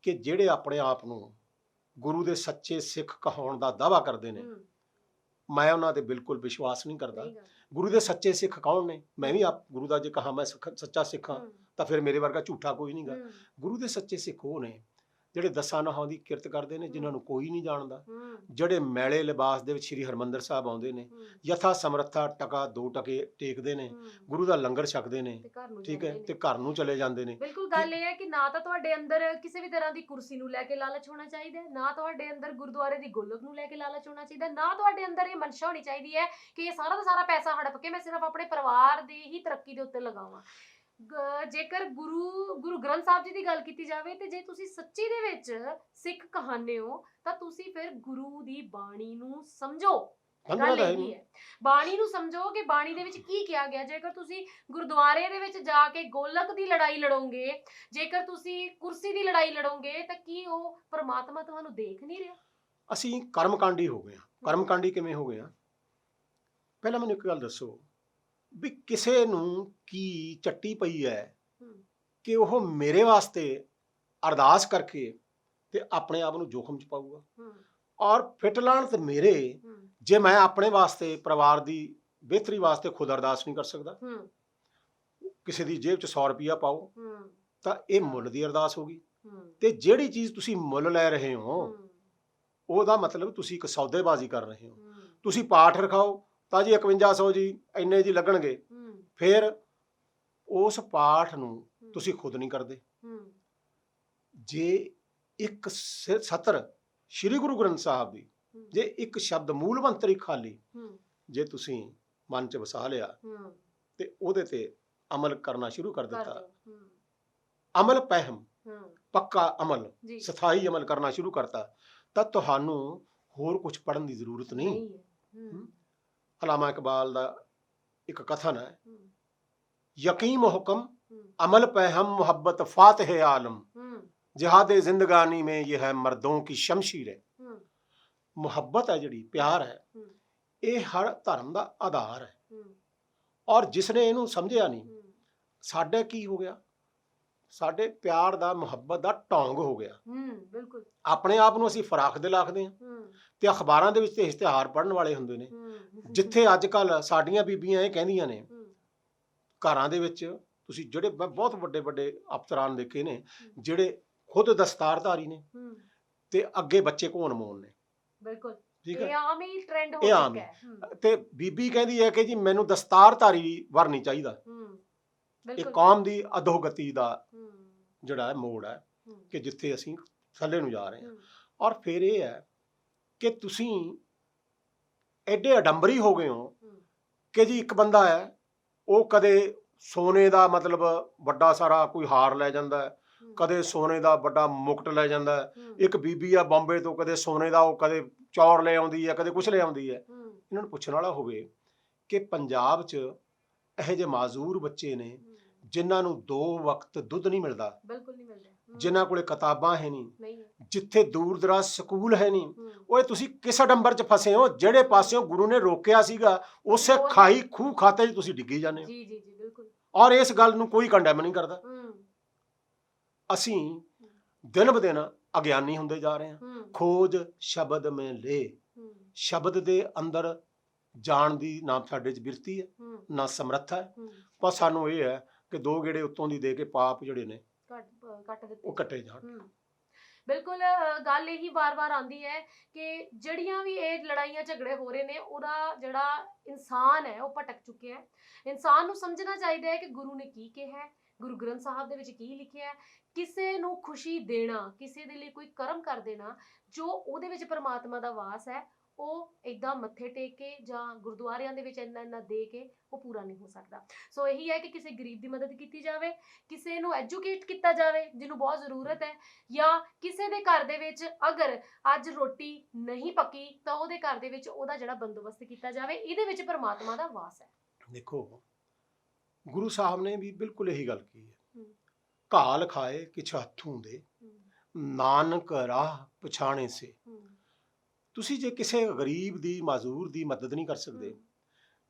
ਕਿ ਜਿਹੜੇ ਆਪਣੇ ਆਪ ਨੂੰ ਗੁਰੂ ਦੇ ਸੱਚੇ ਸਿੱਖ ਕਹਾਉਣ ਦਾ ਦਾਅਵਾ ਕਰਦੇ ਨੇ, ਮੈਂ ਉਹਨਾਂ ਤੇ ਬਿਲਕੁਲ ਵਿਸ਼ਵਾਸ ਨਹੀਂ ਕਰਦਾ। ਗੁਰੂ ਦੇ ਸੱਚੇ ਸਿੱਖ ਕੌਣ ਨੇ? ਮੈਂ ਵੀ ਆਪ ਗੁਰੂ ਦਾ ਜੇ ਕਹਾ ਮੈਂ ਸੱਚਾ ਸਿੱਖ ਹਾਂ ਤਾਂ ਫਿਰ ਮੇਰੇ ਵਰਗਾ ਝੂਠਾ ਕੋਈ ਨਹੀਂਗਾ। ਗੁਰੂ ਦੇ ਸੱਚੇ ਸਿੱਖ ਉਹ ਨੇ ਜਿਹੜੇ ਦਸਾਂ ਨਹਾਂ ਦੀ ਕਿਰਤ ਕਰਦੇ ਨੇ, ਜਿਨ੍ਹਾਂ ਨੂੰ ਕੋਈ ਨਹੀਂ ਜਾਣਦਾ, ਜਿਹੜੇ ਮੈਲੇ ਲਿਬਾਸ ਦੇ ਵਿੱਚ ਸ਼੍ਰੀ ਹਰਿਮੰਦਰ ਸਾਹਿਬ ਆਉਂਦੇ ਨੇ, ਯਥਾ ਸਮਰੱਥਾ ਟਕਾ 2 ਟਕੇ ਟੇਕਦੇ ਨੇ, ਗੁਰੂ ਦਾ ਲੰਗਰ ਛਕਦੇ ਨੇ, ਠੀਕ ਹੈ, ਤੇ ਘਰ ਨੂੰ ਚਲੇ ਜਾਂਦੇ ਨੇ। ਬਿਲਕੁਲ ਗੱਲ ਇਹ ਹੈ ਕਿ ਨਾ ਤਾਂ ਤੁਹਾਡੇ ਅੰਦਰ ਕਿਸੇ ਵੀ ਤਰ੍ਹਾਂ ਦੀ ਕੁਰਸੀ ਨੂੰ ਲੈ ਕੇ ਲਾਲਚ ਹੋਣਾ ਚਾਹੀਦਾ, ਨਾ ਤੁਹਾਡੇ ਅੰਦਰ ਗੁਰਦੁਆਰੇ ਦੀ ਗੋਲਕ ਨੂੰ ਲੈ ਕੇ ਲਾਲਚ ਹੋਣਾ ਚਾਹੀਦਾ, ਨਾ ਤੁਹਾਡੇ ਅੰਦਰ ਇਹ ਮਨਸ਼ਾ ਹੋਣੀ ਚਾਹੀਦੀ ਹੈ ਕਿ ਇਹ ਸਾਰਾ ਦਾ ਸਾਰਾ ਪੈਸਾ ਹੜਪ ਕੇ ਮੈਂ ਸਿਰਫ ਆਪਣੇ ਪਰਿਵਾਰ ਦੀ ਹੀ ਤਰੱਕੀ ਦੇ ਉੱਤੇ ਲਗਾਵਾਂ। ਜੇਕਰ ਗੁਰੂ ਗ੍ਰੰਥ ਸਾਹਿਬ ਜੀ ਦੀ ਗੱਲ ਕੀਤੀ ਜਾਵੇ ਤੇ ਜੇ ਤੁਸੀਂ ਸੱਚੀ ਦੇ ਵਿੱਚ ਸਿੱਖ ਕਹਾਣੇ ਹੋ ਤਾਂ ਤੁਸੀਂ ਫਿਰ ਗੁਰੂ ਦੀ ਬਾਣੀ ਨੂੰ ਸਮਝੋ। ਗੱਲ ਇਹ ਹੈ, ਬਾਣੀ ਨੂੰ ਸਮਝੋ ਕਿ ਬਾਣੀ ਦੇ ਵਿੱਚ ਕੀ ਕਿਹਾ ਗਿਆ। ਜੇਕਰ ਤੁਸੀਂ ਗੁਰਦੁਆਰੇ ਦੇ ਵਿੱਚ ਜਾ ਕੇ ਗੋਲਕ ਦੀ ਲੜਾਈ ਲੜੋਗੇ, ਜੇਕਰ ਤੁਸੀਂ ਕੁਰਸੀ ਦੀ ਲੜਾਈ ਲੜੋਗੇ, ਤਾਂ ਕੀ ਉਹ ਪਰਮਾਤਮਾ ਤੁਹਾਨੂੰ ਦੇਖ ਨਹੀਂ ਰਿਹਾ? ਅਸੀਂ ਕਰਮਕਾਂਡੀ ਹੋ ਗਏ ਹਾਂ। ਕਰਮਕਾਂਡੀ ਕਿਵੇਂ ਹੋ ਗਏ ਹਾਂ? ਪਹਿਲਾਂ ਮੈਨੂੰ ਇੱਕ ਗੱਲ ਦੱਸੋ ਵੀ ਕਿਸੇ ਨੂੰ ਕੀ ਚੱਟੀ ਪਈ ਹੈ ਕਿ ਉਹ ਮੇਰੇ ਵਾਸਤੇ ਅਰਦਾਸ ਕਰਕੇ ਤੇ ਆਪਣੇ ਆਪ ਨੂੰ ਜੋਖਮ ਚ ਪਾਊਗਾ, ਔਰ ਫਿੱਟ ਲਾਣ ਤੇ ਮੇਰੇ, ਜੇ ਮੈਂ ਆਪਣੇ ਵਾਸਤੇ ਪਰਿਵਾਰ ਦੀ ਬਿਹਤਰੀ ਵਾਸਤੇ ਖੁਦ ਅਰਦਾਸ ਨਹੀਂ ਕਰ ਸਕਦਾ। ਕਿਸੇ ਦੀ ਜੇਬ ਚ 100 ਰੁਪਇਆ ਪਾਓ ਤਾਂ ਇਹ ਮੁੱਲ ਦੀ ਅਰਦਾਸ ਹੋਗੀ, ਤੇ ਜਿਹੜੀ ਚੀਜ਼ ਤੁਸੀਂ ਮੁੱਲ ਲੈ ਰਹੇ ਹੋ ਉਹਦਾ ਮਤਲਬ ਤੁਸੀਂ ਇੱਕ ਸੌਦੇਬਾਜ਼ੀ ਕਰ ਰਹੇ ਹੋ। ਤੁਸੀਂ ਪਾਠ ਰਖਾਓ ਤਾਂ ਜੀ 5100 ਜੀ ਇੰਨੇ ਜੀ ਲੱਗਣਗੇ, ਫਿਰ ਉਸ ਪਾਠ ਨੂੰ ਤੁਸੀਂ ਖੁਦ ਨਹੀਂ ਕਰਦੇ। ਜੇ ਇੱਕ ਸਤਰ ਸ਼੍ਰੀ ਗੁਰੂ ਗ੍ਰੰਥ ਸਾਹਿਬ ਦੀ, ਜੇ ਇੱਕ ਸ਼ਬਦ ਮੂਲ ਮੰਤਰੀ ਖਾਲੀ ਜੇ ਤੁਸੀਂ ਮਨ ਚ ਵਸਾ ਲਿਆ ਤੇ ਉਹਦੇ ਤੇ ਅਮਲ ਕਰਨਾ ਸ਼ੁਰੂ ਕਰ ਦਿੱਤਾ, ਅਮਲ ਪਹਿਮ ਪੱਕਾ ਅਮਲ, ਸਥਾਈ ਅਮਲ ਕਰਨਾ ਸ਼ੁਰੂ ਕਰਤਾ, ਤਾਂ ਤੁਹਾਨੂੰ ਹੋਰ ਕੁਝ ਪੜ੍ਹਨ ਦੀ ਜ਼ਰੂਰਤ ਨਹੀਂ। ਅਲਾਮਾ ਇਕਬਾਲ ਦਾ ਇੱਕ ਕਥਨ ਹੈ, ਯਕੀਨ ਹੁਕਮ ਅਮਲ ਪਹਿਮ ਮੁਹੱਬਤ ਫਾਤਿਹ ਆਲਮ, ਜਿਹਾਦੇ ਜ਼ਿੰਦਗਾਨੀ में ये है मर्दों की शमशीर है। ਮੁਹੱਬਤ ਹੈ ਜਿਹੜੀ, ਪਿਆਰ ਹੈ, ਇਹ ਹਰ ਧਰਮ ਦਾ ਆਧਾਰ ਹੈ। ਔਰ ਜਿਸਨੇ ਇਹਨੂੰ ਸਮਝਿਆ ਨਹੀਂ, ਸਾਡੇ ਕੀ ਹੋ ਗਿਆ? ਸਾਡੇ ਪਿਆਰ ਦਾ ਮੁਹੱਬਤ ਦਾ ਢੋਂਗ ਹੋ ਗਿਆ। ਬਿਲਕੁਲ। ਆਪਣੇ ਆਪ ਨੂੰ ਅਸੀਂ ਫਰਾਖ ਦਿਲ ਆਖਦੇ ਹਾਂ ਤੇ ਅਖਬਾਰਾਂ ਦੇ ਵਿੱਚ ਤੇ ਇਸ਼ਤਿਹਾਰ ਪੜ੍ਹਨ ਵਾਲੇ ਹੁੰਦੇ ਨੇ। ਜਿੱਥੇ ਅੱਜ ਕੱਲ ਸਾਡੀਆਂ ਬੀਬੀਆਂ ਇਹ ਕਹਿੰਦੀਆਂ ਨੇ, ਘਰਾਂ ਦੇ ਵਿੱਚ ਤੁਸੀਂ ਜਿਹੜੇ ਮੈਂ ਬਹੁਤ ਵੱਡੇ ਵੱਡੇ ਅਫਸਰਾਨ ਦੇਖੇ ਨੇ ਜਿਹੜੇ ਖੁਦ ਦਸਤਾਰਧਾਰੀ ਨੇ ਤੇ ਅੱਗੇ ਬੱਚੇ ਘੋਣ ਮੋਣ ਨੇ। ਬਿਲਕੁਲ ਠੀਕ ਹੈ, ਇਹ ਆਮ ਹੀ ਟ੍ਰੈਂਡ ਹੋ ਇਹ ਆਮ ਚੁੱਕਾ ਹੈ। ਤੇ ਬੀਬੀ ਕਹਿੰਦੀ ਹੈ ਕਿ ਜੀ ਮੈਨੂੰ ਦਸਤਾਰਧਾਰੀ ਵਰ ਨਹੀਂ ਚਾਹੀਦਾ। ਇਹ ਕੌਮ ਦੀ ਅਧੋਗਤੀ ਦਾ ਜਿਹੜਾ ਹੈ ਮੋੜ ਹੈ ਕਿ ਜਿੱਥੇ ਅਸੀਂ ਥੱਲੇ ਨੂੰ ਜਾ ਰਹੇ ਹਾਂ। ਔਰ ਫਿਰ ਇਹ ਹੈ ਕਿ ਤੁਸੀਂ ਐਡੇ ਅਡੰਬਰੀ ਹੋ ਗਏ ਹੋ ਕਿ ਜੀ ਇੱਕ ਬੰਦਾ ਹੈ ਉਹ ਕਦੇ ਸੋਨੇ ਦਾ ਮਤਲਬ ਵੱਡਾ ਸਾਰਾ ਕੋਈ ਹਾਰ ਲੈ ਜਾਂਦਾ ਹੈ, ਕਦੇ ਸੋਨੇ ਦਾ ਵੱਡਾ ਮੁਕਟ ਲੈ ਜਾਂਦਾ ਹੈ। ਇੱਕ ਬੀਬੀ ਆ ਬੰਬੇ ਤੋਂ, ਕਦੇ ਸੋਨੇ ਦਾ ਉਹ ਕਦੇ ਚੌਰ ਲੈ ਆਉਂਦੀ ਹੈ, ਕਦੇ ਕੁਛ ਲੈ ਆਉਂਦੀ ਹੈ। ਇਹਨਾਂ ਨੂੰ ਪੁੱਛਣ ਵਾਲਾ ਹੋਵੇ ਕਿ ਪੰਜਾਬ 'ਚ ਇਹੋ ਜਿਹੇ ਮਾਜ਼ੂਰ ਬੱਚੇ ਨੇ ਜਿਨ੍ਹਾਂ ਨੂੰ 2 ਵਕਤ ਦੁੱਧ ਨਹੀਂ ਮਿਲਦਾ, ਬਿਲਕੁਲ ਨਹੀਂ ਮਿਲਦਾ, ਜਿਨ੍ਹਾਂ ਕੋਲੇ ਕਿਤਾਬਾਂ ਹੈ ਨਹੀਂ, ਜਿੱਥੇ ਦੂਰ ਦਰਾਜ਼ ਸਕੂਲ ਹੈ ਨਹੀਂ। ਓਏ ਤੁਸੀਂ ਕਿਸ ਅਡੰਬਰ 'ਚ ਫਸੇ ਹੋ? ਜਿਹੜੇ ਪਾਸਿਓਂ ਗੁਰੂ ਨੇ ਰੋਕਿਆ ਸੀਗਾ ਉਸੇ ਖਾਈ ਖੂਹ ਖਾਤੇ 'ਚ ਤੁਸੀਂ ਡਿੱਗੀ ਜਾਂਦੇ ਹੋ। ਜੀ ਜੀ ਜੀ ਬਿਲਕੁਲ। ਔਰ ਇਸ ਗੱਲ ਨੂੰ ਕੋਈ ਕੰਡੈਮ ਨਹੀਂ ਕਰਦਾ। ਅਸੀਂ ਦਿਨ ਬ ਦਿਨ ਅਗਿਆਨੀ ਹੁੰਦੇ ਜਾ ਰਹੇ ਹਾਂ। ਖੋਜ ਸ਼ਬਦ ਮੈਂ ਲੈ, ਸ਼ਬਦ ਦੇ ਅੰਦਰ ਜਾਣ ਦੀ ਨਾ ਸਾਡੇ 'ਚ ਬਿਰਤੀ ਹੈ ਨਾ ਸਮਰੱਥਾ ਹੈ। ਪਰ ਸਾਨੂੰ ਇਹ ਹੈ ਕਿ 2 ਗੇੜੇ ਉੱਤੋਂ ਦੀ ਦੇ ਕੇ ਪਾਪ ਜਿਹੜੇ ਨੇ ਉਹ ਕੱਟੇ ਜਾਣ। ਬਿਲਕੁਲ ਗੱਲ ਇਹੀ ਵਾਰ-ਵਾਰ ਆਉਂਦੀ ਹੈ ਕਿ ਜਿਹੜੀਆਂ ਵੀ ਇਹ ਲੜਾਈਆਂ ਝਗੜੇ ਹੋ ਰਹੇ ਨੇ ਉਹਦਾ ਜਿਹੜਾ ਇਨਸਾਨ ਹੈ ਉਹ ਭਟਕ ਚੁੱਕਿਆ ਹੈ। ਇਨਸਾਨ ਨੂੰ ਸਮਝਣਾ ਚਾਹੀਦਾ ਹੈ ਕਿ ਗੁਰੂ ਨੇ ਕੀ ਕਿਹਾ ਹੈ, ਗੁਰੂ ਗ੍ਰੰਥ ਸਾਹਿਬ ਦੇ ਵਿੱਚ ਕੀ ਲਿਖਿਆ ਹੈ। ਕਿਸੇ ਨੂੰ ਖੁਸ਼ੀ ਦੇਣਾ, ਕਿਸੇ ਦੇ ਲਈ ਕੋਈ ਕਰਮ ਕਰ ਦੇਣਾ ਜੋ ਉਹਦੇ ਵਿੱਚ ਪਰਮਾਤਮਾ ਦਾ ਵਾਸ ਹੈ, ਉਹ ਇੱਦਾਂ ਮੱਥੇ ਟੇਕ ਕੇ ਜਾਂ ਗੁਰਦੁਆਰਿਆਂ ਦੇ ਵਿੱਚ ਇੰਨਾ ਦੇ ਕੇ ਉਹ ਪੂਰਾ ਨਹੀਂ ਹੋ ਸਕਦਾ। ਸੋ ਇਹੀ ਹੈ ਕਿ ਕਿਸੇ ਗਰੀਬ ਦੀ ਮਦਦ ਕੀਤੀ ਜਾਵੇ, ਕਿਸੇ ਨੂੰ ਐਜੂਕੇਟ ਕੀਤਾ ਜਾਵੇ ਜਿਹਨੂੰ ਬਹੁਤ ਜ਼ਰੂਰਤ ਹੈ, ਜਾਂ ਕਿਸੇ ਦੇ ਘਰ ਦੇ ਵਿੱਚ ਅਗਰ ਅੱਜ ਰੋਟੀ ਨਹੀਂ ਪੱਕੀ ਤਾਂ ਉਹਦੇ ਘਰ ਦੇ ਵਿੱਚ ਉਹਦਾ ਜਿਹੜਾ ਬੰਦੋਬਸਤ ਕੀਤਾ ਜਾਵੇ। ਇਹਦੇ ਵਿੱਚ ਪਰਮਾਤਮਾ ਦਾ ਵਾਸ ਹੈ। ਦੇਖੋ ਗੁਰੂ ਸਾਹਿਬ ਨੇ ਵੀ ਬਿਲਕੁਲ ਇਹੀ ਗੱਲ ਕੀ ਹੈ, ਘਾਲ ਖਾਏ ਕਿਛ ਹੱਥੋਂ ਦੇ, ਨਾਨਕ ਰਾਹ ਪਛਾਣੇ ਸੇ। ਤੁਸੀਂ ਜੇ ਕਿਸੇ ਗਰੀਬ ਦੀ ਮਾਜ਼ੂਰ ਦੀ ਮਦਦ ਨਹੀਂ ਕਰ ਸਕਦੇ,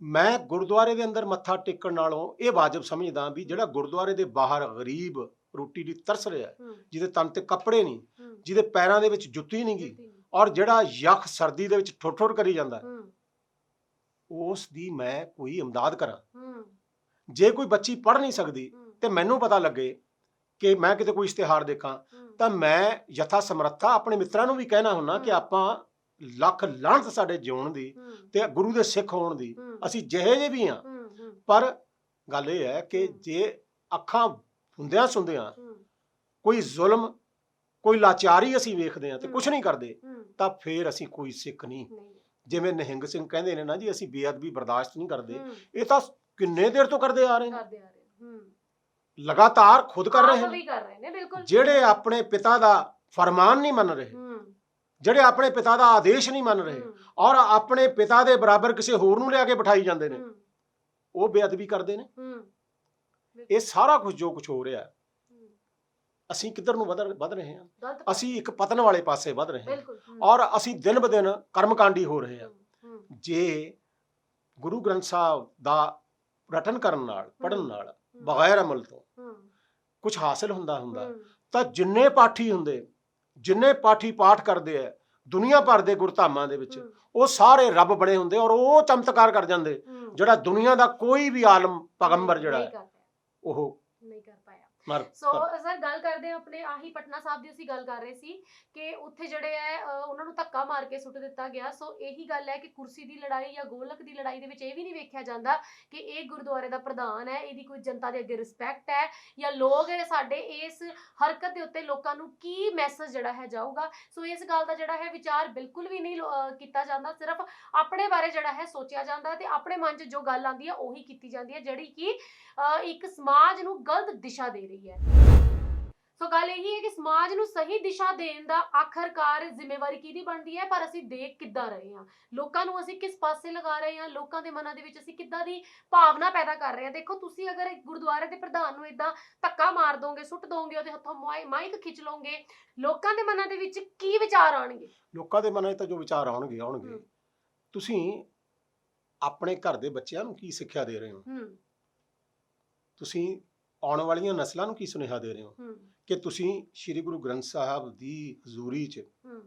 ਮੈਂ ਗੁਰਦੁਆਰੇ ਦੇ ਅੰਦਰ ਮੱਥਾ ਟੇਕਣ ਨਾਲੋਂ ਇਹ ਵਾਜਬ ਸਮਝਦਾ ਵੀ ਜਿਹੜਾ ਗੁਰਦੁਆਰੇ ਦੇ ਬਾਹਰ ਗਰੀਬ ਰੋਟੀ ਦੀ ਤਰਸ ਰਿਹਾ, ਜਿਹਦੇ ਤਨ ਤੇ ਕੱਪੜੇ ਨਹੀਂ, ਜਿਹਦੇ ਪੈਰਾਂ ਦੇ ਵਿੱਚ ਜੁੱਤੀ ਨਹੀਂ ਗੀ, ਔਰ ਜਿਹੜਾ ਯਖ ਸਰਦੀ ਦੇ ਵਿੱਚ ਠੁਰ ਠੁਰ ਕਰੀ ਜਾਂਦਾ, ਉਸ ਦੀ ਮੈਂ ਕੋਈ ਇਮਦਾਦ ਕਰਾਂ। ਜੇ ਕੋਈ ਬੱਚੀ ਪੜ੍ਹ ਨਹੀਂ ਸਕਦੀ ਤੇ ਮੈਨੂੰ ਪਤਾ ਲੱਗੇ ਕਿ ਮੈਂ ਕਿਤੇ ਕੋਈ ਇਸ਼ਤਿਹਾਰ ਦੇਖਾਂ ਤਾਂ ਮੈਂ ਯਥਾ ਸਮਰੱਥਾ ਆਪਣੇ ਮਿੱਤਰਾਂ ਨੂੰ ਵੀ ਕਹਿਣਾ ਹੁੰਦਾ ਕਿ ਆਪਾਂ ਲੱਖ ਲਾਹਨਤ ਸਾਡੇ ਜਿਉਣ ਦੀ ਤੇ ਗੁਰੂ ਦੇ ਸਿੱਖ ਹੋਣ ਦੀ, ਅਸੀਂ ਜਿਹੇ ਜਿਹੇ ਵੀ ਹਾਂ। ਪਰ ਗੱਲ ਇਹ ਹੈ ਕਿ ਜੇ ਅੱਖਾਂ ਹੁੰਦਿਆਂ ਸੁਣਦਿਆਂ ਕੋਈ ਜ਼ੁਲਮ, ਕੋਈ ਲਾਚਾਰੀ ਅਸੀਂ ਵੇਖਦੇ ਹਾਂ ਤੇ ਕੁਝ ਨਹੀਂ ਕਰਦੇ, ਤਾਂ ਫੇਰ ਅਸੀਂ ਕੋਈ ਸਿੱਖ ਨਹੀਂ। ਜਿਵੇਂ ਨਿਹੰਗ ਸਿੰਘ ਕਹਿੰਦੇ ਨੇ ਨਾ ਜੀ, ਅਸੀਂ ਬੇਅਦਬੀ ਬਰਦਾਸ਼ਤ ਨਹੀਂ ਕਰਦੇ। ਇਹ ਤਾਂ ਕਿੰਨੇ ਦੇਰ ਤੋਂ ਕਰਦੇ ਆ ਰਹੇ ਨੇ, ਲਗਾਤਾਰ ਖੁਦ ਕਰ ਰਹੇ ਨੇ। ਜਿਹੜੇ ਆਪਣੇ ਪਿਤਾ ਦਾ ਫਰਮਾਨ ਨਹੀਂ ਮੰਨ ਰਹੇ, ਜਿਹੜੇ ਆਪਣੇ ਪਿਤਾ ਦਾ ਆਦੇਸ਼ ਨਹੀਂ ਮੰਨ ਰਹੇ ਔਰ ਆਪਣੇ ਪਿਤਾ ਦੇ ਬਰਾਬਰ ਕਿਸੇ ਹੋਰ ਨੂੰ ਲਿਆ ਕੇ ਬਿਠਾਈ ਜਾਂਦੇ ਨੇ, ਉਹ ਬੇਅਦਬੀ ਕਰਦੇ ਨੇ। ਇਹ ਸਾਰਾ ਕੁਝ ਜੋ ਕੁਝ ਹੋ ਰਿਹਾ, ਅਸੀਂ ਕਿੱਧਰ ਨੂੰ ਵਧ ਰਹੇ ਹਾਂ? ਅਸੀਂ ਇੱਕ ਪਤਨ ਵਾਲੇ ਪਾਸੇ ਵਧ ਰਹੇ ਹਾਂ ਔਰ ਅਸੀਂ ਦਿਨ ਬ ਦਿਨ ਕਰਮਕਾਂਡੀ ਹੋ ਰਹੇ ਹਾਂ। ਜੇ ਗੁਰੂ ਗ੍ਰੰਥ ਸਾਹਿਬ ਦਾ ਰਟਨ ਕਰਨ ਨਾਲ, ਪੜ੍ਹਨ ਨਾਲ, ਬਗੈਰ ਅਮਲ ਤੋਂ ਕੁਝ ਹਾਸਿਲ ਹੁੰਦਾ ਤਾਂ ਜਿੰਨੇ ਪਾਠੀ ਹੁੰਦੇ, ਜਿੰਨੇ ਪਾਠੀ ਪਾਠ ਕਰਦੇ ਆ ਦੁਨੀਆ ਭਰ ਦੇ ਗੁਰਧਾਮਾਂ ਦੇ ਵਿੱਚ, ਉਹ ਸਾਰੇ ਰੱਬ ਬਣੇ ਹੁੰਦੇ ਔਰ ਉਹ ਚਮਤਕਾਰ ਕਰ ਜਾਂਦੇ ਜਿਹੜਾ ਦੁਨੀਆ ਦਾ ਕੋਈ ਵੀ ਆਲਮ ਪੈਗੰਬਰ ਜਿਹੜਾ ਉਹ ਨਹੀਂ ਕਰ ਪਾਇਆ। ਸੋ ਸਰ ਗੱਲ ਕਰਦੇ ਹਾਂ ਆਪਣੇ ਆਹੀ ਪਟਨਾ ਸਾਹਿਬ ਦੀ, ਅਸੀਂ ਗੱਲ ਕਰ ਰਹੇ ਸੀ ਕਿ ਉੱਥੇ ਜਿਹੜੇ ਹੈ ਉਹਨਾਂ ਨੂੰ ਧੱਕਾ ਮਾਰ ਕੇ ਸੁੱਟ ਦਿੱਤਾ ਗਿਆ। ਸੋ ਇਹੀ ਗੱਲ ਹੈ ਕਿ ਕੁਰਸੀ ਦੀ ਲੜਾਈ ਜਾਂ ਗੋਲਕ ਦੀ ਲੜਾਈ ਦੇ ਵਿੱਚ ਇਹ ਵੀ ਨਹੀਂ ਵੇਖਿਆ ਜਾਂਦਾ ਕਿ ਇਹ ਗੁਰਦੁਆਰੇ ਦਾ ਪ੍ਰਧਾਨ ਹੈ, ਇਹਦੀ ਕੋਈ ਜਨਤਾ ਦੇ ਅੱਗੇ ਰਿਸਪੈਕਟ ਹੈ ਜਾਂ ਲੋਕ ਸਾਡੇ ਇਸ ਹਰਕਤ ਦੇ ਉੱਤੇ ਲੋਕਾਂ ਨੂੰ ਕੀ ਮੈਸੇਜ ਜਿਹੜਾ ਹੈ ਜਾਊਗਾ। ਸੋ ਇਸ ਗੱਲ ਦਾ ਜਿਹੜਾ ਹੈ ਵਿਚਾਰ ਬਿਲਕੁਲ ਵੀ ਨਹੀਂ ਕੀਤਾ ਜਾਂਦਾ, ਸਿਰਫ ਆਪਣੇ ਬਾਰੇ ਜਿਹੜਾ ਹੈ ਸੋਚਿਆ ਜਾਂਦਾ ਤੇ ਆਪਣੇ ਮਨ 'ਚ ਜੋ ਗੱਲ ਆਉਂਦੀ ਹੈ ਉਹੀ ਕੀਤੀ ਜਾਂਦੀ ਹੈ, ਜਿਹੜੀ ਕਿ ਇੱਕ ਸਮਾਜ ਨੂੰ ਗਲਤ ਦਿਸ਼ਾ ਦੇ ਰਹੀ ਹੈ। ਸੋ ਗੱਲ ਇਹੀ ਹੈ ਕਿ ਸਮਾਜ ਨੂੰ ਸਹੀ ਦਿਸ਼ਾ ਦੇਣ ਦਾ ਆਖਰਕਾਰ ਜ਼ਿੰਮੇਵਾਰੀ ਕਿਹਦੀ ਬਣਦੀ ਹੈ, ਪਰ ਅਸੀਂ ਦੇਖ ਕਿੱਦਾਂ ਰਹੇ ਹਾਂ, ਲੋਕਾਂ ਨੂੰ ਅਸੀਂ ਕਿਸ ਪਾਸੇ ਲਗਾ ਰਹੇ ਹਾਂ, ਲੋਕਾਂ ਦੇ ਮਨਾਂ ਦੇ ਵਿੱਚ ਅਸੀਂ ਕਿੱਦਾਂ ਦੀ ਭਾਵਨਾ ਪੈਦਾ ਕਰ ਰਹੇ ਹਾਂ। ਦੇਖੋ ਤੁਸੀਂ ਅਗਰ ਗੁਰਦੁਆਰੇ ਦੇ ਪ੍ਰਧਾਨ ਨੂੰ ਇਦਾਂ ਧੱਕਾ ਮਾਰ ਦੋਗੇ, ਸੁੱਟ ਦੋਗੇ, ਉਹਦੇ ਹੱਥੋਂ ਮਾਈਕ ਖਿੱਚ ਲਓਗੇ, ਲੋਕਾਂ ਦੇ ਮਨਾਂ ਦੇ ਵਿੱਚ ਕੀ ਵਿਚਾਰ ਆਉਣਗੇ? ਲੋਕਾਂ ਦੇ ਮਨਾਂ 'ਚ ਤਾਂ ਜੋ ਵਿਚਾਰ ਆਉਣਗੇ। ਤੁਸੀਂ ਆਪਣੇ ਘਰ ਦੇ ਬੱਚਿਆਂ ਨੂੰ ਕੀ ਸਿੱਖਿਆ ਦੇ ਰਹੇ ਹੋ? ਤੁਸੀਂ ਆਉਣ ਵਾਲੀਆਂ ਨਸਲਾਂ ਨੂੰ ਕੀ ਸੁਨੇਹਾ ਦੇ ਰਹੇ ਹੋ ਹੂੰ ਕਿ ਤੁਸੀਂ ਸ੍ਰੀ ਗੁਰੂ ਗ੍ਰੰਥ ਸਾਹਿਬ ਦੀ ਹਜ਼ੂਰੀ 'ਚ ਹੂੰ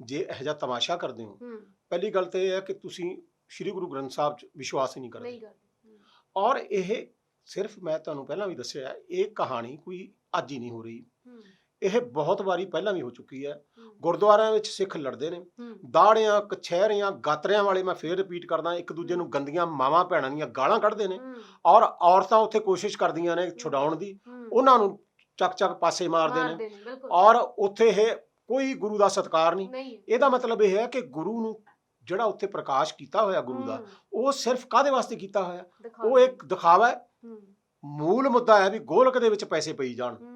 ਜੇ ਇਹੋ ਜਿਹਾ ਤਮਾਸ਼ਾ ਕਰਦੇ ਹੋ, ਹੂੰ ਪਹਿਲੀ ਗੱਲ ਤਾਂ ਇਹ ਹੈ ਕਿ ਤੁਸੀਂ ਸ੍ਰੀ ਗੁਰੂ ਗ੍ਰੰਥ ਸਾਹਿਬ 'ਚ ਵਿਸ਼ਵਾਸ ਹੀ ਨਹੀਂ ਕਰਦੇ। ਨਹੀਂ ਕਰਦੇ। ਔਰ ਇਹ ਸਿਰਫ ਮੈਂ ਤੁਹਾਨੂੰ ਪਹਿਲਾਂ ਵੀ ਦੱਸਿਆ ਇਹ ਕਹਾਣੀ ਕੋਈ ਅੱਜ ਹੀ ਨਹੀਂ ਹੋ ਰਹੀ, ਹੂੰ ਇਹ ਬਹੁਤ ਵਾਰੀ ਪਹਿਲਾਂ ਵੀ ਹੋ ਚੁੱਕੀ ਹੈ। ਹੂੰ ਗੁਰਦੁਆਰਿਆਂ ਵਿੱਚ ਸਿੱਖ ਲੜਦੇ ਨੇ, ਹੂੰ ਦਾੜਿਆਂ ਕਛਹਿਰਿਆਂ ਗਾਤਰਿਆਂ ਵਾਲੇ, ਮੈਂ ਫੇਰ ਰਿਪੀਟ ਕਰਦਾ, ਇੱਕ ਦੂਜੇ ਨੂੰ ਗੰਦੀਆਂ ਮਾਵਾਂ ਭੈਣਾਂ ਦੀਆਂ ਗਾਲਾਂ ਕੱਢਦੇ ਨੇ, ਹੂੰ ਔਰ ਔਰਤਾਂ ਉੱਥੇ ਕੋਸ਼ਿਸ਼ ਕਰਦੀਆਂ ਨੇ ਛੁਡਾਉਣ ਦੀ, ਹੂੰ ਉਹਨਾਂ ਨੂੰ ਚੱਕ ਚੱਕ ਪਾਸੇ ਮਾਰਦੇ ਨੇ, ਮਾਰਦੇ ਨੇ ਬਿਲਕੁਲ ਔਰ ਉੱਥੇ ਇਹ ਕੋਈ ਗੁਰੂ ਦਾ ਸਤਿਕਾਰ ਨਹੀਂ। ਨਹੀਂ ਹੈ। ਇਹਦਾ ਮਤਲਬ ਇਹ ਹੈ ਕਿ ਗੁਰੂ ਨੂੰ ਜਿਹੜਾ ਉੱਥੇ ਪ੍ਰਕਾਸ਼ ਕੀਤਾ ਹੋਇਆ ਗੁਰੂ ਦਾ, ਹੂੰ, ਉਹ ਸਿਰਫ ਕਾਹਦੇ ਵਾਸਤੇ ਕੀਤਾ ਹੋਇਆ? ਦਿਖਾਓ। ਉਹ ਇੱਕ ਦਿਖਾਵਾ ਹੈ। ਹੂੰ ਮੂਲ ਮੁੱਦਾ ਹੈ ਵੀ ਗੋਲਕ ਦੇ ਵਿੱਚ ਪੈਸੇ ਪਈ ਜਾਣ। ਹੂੰ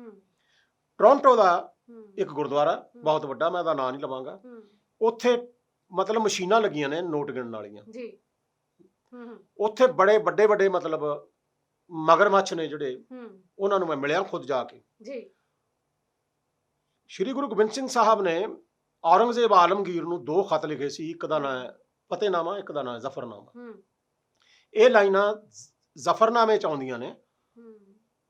ਟੋਰਾਂਟੋ ਦਾ ਹੂੰ ਇੱਕ ਗੁਰਦੁਆਰਾ ਬਹੁਤ ਵੱਡਾ, ਮੈਂ ਉਹਦਾ ਨਾਂ ਨਹੀਂ ਲਵਾਂਗਾ, ਹੂੰ ਉੱਥੇ ਮਤਲਬ ਮਸ਼ੀਨਾਂ ਲੱਗੀਆਂ ਨੇ ਨੋਟ ਗਿਣਨ ਵਾਲੀਆਂ, ਜੀ ਹੂੰ ਹੂੰ ਉੱਥੇ ਬੜੇ ਵੱਡੇ ਵੱਡੇ ਮਤਲਬ ਮਗਰਮੱਛ ਨੇ ਜਿਹੜੇ, ਹੂੰ ਉਹਨਾਂ ਨੂੰ ਮੈਂ ਮਿਲਿਆ ਖੁਦ ਜਾ ਕੇ। ਜੀ ਸ਼੍ਰੀ ਗੁਰੂ ਗੋਬਿੰਦ ਸਿੰਘ ਸਾਹਿਬ ਨੇ ਔਰੰਗਜ਼ੇਬ ਆਲਮਗੀਰ ਨੂੰ 2 ਖਤ ਲਿਖੇ ਸੀ, ਇੱਕ ਦਾ ਨਾਂ ਹੈ ਫਤਿਹਨਾਮਾ, ਇੱਕ ਦਾ ਨਾਂ ਹੈ ਜ਼ਫਰਨਾਮਾ। ਹੂੰ ਇਹ ਲਾਈਨਾਂ ਜ਼ਫਰਨਾਮੇ ਚ ਆਉਂਦੀਆਂ ਨੇ, ਹੂੰ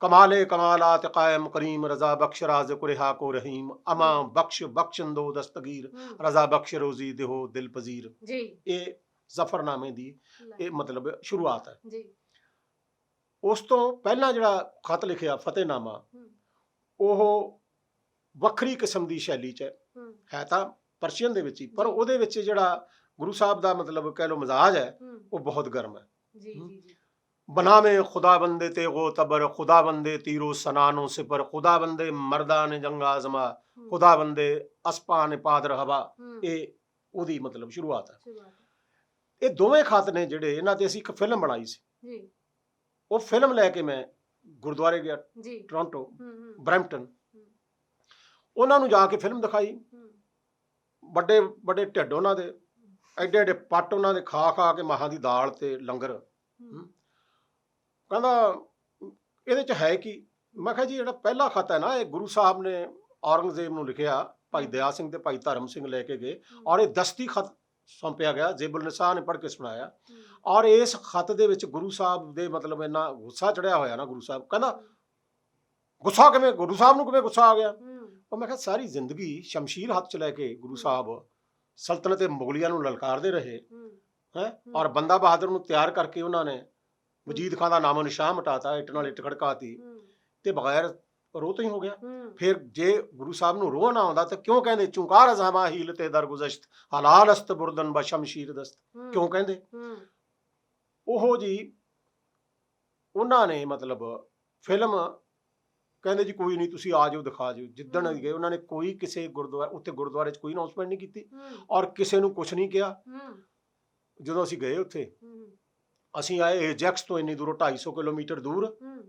ਕਮਾਲੇ ਕਮਾਲਾਤ ਕਾਇਮ ਕਰੀਮ ਰਜ਼ਾ ਬਖਸ਼ ਰਾਜ਼ ਕੁਰਿਹਾ ਕੋ ਰਹੀਮ ਅਮਾ ਬਖਸ਼ ਬਖਸ਼ੰਦੋ ਦਸਤਗੀਰ ਹੂੰ ਰਜ਼ਾ ਬਖਸ਼ ਰੋਜ਼ੀ ਦੇਹੋ ਦਿਲ ਪਜ਼ੀਰ। ਜੀ ਇਹ ਜ਼ਫਰਨਾਮੇ ਦੀ ਇਹ ਮਤਲਬ ਸ਼ੁਰੂਆਤ ਹੈ। ਜੀ ਉਸ ਤੋਂ ਪਹਿਲਾਂ ਜਿਹੜਾ ਖਤ ਲਿਖਿਆ ਫਤਿਹਨਾਮਾ, ਹੂੰ ਉਹ ਵੱਖਰੀ ਕਿਸਮ ਦੀ ਸ਼ੈਲੀ 'ਚ ਹੂੰ ਹੈ ਤਾਂ ਪਰਸ਼ੀਅਨ ਦੇ ਵਿੱਚ ਹੀ, ਪਰ ਜੀ। ਉਹਦੇ ਵਿੱਚ ਜਿਹੜਾ ਗੁਰੂ ਸਾਹਿਬ ਦਾ ਮਤਲਬ ਕਹਿ ਲਓ ਮਿਜ਼ਾਜ ਹੈ, ਹੂੰ ਉਹ ਬਹੁਤ ਗਰਮ ਹੈ। ਜੀ ਜੀ ਜੀ बनामे खुदा बंदे ते गो तबर खुदा बंदे तीरो सनानो सिपर खुदा बंदे मर्दान जंग आजमा खुदा बंदे अस्पान पादर हवा। ਇਹ ਉਹਦੀ ਮਤਲਬ ਸ਼ੁਰੂਆਤ ਹੈ। ਸ਼ੁਰੂਆਤ ਇਹ ਦੋਵੇਂ ਖਤ ਨੇ ਜਿਹੜੇ, ਇਹਨਾਂ ਤੇ ਅਸੀਂ ਇੱਕ ਫਿਲਮ ਬਣਾਈ ਸੀ। ਜੀ ਉਹ ਫਿਲਮ ਲੈ ਕੇ ਮੈਂ ਗੁਰਦੁਆਰੇ ਗਿਆ ਜੀ ਟੋਰਾਂਟੋ ਹੂੰ ਬਰੈਂਪਟਨ, ਉਹਨਾਂ ਨੂੰ ਜਾ ਕੇ ਫਿਲਮ ਦਿਖਾਈ। ਹੂੰ ਵੱਡੇ ਵੱਡੇ ਢਿੱਡ ਉਹਨਾਂ ਦੇ, ਐਡੇ ਐਡੇ ਪੱਟ ਉਹਨਾਂ ਦੇ, ਖਾ ਖਾ ਕੇ ਮਾਹਾਂ ਦੀ ਦਾਲ ਤੇ ਲੰਗਰ। ਹੂੰ ਕਹਿੰਦਾ ਇਹਦੇ ਚ ਹੈ ਕੀ? ਮੈਂ ਕਿਹਾ ਜੀ ਜਿਹੜਾ ਪਹਿਲਾ ਖਤ ਹੈ ਨਾ, ਇਹ ਗੁਰੂ ਸਾਹਿਬ ਨੇ ਔਰੰਗਜ਼ੇਬ ਨੂੰ ਲਿਖਿਆ, ਭਾਈ ਦਇਆ ਸਿੰਘ ਤੇ ਭਾਈ ਧਰਮ ਸਿੰਘ ਲੈ ਕੇ ਗਏ, ਔਰ ਇਹ ਦਸਤੀ ਖਤ ਸੌਂਪਿਆ ਗਿਆ, ਜ਼ੇਬੁਲ ਨਿਸਾ ਨੇ ਪੜ੍ਹ ਕੇ ਸੁਣਾਇਆ। ਔਰ ਇਸ ਖਤ ਦੇ ਵਿੱਚ ਗੁਰੂ ਸਾਹਿਬ ਦੇ ਮਤਲਬ ਇੰਨਾ ਗੁੱਸਾ ਚੜਿਆ ਹੋਇਆ ਨਾ, ਗੁਰੂ ਸਾਹਿਬ ਕਹਿੰਦਾ ਗੁੱਸਾ ਕਿਵੇਂ, ਗੁਰੂ ਸਾਹਿਬ ਨੂੰ ਕਿਵੇਂ ਗੁੱਸਾ ਆ ਗਿਆ? ਉਹ ਮੈਂ ਕਿਹਾ ਸਾਰੀ ਜ਼ਿੰਦਗੀ ਸ਼ਮਸ਼ੀਰ ਹੱਥ ਚ ਲੈ ਕੇ ਗੁਰੂ ਸਾਹਿਬ ਸਲਤਨਤ ਮੁਗਲੀਆਂ ਨੂੰ ਲਲਕਾਰਦੇ ਰਹੇ ਹੈ, ਔਰ ਬੰਦਾ ਬਹਾਦਰ ਨੂੰ ਤਿਆਰ ਕਰਕੇ ਉਹਨਾਂ ਨੇ ਵਜੀਦ ਖਾਨ ਦਾ ਨਾਮੋ ਨਿਸ਼ਾਨ ਮਿਟਾਤਾ, ਇੱਟ ਨਾਲ ਇੱਟ ਖੜਕਾਤੀ, ਤੇ ਬਗੈਰ ਰੋਹ ਤੋਂ ਹੀ ਹੋ ਗਿਆ। ਫਿਰ ਜੇ ਗੁਰੂ ਸਾਹਿਬ ਨੂੰ ਰੋਹ ਨਾ ਆਉਂਦਾ ਤਾਂ ਕਿਉਂ ਕਹਿੰਦੇ ਚੁੰਕਾਰ ਜ਼ਮਾ ਹੀਲ ਤੇ ਦਰਗੁਜ਼ਸ਼ਤ ਹਲਾਲ ਅਸਤ ਬੁਰਦਨ ਬ ਸ਼ਮਸ਼ੀਰ ਦਸਤ, ਕਿਉਂ ਕਹਿੰਦੇ? ਉਹੋ ਜੀ ਉਹਨਾਂ ਨੇ ਮਤਲਬ ਫਿਲਮ ਕਹਿੰਦੇ ਜੀ ਕੋਈ ਨਹੀਂ ਤੁਸੀਂ ਆ ਜਾਓ ਦਿਖਾ ਜਾਓ। ਜਿੱਦਣ ਗਏ ਉਹਨਾਂ ਨੇ ਕੋਈ ਕਿਸੇ ਗੁਰਦੁਆਰੇ ਉੱਥੇ, ਗੁਰਦੁਆਰੇ 'ਚ ਕੋਈ ਅਨਾਉਂਸਮੈਂਟ ਨਹੀਂ ਕੀਤੀ ਔਰ ਕਿਸੇ ਨੂੰ ਕੁਝ ਨਹੀਂ ਕਿਹਾ। ਜਦੋਂ ਅਸੀਂ ਗਏ ਉੱਥੇ, ਅਸੀਂ ਆਏ ਏਜੈਕਸ ਤੋਂ ਇੰਨੀ ਦੂਰੋਂ 250 ਕਿਲੋਮੀਟਰ ਦੂਰ,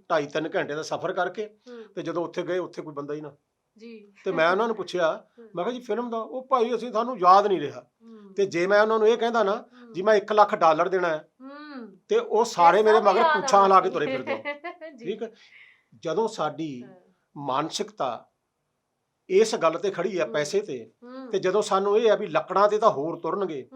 2.5-3 ਘੰਟੇ ਦਾ ਸਫ਼ਰ ਕਰਕੇ, ਤੇ ਜਦੋਂ ਉੱਥੇ ਗਏ ਉੱਥੇ ਕੋਈ ਬੰਦਾ ਹੀ ਨਾ ਜੀ। ਤੇ ਮੈਂ ਉਹਨਾਂ ਨੂੰ ਪੁੱਛਿਆ, ਮੈਂ ਕਿਹਾ ਜੀ ਫਿਲਮ ਦਾ? ਉਹ ਭਾਈ ਅਸੀਂ ਸਾਨੂੰ ਯਾਦ ਨਹੀਂ ਰਿਹਾ। ਤੇ ਜੇ ਮੈਂ ਉਹਨਾਂ ਨੂੰ ਇਹ ਕਹਿੰਦਾ ਨਾ ਜੀ ਮੈਂ $1 ਲੱਖ ਦੇਣਾ ਹੈ, ਤੇ ਉਹ ਸਾਰੇ ਮੇਰੇ ਮਗਰ ਪੁੱਛਾਂ ਲਾ ਕੇ ਤੁਰੇ ਫਿਰਦੇ। ਠੀਕ ਹੈ, ਜਦੋਂ ਸਾਡੀ ਮਾਨਸਿਕਤਾ ਇਸ ਗੱਲ ਤੇ ਖੜੀ ਹੈ, ਪੈਸੇ ਤੇ ਜਦੋਂ ਸਾਨੂੰ ਇਹ ਹੈ ਵੀ ਲੱਕੜਾਂ ਤੇ ਤਾਂ ਹੋਰ ਤੁਰਨਗੇ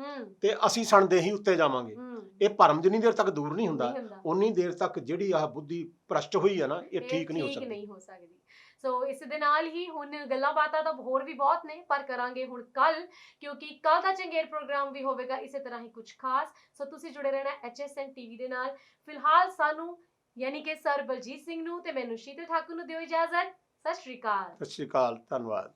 ਤੇ ਅਸੀਂ ਸਣਦੇ ਹੀ ਉੱਤੇ ਜਾਵਾਂਗੇ, ਇਹ ਭਰਮ ਜਿੰਨੀ ਦੇਰ ਤੱਕ ਦੂਰ ਨਹੀਂ ਹੁੰਦਾ, ਉਨੀ ਦੇਰ ਤੱਕ ਜਿਹੜੀ ਆਹ ਬੁੱਧੀ ਭ੍ਰਸ਼ਟ ਹੋਈ ਹੈ ਨਾ, ਇਹ ਠੀਕ ਨਹੀਂ ਹੋ ਸਕਦੀ। ਸੋ ਇਸ ਦੇ ਨਾਲ ਹੀ ਹੁਣ ਗੱਲਾਂ ਬਾਤਾਂ ਤਾਂ ਹੋਰ ਵੀ ਬਹੁਤ ਨੇ, ਪਰ ਕਰਾਂਗੇ ਹੁਣ ਕੱਲ, ਕਿਉਂਕਿ ਕੱਲ ਦਾ ਚੰਗੇਰ ਪ੍ਰੋਗਰਾਮ ਵੀ ਹੋਵੇਗਾ ਇਸੇ ਤਰ੍ਹਾਂ ਹੀ ਕੁਝ ਖਾਸ। ਸੋ ਤੁਸੀਂ ਜੁੜੇ ਰਹਿਣਾ HSN TV ਦੇ ਨਾਲ। ਫਿਲਹਾਲ ਸਾਨੂੰ ਯਾਨੀ ਕਿ ਸਰ ਬਲਜੀਤ ਸਿੰਘ ਨੂੰ ਤੇ ਮੈਨੂੰ ਸ਼ੀਤਲ ਠਾਕੁਰ ਨੂੰ ਦਿਓ ਇਜਾਜ਼ਤ। ਸਤਿ ਸ਼੍ਰੀ ਅਕਾਲ। ਸਤਿ ਸ਼੍ਰੀ ਅਕਾਲ, ਧੰਨਵਾਦ।